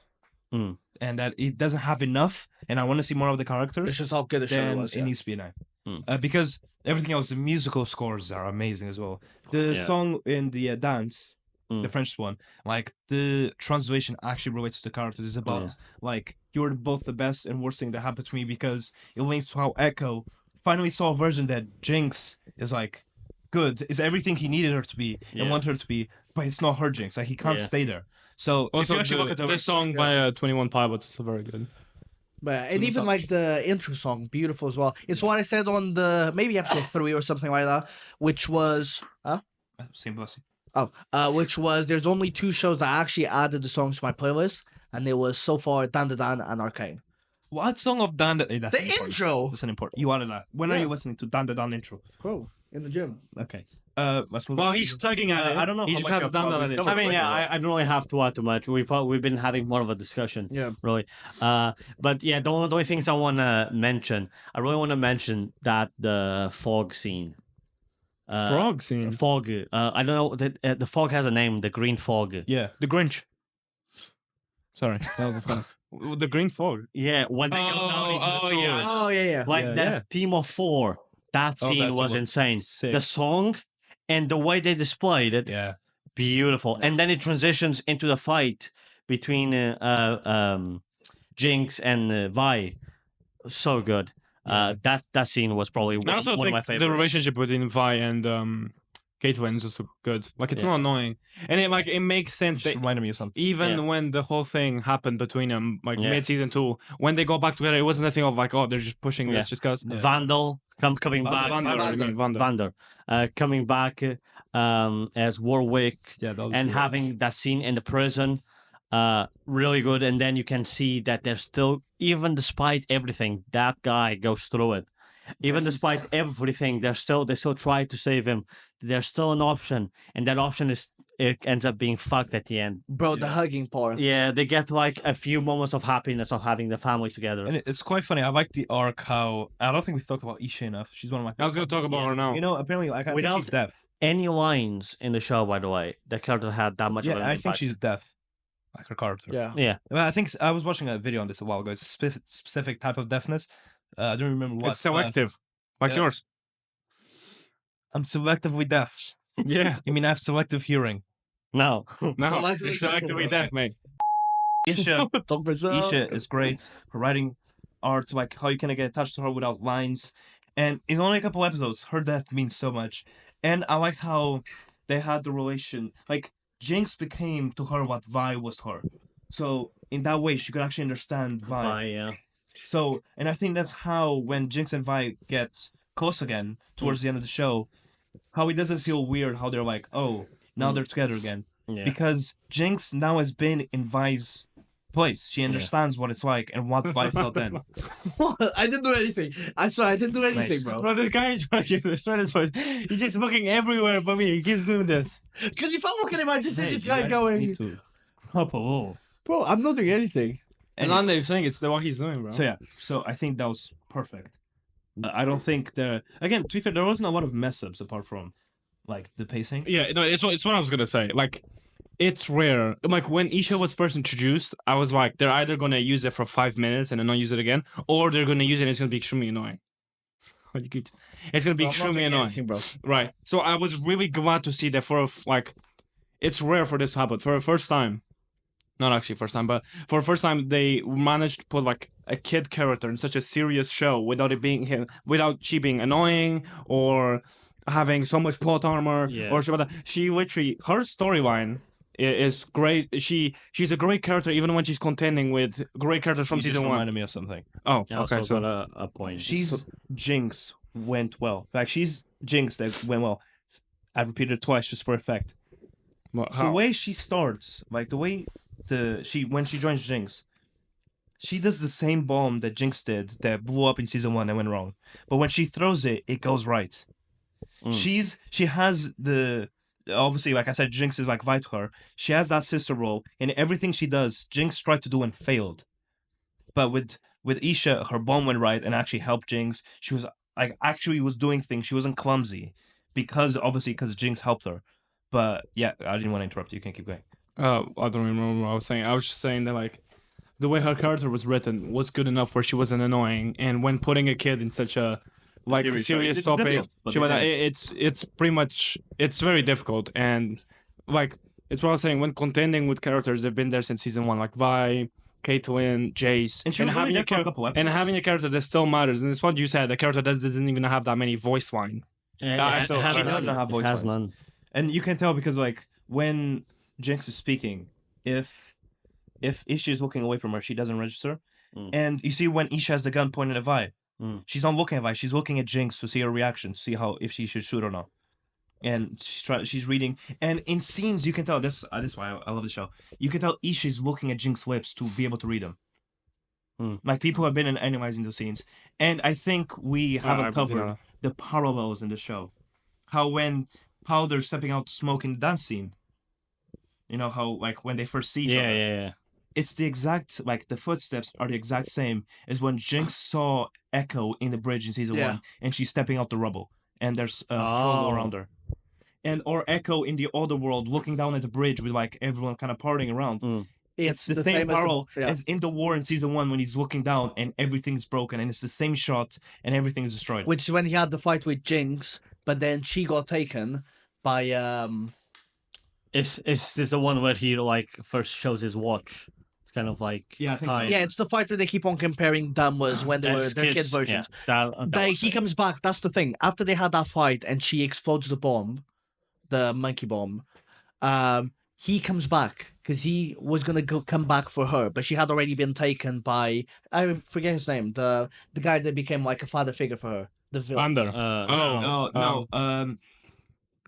Speaker 2: and that it doesn't have enough, and I want to see more of the characters.
Speaker 3: It's just how good the show
Speaker 2: Then
Speaker 3: was.
Speaker 2: it
Speaker 3: Yeah.
Speaker 2: needs to be a 9, because everything else, the musical scores are amazing as well. The
Speaker 1: Yeah.
Speaker 2: song in the dance, the French one, like the translation actually relates to the characters. It's about like you're both the best and worst thing that happened to me, because it links to how Echo finally saw a version that Jinx is like good, is everything he needed her to be and
Speaker 1: Yeah.
Speaker 2: want her to be, but it's not her Jinx. Like he can't
Speaker 1: Yeah.
Speaker 2: stay there. So if
Speaker 4: Also,
Speaker 2: you actually look at
Speaker 4: the song by 21 Pilots is very good.
Speaker 3: But and even like the intro song, beautiful as well. It's what I said on the maybe episode 3 or something like that, which was
Speaker 2: same blessing.
Speaker 3: which was there's only 2 shows that actually added the songs to my playlist, and it was so far Dan and Arcane.
Speaker 2: What song of Dan? That's
Speaker 3: The
Speaker 2: important.
Speaker 3: intro,
Speaker 2: That's an important. You wanted that. When are
Speaker 3: Yeah.
Speaker 2: you listening to Dan intro?
Speaker 3: bro, in the gym.
Speaker 2: Okay. Let's move
Speaker 4: Well,
Speaker 2: on.
Speaker 4: he's tugging at it.
Speaker 2: I don't know
Speaker 4: He
Speaker 2: how
Speaker 4: just
Speaker 2: much
Speaker 4: has
Speaker 2: I've
Speaker 4: done that.
Speaker 2: probably
Speaker 4: on it.
Speaker 1: I mean, yeah, I don't really have to add too much. We've been having more of a discussion.
Speaker 3: Yeah.
Speaker 1: Really. But yeah, the only things I want to mention, I really want to mention that the fog scene.
Speaker 4: Frog scene.
Speaker 1: Fog. I don't know. The fog has a name. The green fog.
Speaker 2: Yeah.
Speaker 4: The Grinch. Sorry, that was fun. The green fog.
Speaker 1: Yeah, when they go down into the sewers.
Speaker 4: yeah.
Speaker 3: Oh yeah.
Speaker 1: Like
Speaker 2: Yeah.
Speaker 1: that team of 4. That
Speaker 2: Oh,
Speaker 1: scene
Speaker 2: that's
Speaker 1: was
Speaker 2: the one.
Speaker 1: insane.
Speaker 2: Sick.
Speaker 1: The song and the way they displayed it,
Speaker 2: Yeah.
Speaker 1: beautiful. And then it transitions into the fight between Jinx and Vi. So good. That scene was probably
Speaker 4: I
Speaker 1: one
Speaker 4: also
Speaker 1: of my
Speaker 4: think
Speaker 1: favorites.
Speaker 4: the relationship between Vi and Caitlyn is also good. Like it's not annoying, and it makes sense.
Speaker 2: Just
Speaker 4: That
Speaker 2: reminded me of something.
Speaker 4: even when the whole thing happened between them, like
Speaker 1: Yeah.
Speaker 4: mid season 2, when they go back together, it wasn't a thing of like, oh, they're just pushing
Speaker 1: Yeah.
Speaker 4: this just because.
Speaker 1: Vandal coming back.
Speaker 4: Vander.
Speaker 1: Coming back as Warwick
Speaker 4: Yeah, that was
Speaker 1: and
Speaker 4: good.
Speaker 1: having that scene in the prison. Really good. And then you can see that there's still, even despite everything, that guy goes through it. Even despite everything, they still try to save him. There's still an option, and that option it ends up being fucked at the end.
Speaker 3: Bro, the hugging part.
Speaker 1: Yeah, they get like a few moments of happiness of having the family together.
Speaker 2: And it's quite funny. I like the arc how I don't think we've talked about Isha enough. She's one of my.
Speaker 4: I was gonna talk about her now.
Speaker 2: You know, apparently, like I think
Speaker 1: Without
Speaker 2: she's deaf.
Speaker 1: Any lines in the show, by the way, the character had that much of an
Speaker 2: Yeah, I think
Speaker 1: impact.
Speaker 2: she's deaf. Like her character.
Speaker 3: Yeah.
Speaker 1: Yeah,
Speaker 2: Well, I think I was watching a video on this a while ago. It's a specific type of deafness. I don't remember what.
Speaker 4: It's selective, like
Speaker 2: yeah.
Speaker 4: yours.
Speaker 2: I'm selectively deaf.
Speaker 4: Yeah.
Speaker 2: I mean, I have selective hearing.
Speaker 1: no.
Speaker 4: No,
Speaker 3: Selectively
Speaker 4: you're selectively deaf, mate.
Speaker 2: Isha,
Speaker 3: Talk for yourself.
Speaker 2: Isha is great. Her writing art, like how you can get attached to her without lines. And in only a couple episodes, her death means so much. And I liked how they had the relation. Like, Jinx became to her what Vi was to her. So, in that way, she could actually understand Vi.
Speaker 1: Yeah.
Speaker 2: So, and I think that's how when Jinx and Vi get close again towards the end of the show, how it doesn't feel weird how they're like, oh, now they're together again.
Speaker 1: Yeah.
Speaker 2: Because Jinx now has been in Vi's place. She understands what it's like and what Vi felt then.
Speaker 3: I didn't do anything. I swear I didn't do anything,
Speaker 2: Nice.
Speaker 3: bro.
Speaker 4: Bro, this guy is fucking destroying his voice. He's just looking everywhere but me. He keeps doing this.
Speaker 3: Because if I'm looking at him, I just see
Speaker 2: Hey,
Speaker 3: this
Speaker 2: you
Speaker 3: guy
Speaker 2: guys
Speaker 3: going.
Speaker 2: need to up a little.
Speaker 3: Bro, I'm not doing anything.
Speaker 4: And I'm not saying it's what he's doing, bro.
Speaker 2: So yeah, so I think that was perfect. I don't think again, to be fair, there wasn't a lot of mess ups apart from like the pacing.
Speaker 4: Yeah, no, it's what I was gonna say. Like, it's rare. Like when Isha was first introduced, I was like, they're either gonna use it for 5 minutes and then not use it again, or they're gonna use it and it's gonna be extremely annoying. It's gonna be extremely annoying,
Speaker 3: bro.
Speaker 4: right? So I was really glad to see that it's rare for this to happen for the first time. Not actually first time, but for the first time they managed to put like a kid character in such a serious show without she being annoying or having so much plot armor
Speaker 1: Yeah.
Speaker 4: or shit like that. She literally, her storyline is great. She's a great character even when she's contending with great characters from
Speaker 2: You just
Speaker 4: season 1.
Speaker 2: reminded me of something.
Speaker 4: Oh,
Speaker 1: Yeah,
Speaker 4: okay.
Speaker 1: also
Speaker 4: So
Speaker 1: got a point.
Speaker 2: She's Jinx went well. Like she's Jinx that went well. I repeated it twice just for effect.
Speaker 4: well,
Speaker 2: The
Speaker 4: how?
Speaker 2: way she starts, like the way when she joins Jinx, she does the same bomb that Jinx did that blew up in season 1 and went wrong. But when she throws it, it goes right. She has the obviously, like I said, Jinx is like vital to her. She has that sister role, and everything she does, Jinx tried to do and failed. But with Isha, her bomb went right and actually helped Jinx. She was like actually was doing things. She wasn't clumsy because Jinx helped her. But yeah, I didn't want to interrupt you. You can keep going.
Speaker 4: I don't remember what I was saying. I was just saying that like the way her character was written was good enough where she wasn't annoying, and when putting a kid in such a like
Speaker 2: Serious
Speaker 4: serious
Speaker 2: it's
Speaker 4: topic,
Speaker 2: difficult, but
Speaker 4: she was,
Speaker 2: they
Speaker 4: it's pretty much it's very difficult, and like it's what I was saying. When contending with characters, they've been there since season 1, like Vi, Caitlyn, Jace,
Speaker 2: And she was only there for a couple
Speaker 4: and
Speaker 2: episodes.
Speaker 4: having a character that still matters. And it's what you said, a character that doesn't even have that many voice line.
Speaker 1: Yeah,
Speaker 4: so-
Speaker 1: it has
Speaker 4: she
Speaker 1: none.
Speaker 2: doesn't have voice
Speaker 1: It has
Speaker 2: lines.
Speaker 1: none.
Speaker 2: And you can tell because like when Jinx is speaking, if Isha is looking away from her, she doesn't register. And you see when Isha has the gun pointed at Vi, she's not looking at Vi, she's looking at Jinx to see her reaction, to see how if she should shoot or not. And she's reading, and in scenes you can tell this is why I love the show. You can tell Isha's looking at Jinx's lips to be able to read them. Like people have been analyzing those scenes, and I think we haven't covered the parallels in the show. How when Powder's stepping out to smoke in the dance scene, you know how like when they first see each other.
Speaker 1: Yeah.
Speaker 2: It's the exact like the footsteps are the exact same as when Jinx saw Echo in the bridge in season 1, and she's stepping out the rubble, and there's Frodo around her, and or Echo in the other world looking down at the bridge with like everyone kind of partying around. It's the same parallel as in the war in season 1 when he's looking down and everyth's broken, and it's the same shot and everything's destroyed.
Speaker 3: Which is when he had the fight with Jinx, but then she got taken by
Speaker 1: Is this the one where he like first shows his watch? It's kind of like
Speaker 2: Yeah, I think so.
Speaker 1: time.
Speaker 3: yeah, it's the fight where they keep on comparing them was when they were
Speaker 1: As
Speaker 3: their kid versions.
Speaker 1: Yeah, that was
Speaker 3: He
Speaker 1: it.
Speaker 3: comes back. That's the thing. After they had that fight and she explodes the bomb, the monkey bomb, he comes back because he was gonna come back for her, but she had already been taken by I forget his name, the guy that became like a father figure for her. The villain.
Speaker 4: Thunder.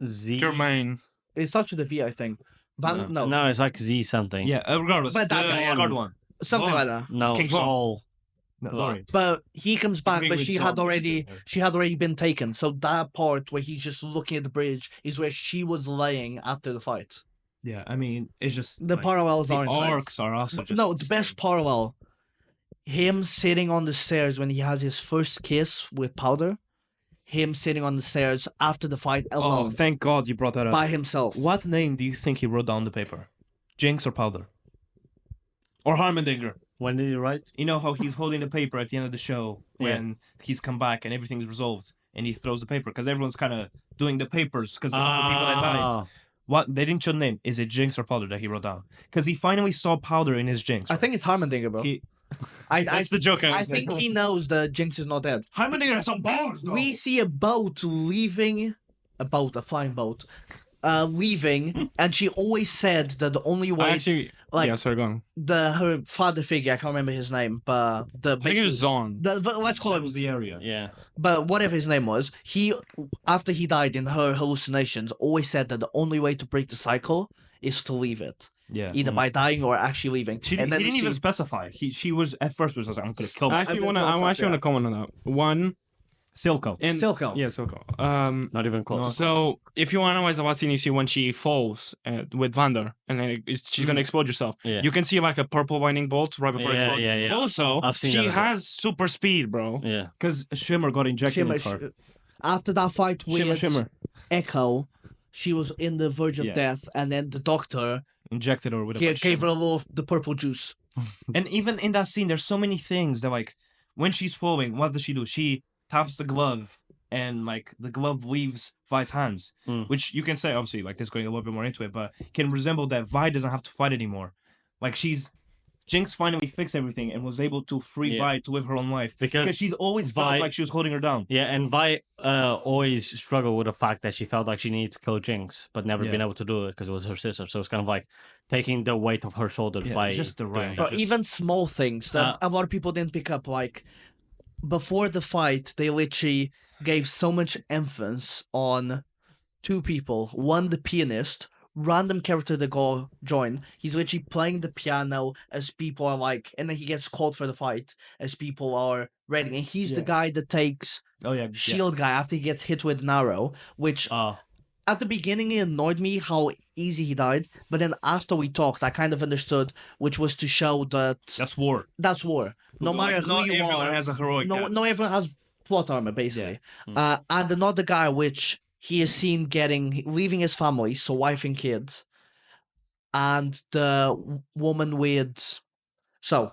Speaker 1: Z.
Speaker 4: Jermaine.
Speaker 3: It starts with a V, I think.
Speaker 1: No, it's like Z something.
Speaker 2: Yeah, regardless.
Speaker 3: But that guy-
Speaker 2: scarred one.
Speaker 3: Something like that.
Speaker 1: No,
Speaker 2: King Kong.
Speaker 1: Saul.
Speaker 2: No, don't worry.
Speaker 3: But he comes back,
Speaker 2: Agreeing
Speaker 3: but
Speaker 2: with Saul.
Speaker 3: she had already been taken. So that part where he's just looking at the bridge is where she was laying after the fight.
Speaker 2: Yeah, I mean, it's just
Speaker 3: The
Speaker 2: like,
Speaker 3: parallels
Speaker 2: the
Speaker 3: aren't
Speaker 2: arcs are also just
Speaker 3: no, the best parallel. Him sitting on the stairs when he has his first kiss with Powder. Him sitting on the stairs after the fight
Speaker 2: Oh,
Speaker 3: alone
Speaker 2: thank God you brought that up.
Speaker 3: by himself.
Speaker 2: What name do you think he wrote down on the paper? Jinx or Powder? Or Harmendinger?
Speaker 1: When did you write?
Speaker 2: You know how he's holding the paper at the end of the show when he's come back and everything's resolved, and he throws the paper because everyone's kind of doing the papers because of all the people that died. What they didn't show the name. Is it Jinx or Powder that he wrote down? Because he finally saw Powder in his Jinx.
Speaker 3: I think it's Harmendinger, bro.
Speaker 2: He,
Speaker 4: That's the joke.
Speaker 3: I think he knows that Jinx is not dead.
Speaker 2: Harmendinger has some balls.
Speaker 3: We see a boat leaving, a flying boat, leaving, and she always said that the only way,
Speaker 4: Actually,
Speaker 3: like-
Speaker 4: yeah, sorry, go on.
Speaker 3: her father figure, I can't remember his name, but
Speaker 4: I think it was Zon.
Speaker 3: let's call
Speaker 2: That
Speaker 3: him,
Speaker 2: was the area.
Speaker 1: Yeah.
Speaker 3: but whatever his name was, he, after he died in her hallucinations, always said that the only way to break the cycle is to leave it,
Speaker 2: Yeah.
Speaker 3: either by dying or actually leaving.
Speaker 2: She
Speaker 3: and
Speaker 2: he
Speaker 3: then
Speaker 2: didn't even
Speaker 3: she-
Speaker 2: specify. She was at first was like, I'm gonna kill
Speaker 4: I
Speaker 2: him.
Speaker 4: actually
Speaker 3: I'm
Speaker 4: want to.
Speaker 3: gonna
Speaker 4: I
Speaker 3: close
Speaker 4: actually
Speaker 3: up,
Speaker 4: want to comment on that. One
Speaker 2: Silco.
Speaker 4: and
Speaker 3: Silco.
Speaker 4: Yeah, Silco.
Speaker 1: Not even close.
Speaker 4: So if you analyze the last scene, you see when she falls with Vander, and then she's gonna explode herself.
Speaker 1: Yeah.
Speaker 4: You can see like a purple lightning bolt right before it explodes.
Speaker 1: yeah.
Speaker 4: Also,
Speaker 1: I've seen
Speaker 4: she
Speaker 1: that as well.
Speaker 4: has super speed, bro.
Speaker 1: Yeah.
Speaker 2: Because Shimmer got injected
Speaker 3: Shimmer,
Speaker 2: in the car.
Speaker 3: after that fight with
Speaker 2: Shimmer.
Speaker 3: Echo, she was in the verge of
Speaker 2: Yeah.
Speaker 3: death, and then the doctor
Speaker 2: Injected her with a
Speaker 3: gave her a little of the purple juice.
Speaker 2: And even in that scene, there's so many things that like when she's falling, what does she do? She taps the glove and like the glove leaves Vi's hands. Which you can say obviously like this going a little bit more into it, but can resemble that Vi doesn't have to fight anymore. Like she's Jinx finally fixed everything and was able to free
Speaker 1: Yeah.
Speaker 2: Vi to live her own life.
Speaker 1: Because
Speaker 2: she's always felt
Speaker 1: Vi-
Speaker 2: like she was holding her down.
Speaker 1: Yeah, and Vi always struggled with the fact that she felt like she needed to kill Jinx, but never been
Speaker 2: Yeah.
Speaker 1: able to do it because it was her sister. So it's kind of like taking the weight of her shoulders
Speaker 2: Yeah,
Speaker 1: by
Speaker 2: just the
Speaker 1: doing
Speaker 2: right.
Speaker 1: that.
Speaker 3: But even small things that a lot of people didn't pick up, like before the fight, they literally gave so much emphasis on two people. One, the pianist, random character that go join. He's literally playing the piano as people are like, and then he gets called for the fight as people are ready. And he's the
Speaker 2: Yeah.
Speaker 3: guy that takes
Speaker 2: Oh yeah,
Speaker 3: shield guy after he gets hit with an arrow, which at the beginning it annoyed me how easy he died, but then after we talked, I kind of understood, which was to show that
Speaker 2: That's war.
Speaker 3: that's war. No matter who
Speaker 2: Not
Speaker 3: you
Speaker 2: everyone
Speaker 3: are,
Speaker 2: has a heroic.
Speaker 3: no,
Speaker 2: death.
Speaker 3: no everyone has plot armor basically. And another guy which he is seen leaving his family, so wife and kids, and the woman with so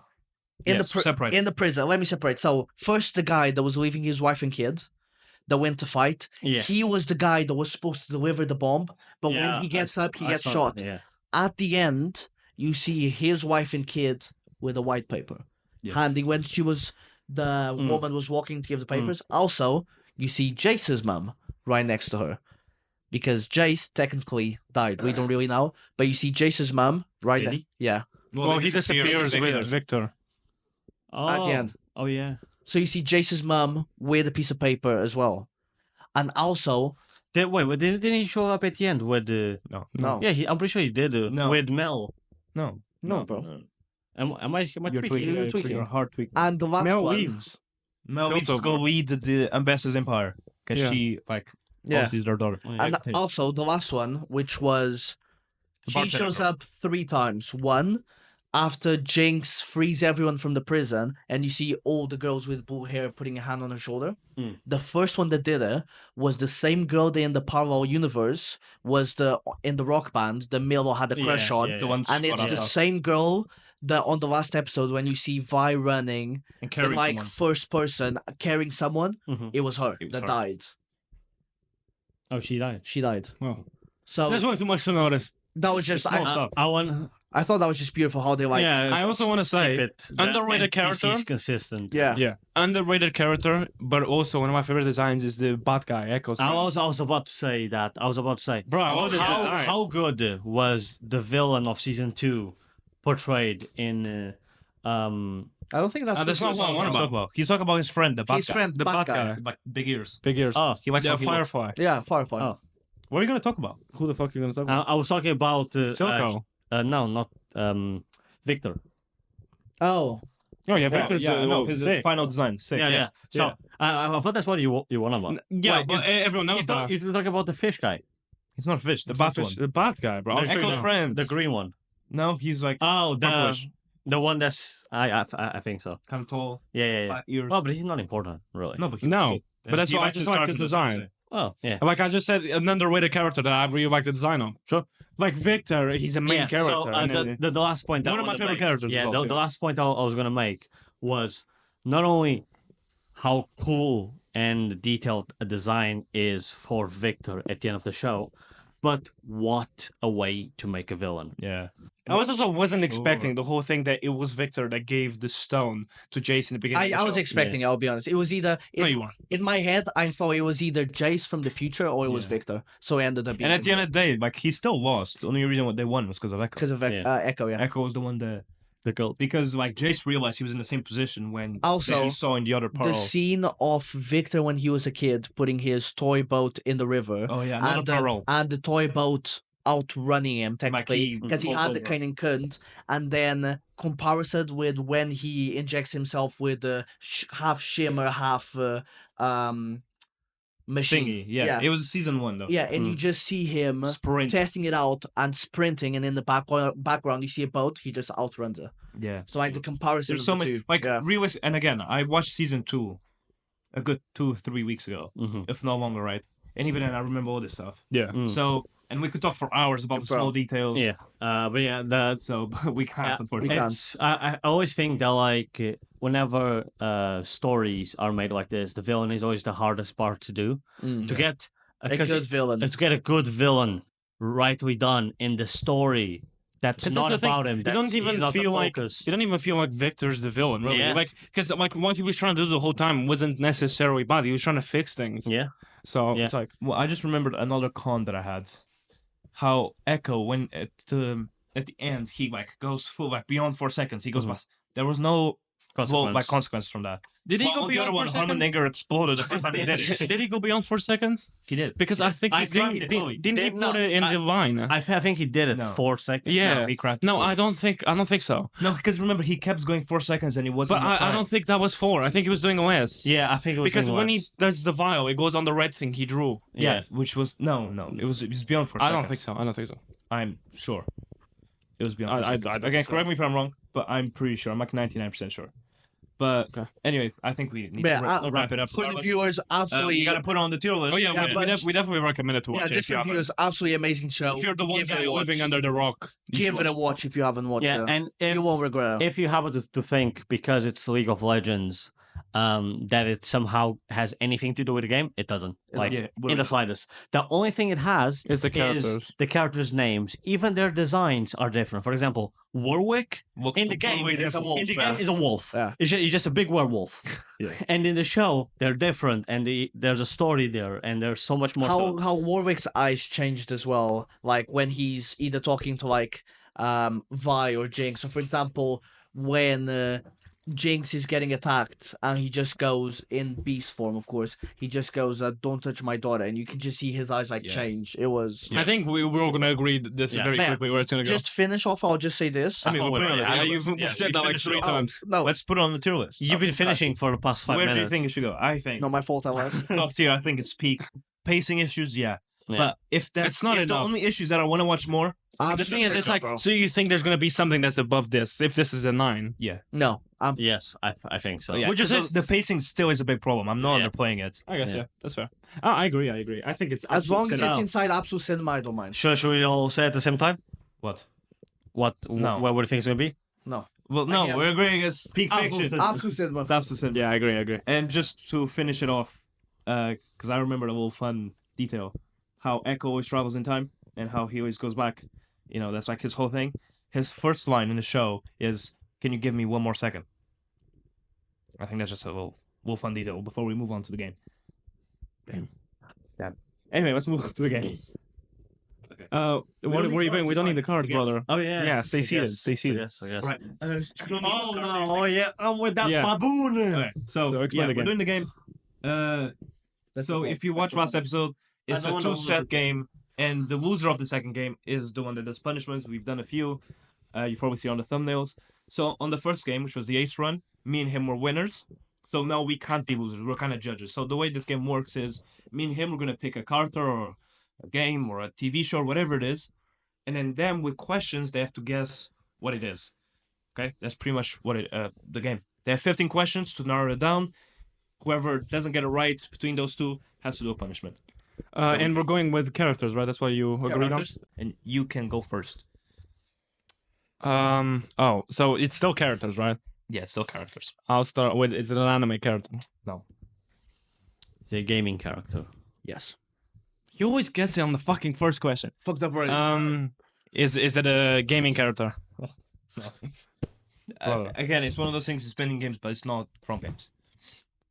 Speaker 3: in
Speaker 2: Yes, separate.
Speaker 3: in the prison. Let me separate. So first, the guy that was leaving his wife and kid, that went to fight.
Speaker 1: Yeah.
Speaker 3: He was the guy that was supposed to deliver the bomb, but when he gets up, he gets shot.
Speaker 1: Yeah.
Speaker 3: At the end, you see his wife and kid with a white paper,
Speaker 2: Yes.
Speaker 3: handing when the woman was walking to give the papers. Also, you see Jace's mum right next to her, because Jace technically died. We don't really know, but you see Jace's mum right
Speaker 1: Did
Speaker 3: there.
Speaker 1: he?
Speaker 3: Yeah,
Speaker 4: Well, he disappears with Victor.
Speaker 1: Oh.
Speaker 3: at the end.
Speaker 1: Oh yeah.
Speaker 3: So you see Jace's mum with a piece of paper as well, and also
Speaker 1: Didn't he show up at the end with
Speaker 3: no,
Speaker 1: Yeah, I'm pretty sure he did
Speaker 2: No.
Speaker 1: with Mel.
Speaker 2: No,
Speaker 3: no, bro.
Speaker 1: Am I
Speaker 2: you're
Speaker 1: tweaking?
Speaker 2: tweaking.
Speaker 3: You're tweaking.
Speaker 2: You're hard tweaking.
Speaker 3: And the last
Speaker 4: Mel
Speaker 3: one,
Speaker 4: leaves.
Speaker 2: Mel needs to
Speaker 4: Kyoto.
Speaker 2: go lead the Ambassador's Empire because
Speaker 4: Yeah.
Speaker 2: she
Speaker 3: yeah,
Speaker 2: obviously is their daughter.
Speaker 1: Oh, yeah.
Speaker 3: and
Speaker 2: Take.
Speaker 3: also the last one, which was
Speaker 2: The
Speaker 3: she
Speaker 2: bartender
Speaker 3: shows
Speaker 2: girl.
Speaker 3: up 3 times. One, after Jinx frees everyone from the prison, and you see all the girls with blue hair putting a hand on her shoulder.
Speaker 1: Mm.
Speaker 3: The first one that did it was the same girl that in the parallel universe was in the rock band, the Milo had a crush
Speaker 1: Yeah,
Speaker 3: on.
Speaker 1: yeah,
Speaker 2: The one
Speaker 3: And it's the same girl that on the last episode when you see Vi running
Speaker 2: and
Speaker 3: in
Speaker 2: carrying
Speaker 3: like
Speaker 2: someone.
Speaker 3: first person carrying someone,
Speaker 1: Mhm.
Speaker 3: it was her
Speaker 2: It was
Speaker 3: that
Speaker 2: her.
Speaker 3: died.
Speaker 1: Oh, she died.
Speaker 3: She died.
Speaker 4: Well,
Speaker 3: So
Speaker 4: there's way too much to notice.
Speaker 3: that was just
Speaker 2: small stuff.
Speaker 1: I want.
Speaker 3: I thought that was just beautiful how they like
Speaker 1: Yeah.
Speaker 4: I also want to say,
Speaker 1: keep it.
Speaker 4: underrated
Speaker 1: NPC is
Speaker 4: character.
Speaker 1: consistent.
Speaker 3: yeah.
Speaker 4: Yeah, underrated character, but also one of my favorite designs is the bad guy, Echo's
Speaker 1: I
Speaker 4: friend.
Speaker 1: was about to say that. I was about to say,
Speaker 4: Bro, I love this design.
Speaker 1: how good was the villain of season 2 portrayed in
Speaker 3: I don't think that's
Speaker 4: that's
Speaker 3: what
Speaker 4: not what I want
Speaker 2: He's
Speaker 4: about.
Speaker 2: talking about. He's talking about his friend, the bad
Speaker 3: his
Speaker 2: guy.
Speaker 3: friend,
Speaker 4: The
Speaker 3: bad
Speaker 4: bad
Speaker 3: guy.
Speaker 4: guy.
Speaker 2: Like big ears.
Speaker 4: Big ears.
Speaker 1: Oh,
Speaker 2: He likes
Speaker 4: Yeah,
Speaker 2: how he looks.
Speaker 4: Firefly.
Speaker 3: Yeah, Firefly.
Speaker 1: Oh.
Speaker 2: What are you gonna talk about?
Speaker 4: Who the fuck are you gonna talk about?
Speaker 1: I was talking about
Speaker 4: Silco.
Speaker 1: no, not Victor.
Speaker 3: Oh,
Speaker 4: Oh yeah, Victor's
Speaker 2: no, his
Speaker 4: sick.
Speaker 2: final design. Sick.
Speaker 1: Yeah. So I thought that's what you want about.
Speaker 4: Yeah,
Speaker 1: Wait,
Speaker 4: but everyone knows that.
Speaker 1: You talk about the fish guy,
Speaker 2: He's not a fish. The
Speaker 4: He's
Speaker 2: bad
Speaker 4: the
Speaker 2: one.
Speaker 4: fish- The bad guy, bro. I'll
Speaker 1: The
Speaker 4: show you
Speaker 2: Echo's
Speaker 4: now.
Speaker 2: friend.
Speaker 1: the green one.
Speaker 2: No, he's like
Speaker 1: Oh,
Speaker 2: purplish,
Speaker 1: the one that's I think so.
Speaker 2: kind of tall,
Speaker 1: Yeah.
Speaker 2: flat ears.
Speaker 1: Oh, but he's not important, really.
Speaker 2: No, but
Speaker 4: No, but that's
Speaker 2: he
Speaker 4: why I
Speaker 2: likes
Speaker 4: just
Speaker 2: his
Speaker 4: like
Speaker 2: character
Speaker 4: his
Speaker 2: design.
Speaker 4: design.
Speaker 1: Oh, yeah.
Speaker 4: Like I just said, an underrated character that I really like the design of.
Speaker 1: Sure.
Speaker 4: Like Victor, he's a main character.
Speaker 1: So
Speaker 4: and
Speaker 1: the last point.
Speaker 4: One
Speaker 1: I
Speaker 4: of my
Speaker 1: wanna
Speaker 4: favorite
Speaker 1: make-
Speaker 4: characters
Speaker 1: Yeah,
Speaker 4: as well,
Speaker 1: the
Speaker 4: yeah.
Speaker 1: last point I was gonna make was not only how cool and detailed a design is for Victor at the end of the show, but what a way to make a villain.
Speaker 2: Yeah.
Speaker 4: I also wasn't expecting the whole thing that it was Victor that gave the stone to Jace in the beginning.
Speaker 3: I
Speaker 4: of
Speaker 3: was
Speaker 4: the show.
Speaker 3: expecting it, I'll be honest. It was either
Speaker 4: No, you weren't.
Speaker 3: in my head I thought it was either Jace from the future or it was
Speaker 2: Yeah.
Speaker 3: Victor. So it ended up being
Speaker 2: And at the end of the day, like he still lost. The only reason what they won was because of Echo.
Speaker 3: because of
Speaker 1: Yeah.
Speaker 3: Echo, yeah.
Speaker 2: Echo was the one that
Speaker 1: The goat.
Speaker 2: because like Jace realized he was in the same position when
Speaker 3: Also,
Speaker 2: that he saw in the other
Speaker 3: The
Speaker 2: parallel.
Speaker 3: scene of Victor when he was a kid putting his toy boat in the river
Speaker 2: Oh yeah, another
Speaker 3: and,
Speaker 2: parallel.
Speaker 3: and the toy boat outrunning him technically
Speaker 2: he
Speaker 3: because he
Speaker 2: falls
Speaker 3: had the
Speaker 2: over.
Speaker 3: cane and couldn't, and then comparison with when he injects himself with half shimmer, half machine.
Speaker 2: Thingy. Yeah. It was season 1 though.
Speaker 3: Yeah, and you just see him
Speaker 2: Sprint.
Speaker 3: testing it out and sprinting, and in the background you see a boat. He just outruns it.
Speaker 2: Yeah.
Speaker 3: So like the comparison.
Speaker 2: There's
Speaker 3: of
Speaker 2: so
Speaker 3: the
Speaker 2: many
Speaker 3: two.
Speaker 2: like
Speaker 3: yeah.
Speaker 2: realistic. And again, I watched season 2 a good 2-3 weeks ago,
Speaker 1: Mhm.
Speaker 2: if not longer, right? And even then, I remember all this stuff.
Speaker 4: Yeah.
Speaker 1: Mm.
Speaker 2: So, and we could talk for hours about the
Speaker 3: Bro.
Speaker 2: small details.
Speaker 1: Yeah. But yeah, the
Speaker 2: So, but we can't, unfortunately.
Speaker 3: can't.
Speaker 1: It's I always think that like whenever stories are made like this, the villain is always the hardest part to do.
Speaker 3: Mm.
Speaker 1: To get
Speaker 3: A good villain.
Speaker 1: to get a good villain rightly done in the story that's
Speaker 4: 'Cause
Speaker 1: not
Speaker 4: that's the thing,
Speaker 1: about him.
Speaker 4: you don't
Speaker 1: He's
Speaker 4: even
Speaker 1: not the
Speaker 4: feel like
Speaker 1: focus.
Speaker 4: you don't even feel like Victor's the villain, really.
Speaker 1: Yeah.
Speaker 4: Like, because like what he was trying to do the whole time wasn't necessarily bad. He was trying to fix things.
Speaker 1: Yeah.
Speaker 4: So
Speaker 1: Yeah.
Speaker 4: it's like,
Speaker 2: Well, I just remembered another con that I had. How Echo, when at the end he like goes full like beyond 4 seconds, he goes past. There was no consequence from that.
Speaker 4: did he
Speaker 2: Well,
Speaker 4: go
Speaker 2: on the
Speaker 4: beyond
Speaker 2: other
Speaker 4: 4
Speaker 2: one, Harmon
Speaker 4: seconds?
Speaker 2: Anger exploded the first time he did it.
Speaker 4: Did he go beyond 4 seconds?
Speaker 2: He did.
Speaker 4: Because I think
Speaker 1: I
Speaker 4: he
Speaker 1: tried it fully.
Speaker 4: didn't he
Speaker 1: Did
Speaker 4: put
Speaker 1: not-
Speaker 4: it in the line.
Speaker 1: I think he did it
Speaker 2: No.
Speaker 1: 4 seconds.
Speaker 4: Yeah.
Speaker 2: No, he cracked.
Speaker 4: No,
Speaker 2: it.
Speaker 4: I don't think so.
Speaker 2: No, because remember he kept going 4 seconds and it wasn't.
Speaker 4: But
Speaker 2: enough
Speaker 4: I
Speaker 2: time.
Speaker 4: don't think that was 4. I think he was doing less.
Speaker 1: Yeah, I think it was
Speaker 4: Because
Speaker 1: doing
Speaker 4: when he
Speaker 1: less.
Speaker 4: does the vial, it goes on the red thing he drew.
Speaker 2: Yeah, which was no. It was beyond 4
Speaker 4: I
Speaker 2: seconds.
Speaker 4: don't think so. I don't think so.
Speaker 2: I'm sure. It was beyond. 4
Speaker 4: I
Speaker 2: seconds.
Speaker 4: don't
Speaker 2: Again,
Speaker 4: think so.
Speaker 2: correct me if I'm wrong, but I'm pretty sure. I'm like 99% sure. But
Speaker 4: Okay.
Speaker 2: anyway, I think we need
Speaker 3: Yeah,
Speaker 2: to wrap it up.
Speaker 3: For the viewers, absolutely.
Speaker 2: you gotta put it on the tier list.
Speaker 4: Oh yeah,
Speaker 3: Yeah, but-
Speaker 4: we definitely recommend it to watch.
Speaker 3: Yeah,
Speaker 4: it
Speaker 3: just
Speaker 4: if you
Speaker 3: for
Speaker 4: haven't.
Speaker 3: viewers, absolutely amazing show.
Speaker 4: If you're the one
Speaker 3: Give it
Speaker 4: guy
Speaker 3: a watch.
Speaker 4: living under the rock, you
Speaker 3: Give
Speaker 4: should
Speaker 3: it a
Speaker 4: watch
Speaker 3: watch if you haven't watched
Speaker 1: Yeah,
Speaker 3: it.
Speaker 1: and if,
Speaker 3: You won't regret it.
Speaker 1: if you happen to think because it's League of Legends, that it somehow has anything to do with the game, it doesn't. Like
Speaker 2: Yeah,
Speaker 1: in the slightest. The only thing it has
Speaker 4: It's the
Speaker 1: is
Speaker 4: characters.
Speaker 1: the characters' names. Even their designs are different. For example, Warwick
Speaker 2: Looks
Speaker 1: in the game
Speaker 2: completely
Speaker 3: is a
Speaker 2: different.
Speaker 3: wolf.
Speaker 1: in the game is a wolf.
Speaker 3: Yeah.
Speaker 1: He's just a big werewolf.
Speaker 2: Yeah.
Speaker 1: And in the show, they're different, and there's a story there, and there's so much more. to
Speaker 3: how
Speaker 1: it.
Speaker 3: how Warwick's eyes changed as well. Like when he's either talking to like Vi or Jinx. So for example, when Jinx is getting attacked and he just goes in beast form, of course, he just goes, "Don't touch my daughter," and you can just see his eyes like
Speaker 2: Yeah.
Speaker 3: change. It was
Speaker 4: I think we're all gonna agree that this is
Speaker 1: Yeah.
Speaker 4: very
Speaker 3: Man,
Speaker 4: quickly where it's gonna go.
Speaker 3: just finish off. I'll just say this.
Speaker 2: I mean,
Speaker 1: thought
Speaker 2: we'll
Speaker 1: we
Speaker 2: put it on
Speaker 1: were-
Speaker 2: the
Speaker 1: yeah,
Speaker 2: tier
Speaker 4: you've
Speaker 2: list. Yeah,
Speaker 4: said
Speaker 2: we
Speaker 4: that like
Speaker 2: finished
Speaker 4: 3
Speaker 2: it.
Speaker 4: times.
Speaker 3: No,
Speaker 2: Let's put it on the tier list.
Speaker 1: You've been finishing for the past 5
Speaker 2: Where
Speaker 1: minutes.
Speaker 2: do you think it should go? I think
Speaker 3: not my fault. I was.
Speaker 2: top tier. I think it's peak. Pacing issues, yeah.
Speaker 1: Yeah.
Speaker 2: But if that's
Speaker 4: It's not
Speaker 2: if the
Speaker 4: enough.
Speaker 2: only issues that I want to watch more,
Speaker 4: The thing is, it's like, so you think there's gonna be something that's above this? If this is a 9,
Speaker 2: yeah.
Speaker 3: No,
Speaker 1: Yes, I think so.
Speaker 2: Yeah,
Speaker 4: Which is
Speaker 2: 'cause the pacing still is a big problem. I'm not
Speaker 1: Yeah.
Speaker 2: underplaying it.
Speaker 4: I guess
Speaker 1: Yeah.
Speaker 4: yeah, that's fair. I agree. I think it's
Speaker 3: as
Speaker 4: absolute
Speaker 3: long as
Speaker 4: cinema.
Speaker 3: it's inside absolute cinema, I don't mind.
Speaker 1: Should we all say at the same time?
Speaker 2: What?
Speaker 1: What?
Speaker 2: No.
Speaker 1: What do you think it's gonna be?
Speaker 3: No,
Speaker 2: Well, no,
Speaker 3: Again.
Speaker 2: we're agreeing it's peak
Speaker 1: Absolute
Speaker 2: fiction.
Speaker 1: cinema.
Speaker 3: absolute cinema.
Speaker 2: It's absolute cinema.
Speaker 4: Yeah, I agree.
Speaker 2: And just to finish it off, because I remember a little fun detail, how Echo always travels in time and how he always goes back. You know, that's like his whole thing. His first line in the show is, "Can you give me one more second?" I think that's just a little fun detail before we move on to the game.
Speaker 4: Damn.
Speaker 2: Anyway, let's move to the game.
Speaker 4: Where are you going? We don't need the cards, brother.
Speaker 1: Oh yeah.
Speaker 4: Yeah, stay seated, stay seated.
Speaker 1: Yes, yes.
Speaker 2: Right.
Speaker 1: Oh no! Oh yeah, I'm with that
Speaker 4: Yeah.
Speaker 1: baboon.
Speaker 2: Okay, so
Speaker 4: So explain
Speaker 2: yeah,
Speaker 4: the
Speaker 2: we're
Speaker 4: game.
Speaker 2: doing the game. So if you watch last episode, it's
Speaker 1: I
Speaker 2: a
Speaker 1: don't wanna
Speaker 2: 2-set
Speaker 1: lose.
Speaker 2: game, and the loser of the second game is the one that does punishments. We've done a few. You probably see on the thumbnails. So on the first game, which was the Ace Run, me and him were winners. So now we can't be losers. We're kind of judges. So the way this game works is, me and him, we're gonna pick a character or a game or a TV show, or whatever it is, and then them with questions, they have to guess what it is. Okay, that's pretty much what the game. They have 15 questions to narrow it down. Whoever doesn't get it right between those two has to do a punishment.
Speaker 4: And we're going with characters, right? That's why you agreed on.
Speaker 2: And you can go first.
Speaker 4: Oh, so it's still characters, right?
Speaker 2: Yeah, it's still characters.
Speaker 4: I'll start with. Is it an anime character?
Speaker 2: No.
Speaker 1: It's a gaming character.
Speaker 3: Yes.
Speaker 4: You always guess it on the fucking first question.
Speaker 3: Fucked up right.
Speaker 4: Is it a gaming character? Brother.
Speaker 2: Again, it's one of those things. It's been in games, but it's not from games.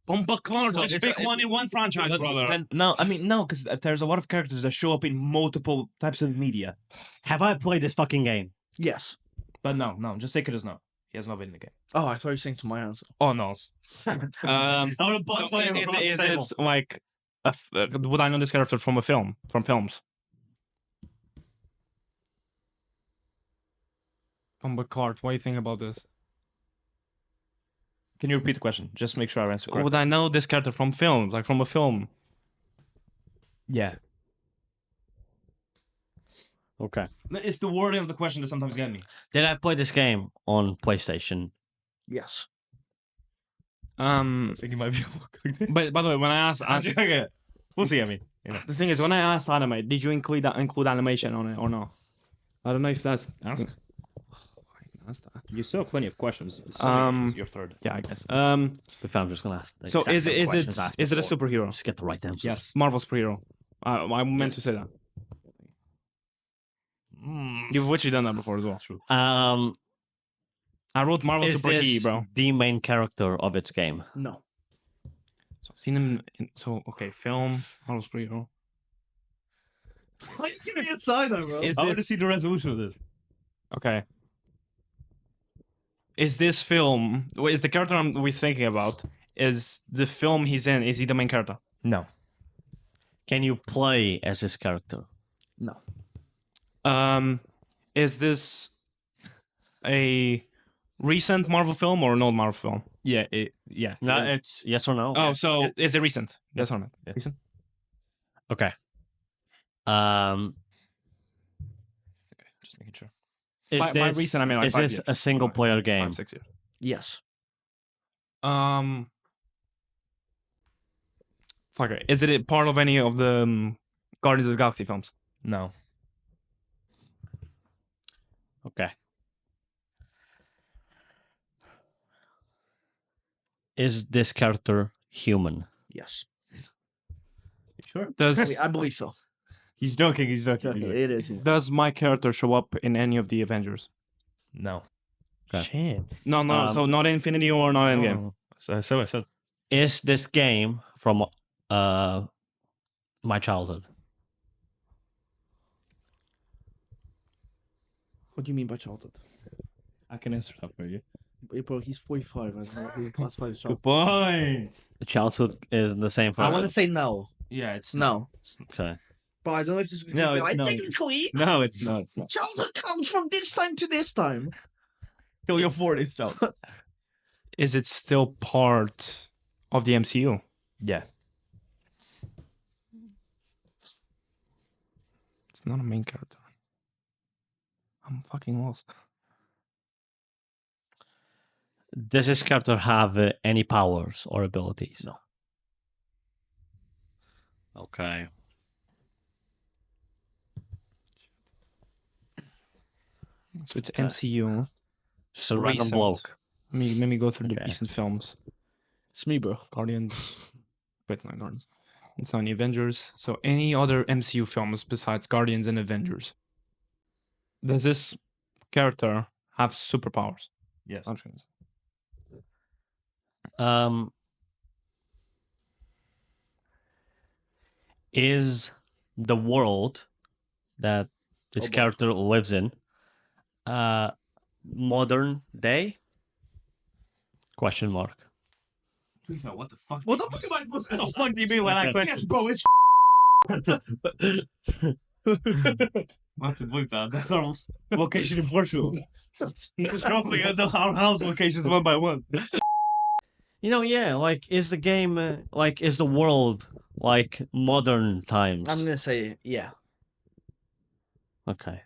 Speaker 4: Bumper cards.
Speaker 2: So
Speaker 4: Just
Speaker 2: it's-
Speaker 4: pick
Speaker 2: it's-
Speaker 4: one in one franchise, brother.
Speaker 2: And no, I mean no, because there's a lot of characters that show up in multiple types of media.
Speaker 1: Have I played this fucking game?
Speaker 3: Yes.
Speaker 2: But no, just take it as no. He has not been in the game.
Speaker 3: Oh, I thought you were saying to my answer.
Speaker 4: Oh no.
Speaker 1: I would
Speaker 4: So is it like would I know this character from a film? From films? Bumper card. What do you think about this?
Speaker 2: Can you repeat the question? Just make sure I answer correctly.
Speaker 4: Would I know this character from films? Like from a film?
Speaker 2: Yeah.
Speaker 1: Okay.
Speaker 2: It's the wording of the question that sometimes get me.
Speaker 1: Did I play this game on PlayStation?
Speaker 3: Yes.
Speaker 2: I think you might be able to.
Speaker 4: But by the way, when I asked,
Speaker 2: Okay. We'll see. I mean, you know.
Speaker 4: the thing is, when I asked anime, did you include animation on it or no? I don't know if that's
Speaker 2: Ask.
Speaker 4: That's that.
Speaker 2: You still have plenty of questions. You're third.
Speaker 4: Yeah, I guess.
Speaker 1: If I'm just gonna ask. the
Speaker 4: So
Speaker 1: exact
Speaker 4: is it
Speaker 1: same
Speaker 4: is
Speaker 1: questions
Speaker 4: it
Speaker 1: asked
Speaker 4: is it a
Speaker 1: before.
Speaker 4: superhero?
Speaker 1: Just get the right answers.
Speaker 2: Yes.
Speaker 4: Marvel superhero. I meant to say that. You've literally done that before as well.
Speaker 2: True.
Speaker 4: I wrote Marvel
Speaker 1: Is
Speaker 4: Super Key,
Speaker 1: this
Speaker 4: bro.
Speaker 1: the main character of its game?
Speaker 3: No.
Speaker 4: So I've seen him. Okay, film. Marvel Superhero.
Speaker 3: Why you give me a sign, though, bro?
Speaker 2: I want to see the resolution of this.
Speaker 4: Okay. Is this film? Is the character we're thinking about? Is the film he's in? Is he the main character?
Speaker 2: No.
Speaker 1: Can you play as this character?
Speaker 3: No.
Speaker 4: Is this a recent Marvel film or an old Marvel film?
Speaker 2: Yeah.
Speaker 1: No, it's yes or no.
Speaker 4: Oh, so is it recent? Yes or no?
Speaker 2: Yeah.
Speaker 4: Recent.
Speaker 1: Okay.
Speaker 4: Just making sure.
Speaker 1: Is
Speaker 4: By
Speaker 1: this,
Speaker 4: recent, I mean like
Speaker 1: is
Speaker 4: 5
Speaker 1: this
Speaker 4: years.
Speaker 1: a single player game?
Speaker 4: 5, 6 years.
Speaker 3: Yes.
Speaker 4: Fuck it. Is it a part of any of the Guardians of the Galaxy films?
Speaker 2: No.
Speaker 1: Okay. Is this character human?
Speaker 3: Yes.
Speaker 2: Sure.
Speaker 4: Does
Speaker 3: I believe so.
Speaker 2: He's joking. He's joking.
Speaker 3: It is.
Speaker 4: does my character show up in any of the Avengers?
Speaker 2: No.
Speaker 1: Okay.
Speaker 2: Shit.
Speaker 4: No. So not Infinity or not Endgame.
Speaker 1: Oh.
Speaker 2: So I said.
Speaker 1: Is this game from my childhood?
Speaker 3: What do you mean by childhood?
Speaker 2: I can answer that for you.
Speaker 3: Bro, he's 45. I don't know who classifies as childhood.
Speaker 2: point.
Speaker 1: The childhood is the same for
Speaker 3: I want to say no.
Speaker 2: Yeah, it's
Speaker 3: No.
Speaker 1: Okay.
Speaker 3: But I don't know if this is
Speaker 2: No, it's
Speaker 3: like,
Speaker 2: no.
Speaker 3: technically,
Speaker 2: No, it's not.
Speaker 3: childhood comes from this time to this time.
Speaker 2: Till you're 40, so.
Speaker 4: Is it still part of the MCU?
Speaker 2: Yeah.
Speaker 4: It's not a main character. I'm fucking lost.
Speaker 1: Does this character have any powers or abilities?
Speaker 3: No.
Speaker 1: Okay.
Speaker 4: So it's
Speaker 1: Okay.
Speaker 4: MCU.
Speaker 1: Just a random
Speaker 4: Recent.
Speaker 1: bloke.
Speaker 4: Let me go through the
Speaker 1: Okay.
Speaker 4: recent films.
Speaker 3: It's me, bro.
Speaker 4: Guardians. Wait, not Guardians. It's not the Avengers. So any other MCU films besides Guardians and Avengers? Does this character have superpowers?
Speaker 2: Yes.
Speaker 1: Is the world that this
Speaker 3: boy.
Speaker 1: character lives in modern day? Question mark.
Speaker 2: What the fuck?
Speaker 3: What the fuck am I supposed to
Speaker 2: What the fuck do you mean by that
Speaker 1: Okay.
Speaker 2: question?
Speaker 3: Yes, bro, it's
Speaker 2: I have to believe that. That's our location in Portugal. It's roughly our house locations one by one.
Speaker 1: Yeah, like is the game like is the world like modern times?
Speaker 3: I'm gonna say yeah.
Speaker 1: Okay.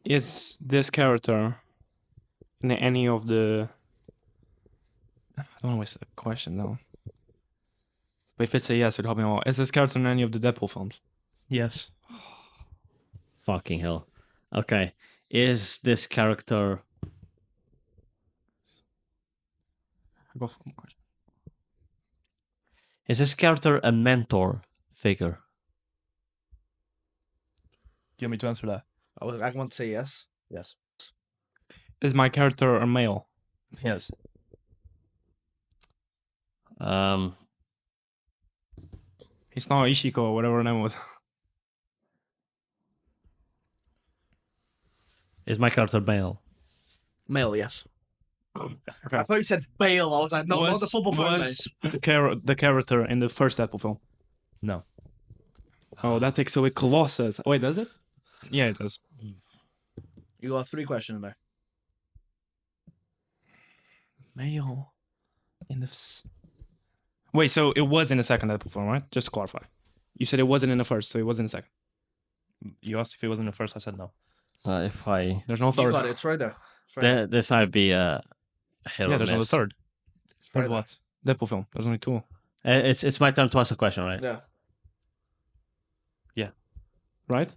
Speaker 4: Is this character in any of the... I don't want to waste the question though. But if it's a yes, it'd help me a lot. Is this character in any of the Deadpool films?
Speaker 2: Yes.
Speaker 1: Fucking hell. Okay. Is this character
Speaker 4: I go for one question.
Speaker 1: is this character a mentor figure?
Speaker 2: Do you want me to answer that?
Speaker 3: I want to say yes.
Speaker 2: Yes.
Speaker 4: Is my character a male?
Speaker 2: Yes.
Speaker 4: He's not Ishiko or whatever her name was.
Speaker 1: Is my character male?
Speaker 3: Male, yes.
Speaker 4: Okay.
Speaker 3: I thought you said Bale. I was like, no, not the football player.
Speaker 4: was the character in the first Deadpool film?
Speaker 2: No.
Speaker 4: Oh, that takes away Colossus. Wait, does it? Yeah, it does.
Speaker 3: You got 3 questions there.
Speaker 4: Male in the... Wait, so it was in the second Deadpool film, right? Just to clarify. You said it wasn't in the first, so it was in the second.
Speaker 2: You asked if it was in the first, I said no.
Speaker 1: If I
Speaker 4: There's no
Speaker 3: You
Speaker 4: third.
Speaker 3: got it. It's right there. It's right there.
Speaker 1: this might be a hit
Speaker 4: Yeah,
Speaker 1: or
Speaker 4: there's no
Speaker 1: miss.
Speaker 4: third.
Speaker 3: Right
Speaker 2: Third what?
Speaker 4: Deadpool film. There's only 2.
Speaker 1: It's my turn to ask a question, right?
Speaker 3: Yeah.
Speaker 4: Right?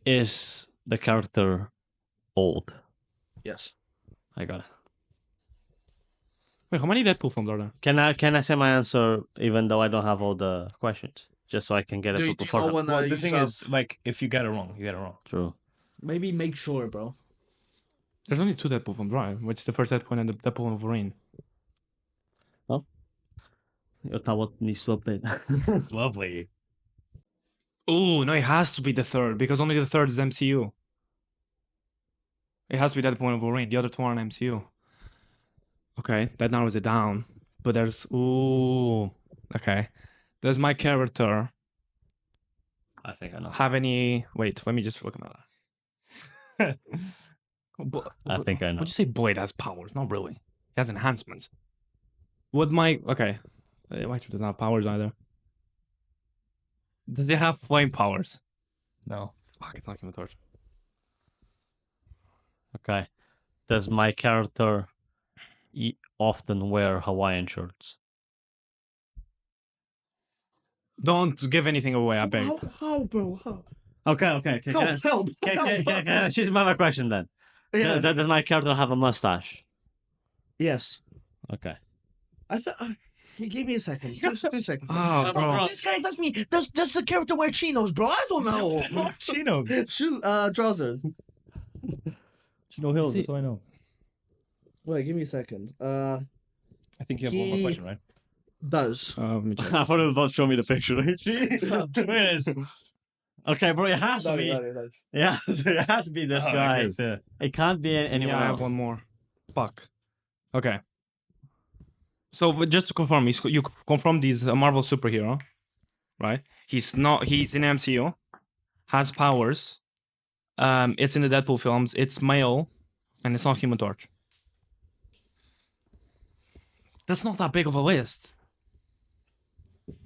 Speaker 1: Is the character old?
Speaker 3: Yes.
Speaker 1: I got it.
Speaker 4: Wait, how many Deadpool films are there?
Speaker 1: Can I say my answer even though I don't have all the questions, just so I can get
Speaker 3: Do
Speaker 1: it
Speaker 3: you
Speaker 1: before?
Speaker 3: know when
Speaker 2: Well, the
Speaker 3: you
Speaker 2: thing is, like, if you get it wrong, you get it wrong.
Speaker 1: True.
Speaker 3: maybe make sure, bro.
Speaker 4: There's only 2 Deadpool films, right? Which is the first Deadpool and the Deadpool and Wolverine.
Speaker 1: Jag tar bort nyslåppet.
Speaker 2: Lovely.
Speaker 4: Oh, no, it has to be the third because only the third is MCU. It has to be Deadpool and Wolverine. The other 2 are in MCU. Okay, that narrows it down. But there's okay. Does my character
Speaker 1: I think I know.
Speaker 4: have any? Wait, let me just look at that.
Speaker 1: I think I know.
Speaker 4: Would you say Blade has powers? Not really. He has enhancements. Would my okay? White doesn't have powers either. Does he have flame powers?
Speaker 2: No.
Speaker 4: Fuck, it's not Human Torch.
Speaker 1: Okay. Does my character often wear Hawaiian shirts?
Speaker 4: Don't give anything away, I beg.
Speaker 3: How, bro? How?
Speaker 1: Okay.
Speaker 3: Help!
Speaker 1: Can I choose my question then?
Speaker 3: Yeah.
Speaker 1: Does my character have a mustache?
Speaker 3: Yes.
Speaker 1: Okay.
Speaker 3: I thought. Give me a second. Just 2 seconds.
Speaker 4: Oh, bro.
Speaker 3: This guy's asking me. Does the character wear chinos, bro? I don't know.
Speaker 2: Chino.
Speaker 3: Trousers.
Speaker 2: Chino Hills,
Speaker 4: See-
Speaker 2: that's what I know.
Speaker 3: Wait, give me a second.
Speaker 2: I think you have one more
Speaker 3: He-
Speaker 2: question, right?
Speaker 3: Does.
Speaker 4: Let me check.
Speaker 1: I thought it was about to show me the picture. Okay, bro, it has to be. Yeah, it has to be this guy.
Speaker 2: Yeah.
Speaker 1: It can't be anyone
Speaker 4: Yeah, I
Speaker 1: else.
Speaker 4: have one more. Fuck. Okay. So but just to confirm, you confirm he's a Marvel superhero, right? He's not. He's in MCU, has powers. It's in the Deadpool films. It's male, and it's not Human Torch. That's not that big of a list.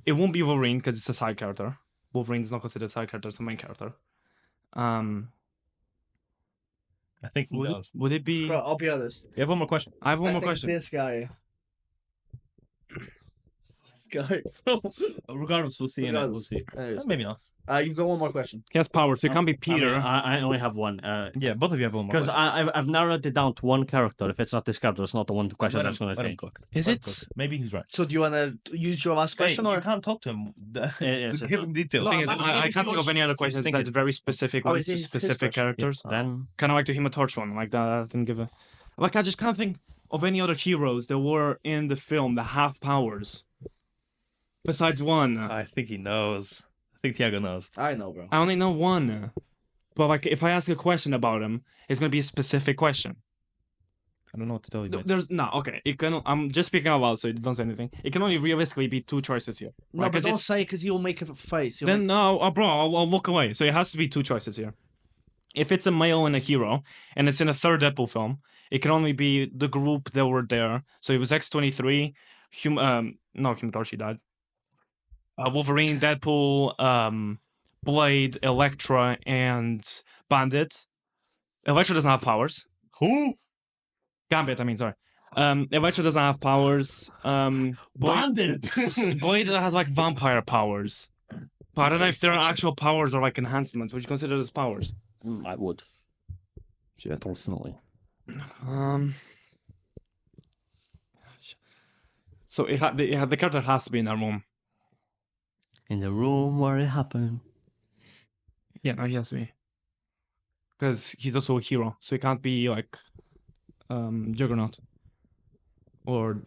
Speaker 4: It won't be Wolverine because it's a side character. Wolverine is not considered a side character; it's a main character.
Speaker 2: I think he does.
Speaker 4: Would it be?
Speaker 3: Bro, I'll be honest.
Speaker 2: You have one more question.
Speaker 4: I have one
Speaker 3: I
Speaker 4: more
Speaker 3: think
Speaker 4: question.
Speaker 3: This guy. This guy. bro.
Speaker 2: Regardless, we'll see.
Speaker 3: Regardless.
Speaker 2: We'll see.
Speaker 3: Anyways,
Speaker 2: Maybe not.
Speaker 3: you've got one more question.
Speaker 4: He has powers, so it can't be
Speaker 1: I
Speaker 4: Peter.
Speaker 1: mean, I only have one.
Speaker 2: Yeah, both of you have one more
Speaker 1: Because
Speaker 2: question.
Speaker 1: I've narrowed it down to one character. If it's not this character, it's not the one question
Speaker 2: Let
Speaker 1: that's
Speaker 2: him-
Speaker 1: going to
Speaker 2: let him
Speaker 1: change.
Speaker 2: cook.
Speaker 4: Is
Speaker 2: Let him
Speaker 4: it?
Speaker 2: cook. Maybe he's right.
Speaker 3: So do you want to use your last question
Speaker 2: Hey,
Speaker 3: or?
Speaker 2: you can't talk to him.
Speaker 1: Yes,
Speaker 2: Give him details.
Speaker 3: No,
Speaker 4: Thing is,
Speaker 3: I'm
Speaker 4: I
Speaker 3: asking
Speaker 4: can't think of any other questions
Speaker 2: thinking.
Speaker 4: that's very specific,
Speaker 3: Oh,
Speaker 4: like
Speaker 3: it's his
Speaker 4: specific
Speaker 3: question.
Speaker 4: characters.
Speaker 1: Then
Speaker 4: Kind of like the Human Torch one, like that. I didn't give a. Like I just can't think of any other heroes that were in the film that have powers. Besides one,
Speaker 2: I think he knows. I think Tiago knows.
Speaker 3: I know, bro.
Speaker 4: I only know one. But like, if I ask a question about him, it's gonna be a specific question.
Speaker 2: I don't know what to tell you. mate.
Speaker 4: There's no okay. It can. I'm just speaking out loud, so don't say anything. It can only realistically be 2 choices here.
Speaker 3: No,
Speaker 4: Right,
Speaker 3: but
Speaker 4: 'cause
Speaker 3: don't
Speaker 4: it's-
Speaker 3: say because he'll make a face. He'll
Speaker 4: Then
Speaker 3: make-
Speaker 4: no, bro, I'll look away. So it has to be 2 choices here. If it's a male and a hero, and it's in a third Deadpool film, it can only be the group that were there. So it was X-23, no, Human Torch, he died. Wolverine, Deadpool, Blade, Elektra, and Bandit. Elektra doesn't have powers.
Speaker 2: Who?
Speaker 4: Gambit, I mean, sorry. Elektra doesn't have powers. Blade,
Speaker 1: Bandit.
Speaker 4: Blade has like vampire powers. But I don't know if they're actual powers or like enhancements. Would you consider this powers?
Speaker 1: I would. Yeah, personally.
Speaker 4: So the character has to be in that room.
Speaker 1: In the room where it happened.
Speaker 4: Yeah, no, he has to be. Because he's also a hero, so he can't be like Juggernaut or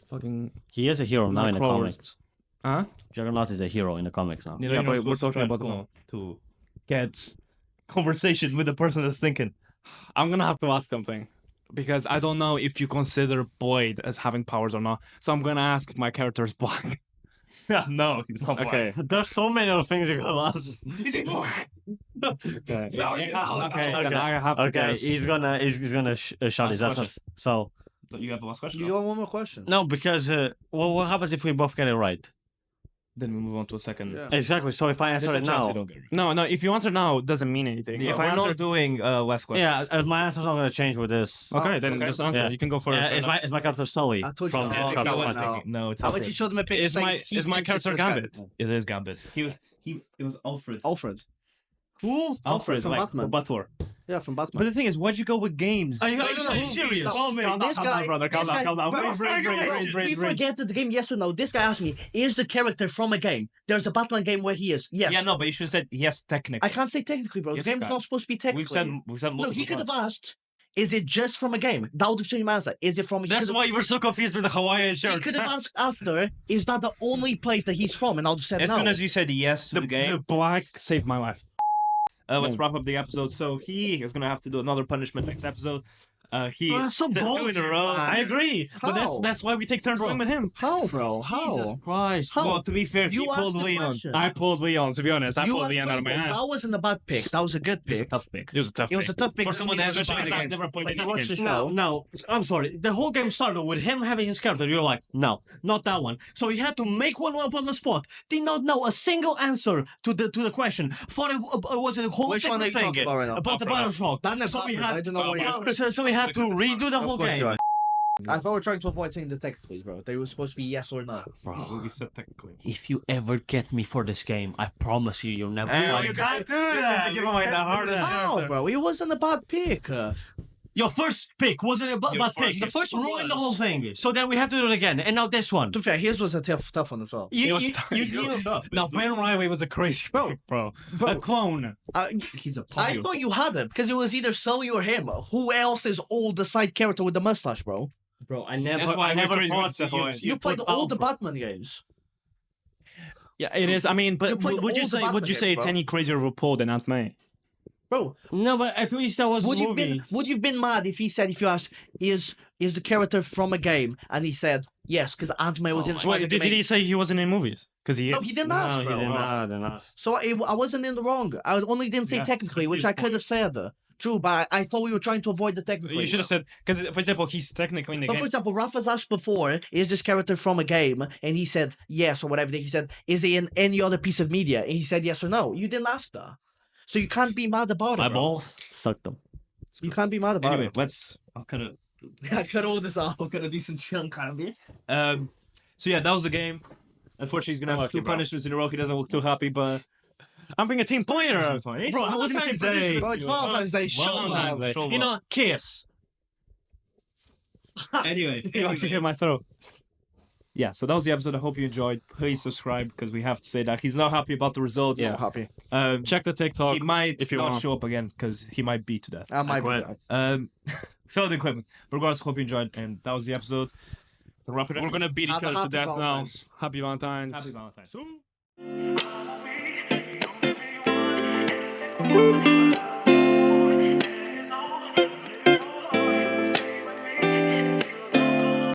Speaker 4: fucking
Speaker 1: He is a hero now in the
Speaker 4: Nightcrawlers.
Speaker 1: comics.
Speaker 4: huh?
Speaker 1: Juggernaut is a hero in the comics now.
Speaker 4: Yeah, but we're talking about the
Speaker 2: film to get conversation with the person that's thinking.
Speaker 4: I'm gonna have to ask something because I don't know if you consider Blade as having powers or not. So I'm gonna ask if my character is black.
Speaker 2: No, he's not.
Speaker 4: Okay.
Speaker 1: There's so many other things you could ask.
Speaker 4: Is he black? Okay.
Speaker 2: No, he's not.
Speaker 4: Okay. Then I have to
Speaker 1: Okay,
Speaker 4: guess.
Speaker 1: he's gonna shout his
Speaker 2: Last
Speaker 1: answers. So
Speaker 2: You have the last question.
Speaker 3: You got one more question.
Speaker 1: no, because well, what happens if we both get it right?
Speaker 4: Then we move on to a second.
Speaker 3: Yeah.
Speaker 1: Exactly. So if I answer it now,
Speaker 4: No. If you answer now, it doesn't mean anything.
Speaker 2: Yeah,
Speaker 4: if
Speaker 2: we're
Speaker 4: I answer,
Speaker 2: not doing last question.
Speaker 1: yeah, my answer's not gonna change with this.
Speaker 4: okay, then
Speaker 2: Okay.
Speaker 4: just answer.
Speaker 1: Yeah.
Speaker 4: You can go first.
Speaker 1: Is my character Sully?
Speaker 3: I told you
Speaker 1: from
Speaker 3: so.
Speaker 1: Sharp
Speaker 3: Yeah,
Speaker 1: Fox?
Speaker 3: no.
Speaker 2: No, it's
Speaker 3: How about
Speaker 2: Alfred.
Speaker 3: you show them a picture?
Speaker 4: Is
Speaker 3: saying
Speaker 4: my
Speaker 3: he thinks
Speaker 4: character
Speaker 3: it's this guy?
Speaker 4: Gambit?
Speaker 2: It is Gambit. He was. It was Alfred.
Speaker 3: Alfred. Who? Alfred from
Speaker 2: like,
Speaker 3: Batman.
Speaker 2: Bator.
Speaker 3: Yeah, from Batman.
Speaker 2: But the thing is, why'd you go with games?
Speaker 1: Are you
Speaker 3: No,
Speaker 1: guys
Speaker 3: no, no,
Speaker 1: serious?
Speaker 3: no,
Speaker 1: Oh, man.
Speaker 3: this guy,
Speaker 4: brother, calm
Speaker 3: this
Speaker 4: down,
Speaker 3: guy,
Speaker 4: calm down.
Speaker 3: bro, we forget that the game yes or no. This guy asked me, is the character from a game? There's a Batman game where he is. Yes.
Speaker 2: Yeah, no, but you should have said yes, technically.
Speaker 3: I can't say technically, bro.
Speaker 2: Yes,
Speaker 3: the
Speaker 2: you
Speaker 3: game's
Speaker 2: can.
Speaker 3: not supposed to be technically.
Speaker 2: We've said
Speaker 3: No, he
Speaker 2: multiple
Speaker 3: could have
Speaker 2: times.
Speaker 3: asked, is it just from a game? That would have changed my answer. Is it from?
Speaker 4: That's why you were so confused with the Hawaiian
Speaker 3: He
Speaker 4: shirt.
Speaker 3: could have asked after, is that the only place that he's from? And I'll just say
Speaker 2: As
Speaker 3: no.
Speaker 2: soon as you said yes to the game,
Speaker 4: The black saved my life.
Speaker 2: let's wrap up the episode. So he is gonna have to do another punishment next episode. He
Speaker 1: Some
Speaker 2: 2 in a
Speaker 1: bullshit,
Speaker 2: row.
Speaker 1: man.
Speaker 4: I agree, but
Speaker 3: How?
Speaker 4: that's why we take turns playing with him.
Speaker 3: How, bro? How?
Speaker 1: Jesus Christ.
Speaker 3: How?
Speaker 2: Well, to be fair,
Speaker 3: You
Speaker 2: he
Speaker 3: asked
Speaker 2: pulled
Speaker 3: the
Speaker 2: Leon.
Speaker 3: question.
Speaker 4: I pulled Leon. To be honest, I
Speaker 3: You
Speaker 4: pulled
Speaker 3: asked
Speaker 4: Leon out of my
Speaker 3: first
Speaker 4: ass.
Speaker 3: That wasn't a bad pick. That was a good
Speaker 2: It was a
Speaker 3: pick.
Speaker 2: tough pick.
Speaker 4: It was a tough.
Speaker 3: It was a tough pick.
Speaker 2: For
Speaker 3: doesn't
Speaker 2: someone
Speaker 3: mean
Speaker 2: that
Speaker 3: it was
Speaker 2: hasn't
Speaker 3: bad.
Speaker 2: played the
Speaker 4: I've
Speaker 2: game.
Speaker 4: never played
Speaker 3: Like,
Speaker 4: the
Speaker 3: watch
Speaker 4: game.
Speaker 3: the
Speaker 1: No,
Speaker 3: show.
Speaker 1: no, I'm sorry. The whole game started with him having his character. You're like, no, not that one. So he had to make one up on the spot. Did not know a single answer to the question. Thought it was a whole
Speaker 3: Which one
Speaker 1: different
Speaker 3: are you
Speaker 1: thing
Speaker 3: talking about right now?
Speaker 1: about the Bioshock.
Speaker 3: That never
Speaker 1: So we
Speaker 3: happened. I
Speaker 1: had,
Speaker 3: don't know what
Speaker 1: so we had to redo the whole
Speaker 3: Of course you
Speaker 1: game.
Speaker 3: are. I thought we were trying to avoid saying the technically, bro. They were supposed to be yes or no.
Speaker 2: We said technically.
Speaker 1: If you ever get me for this game, I promise you, you'll never
Speaker 2: Hey,
Speaker 1: find
Speaker 2: you
Speaker 1: it.
Speaker 2: can't do that.
Speaker 4: Give away the hardest
Speaker 3: How,
Speaker 4: character.
Speaker 3: bro? It wasn't a bad pick.
Speaker 1: Your first pick wasn't a bad pick.
Speaker 3: The first one
Speaker 1: ruined the
Speaker 3: was.
Speaker 1: whole thing. So then we have to do it again. And now this one.
Speaker 3: To be fair, his was a tough one as well.
Speaker 4: It was No, Ben Riley was a crazy pick, bro. A clone.
Speaker 2: He's a
Speaker 3: I thought you had it because it was either Sully or him. Who else is old the side character with the mustache, bro?
Speaker 1: Bro, I
Speaker 2: That's
Speaker 1: never,
Speaker 2: why
Speaker 1: I
Speaker 2: we're
Speaker 1: never
Speaker 2: crazy
Speaker 1: thought
Speaker 2: with
Speaker 1: that
Speaker 2: Savoy.
Speaker 3: You played
Speaker 1: put
Speaker 3: all the
Speaker 1: Alfred.
Speaker 3: Batman games.
Speaker 4: Yeah, it is. I mean,
Speaker 3: You
Speaker 4: but
Speaker 3: played
Speaker 4: would you
Speaker 3: all the
Speaker 4: say
Speaker 3: Batman
Speaker 4: it's
Speaker 3: games, bro.
Speaker 4: any crazier of a pull than Aunt May?
Speaker 3: Bro,
Speaker 1: No, but at least that was a
Speaker 3: would
Speaker 1: movie.
Speaker 3: you have been mad if he said, if you asked, is the character from a game, and he said yes because Aunt May was in
Speaker 4: Wait, did he say he wasn't in movies? Because he is.
Speaker 3: No, he didn't
Speaker 1: No,
Speaker 3: ask,
Speaker 1: he
Speaker 3: bro.
Speaker 1: did not.
Speaker 3: So I wasn't in the wrong. I only didn't say
Speaker 2: Yeah,
Speaker 3: technically,
Speaker 2: I
Speaker 3: which
Speaker 2: see
Speaker 3: I
Speaker 2: his
Speaker 3: could have said. True, but I thought we were trying to avoid the technically.
Speaker 4: You should have said, because for example, he's technically in the
Speaker 3: But
Speaker 4: game.
Speaker 3: for example, Rafa's asked before, is this character from a game? And he said yes or whatever. He said, is he in any other piece of media? And he said yes or no. You didn't ask that. So you can't be mad about it.
Speaker 1: My
Speaker 3: bro.
Speaker 1: balls sucked them.
Speaker 3: You can't be mad about
Speaker 2: Anyway,
Speaker 3: it.
Speaker 2: I'll cut it.
Speaker 3: I cut all this off. I'll cut a decent chunk out of it.
Speaker 2: So yeah, that was the game. Unfortunately, he's gonna have
Speaker 4: Unlucky,
Speaker 2: 2
Speaker 4: bro.
Speaker 2: punishments in a row. He doesn't look too happy, but
Speaker 4: I'm being a team player.
Speaker 2: Bro,
Speaker 1: Valentine's Day.
Speaker 3: Bro, it's Valentine's Day. Shut
Speaker 2: Valentine's
Speaker 3: up.
Speaker 2: Day.
Speaker 4: You know, kiss.
Speaker 2: anyway,
Speaker 4: He likes to hit my throat.
Speaker 2: yeah. So that was the episode. I hope you enjoyed. Please subscribe because we have to say that he's not happy about the results.
Speaker 3: Yeah, happy.
Speaker 4: Check the TikTok.
Speaker 2: He might
Speaker 4: if you
Speaker 2: not
Speaker 4: want.
Speaker 2: show up again because he might beat to death.
Speaker 3: I might be
Speaker 1: quit.
Speaker 3: that.
Speaker 2: So the equipment. But regardless, hope you enjoyed, and that was the episode. So wrap it up.
Speaker 4: We're gonna beat each
Speaker 3: Have a
Speaker 4: other to
Speaker 3: happy
Speaker 4: death now.
Speaker 3: Valentine's.
Speaker 4: Happy Valentine's.
Speaker 2: Happy Valentine's.
Speaker 5: Thank you.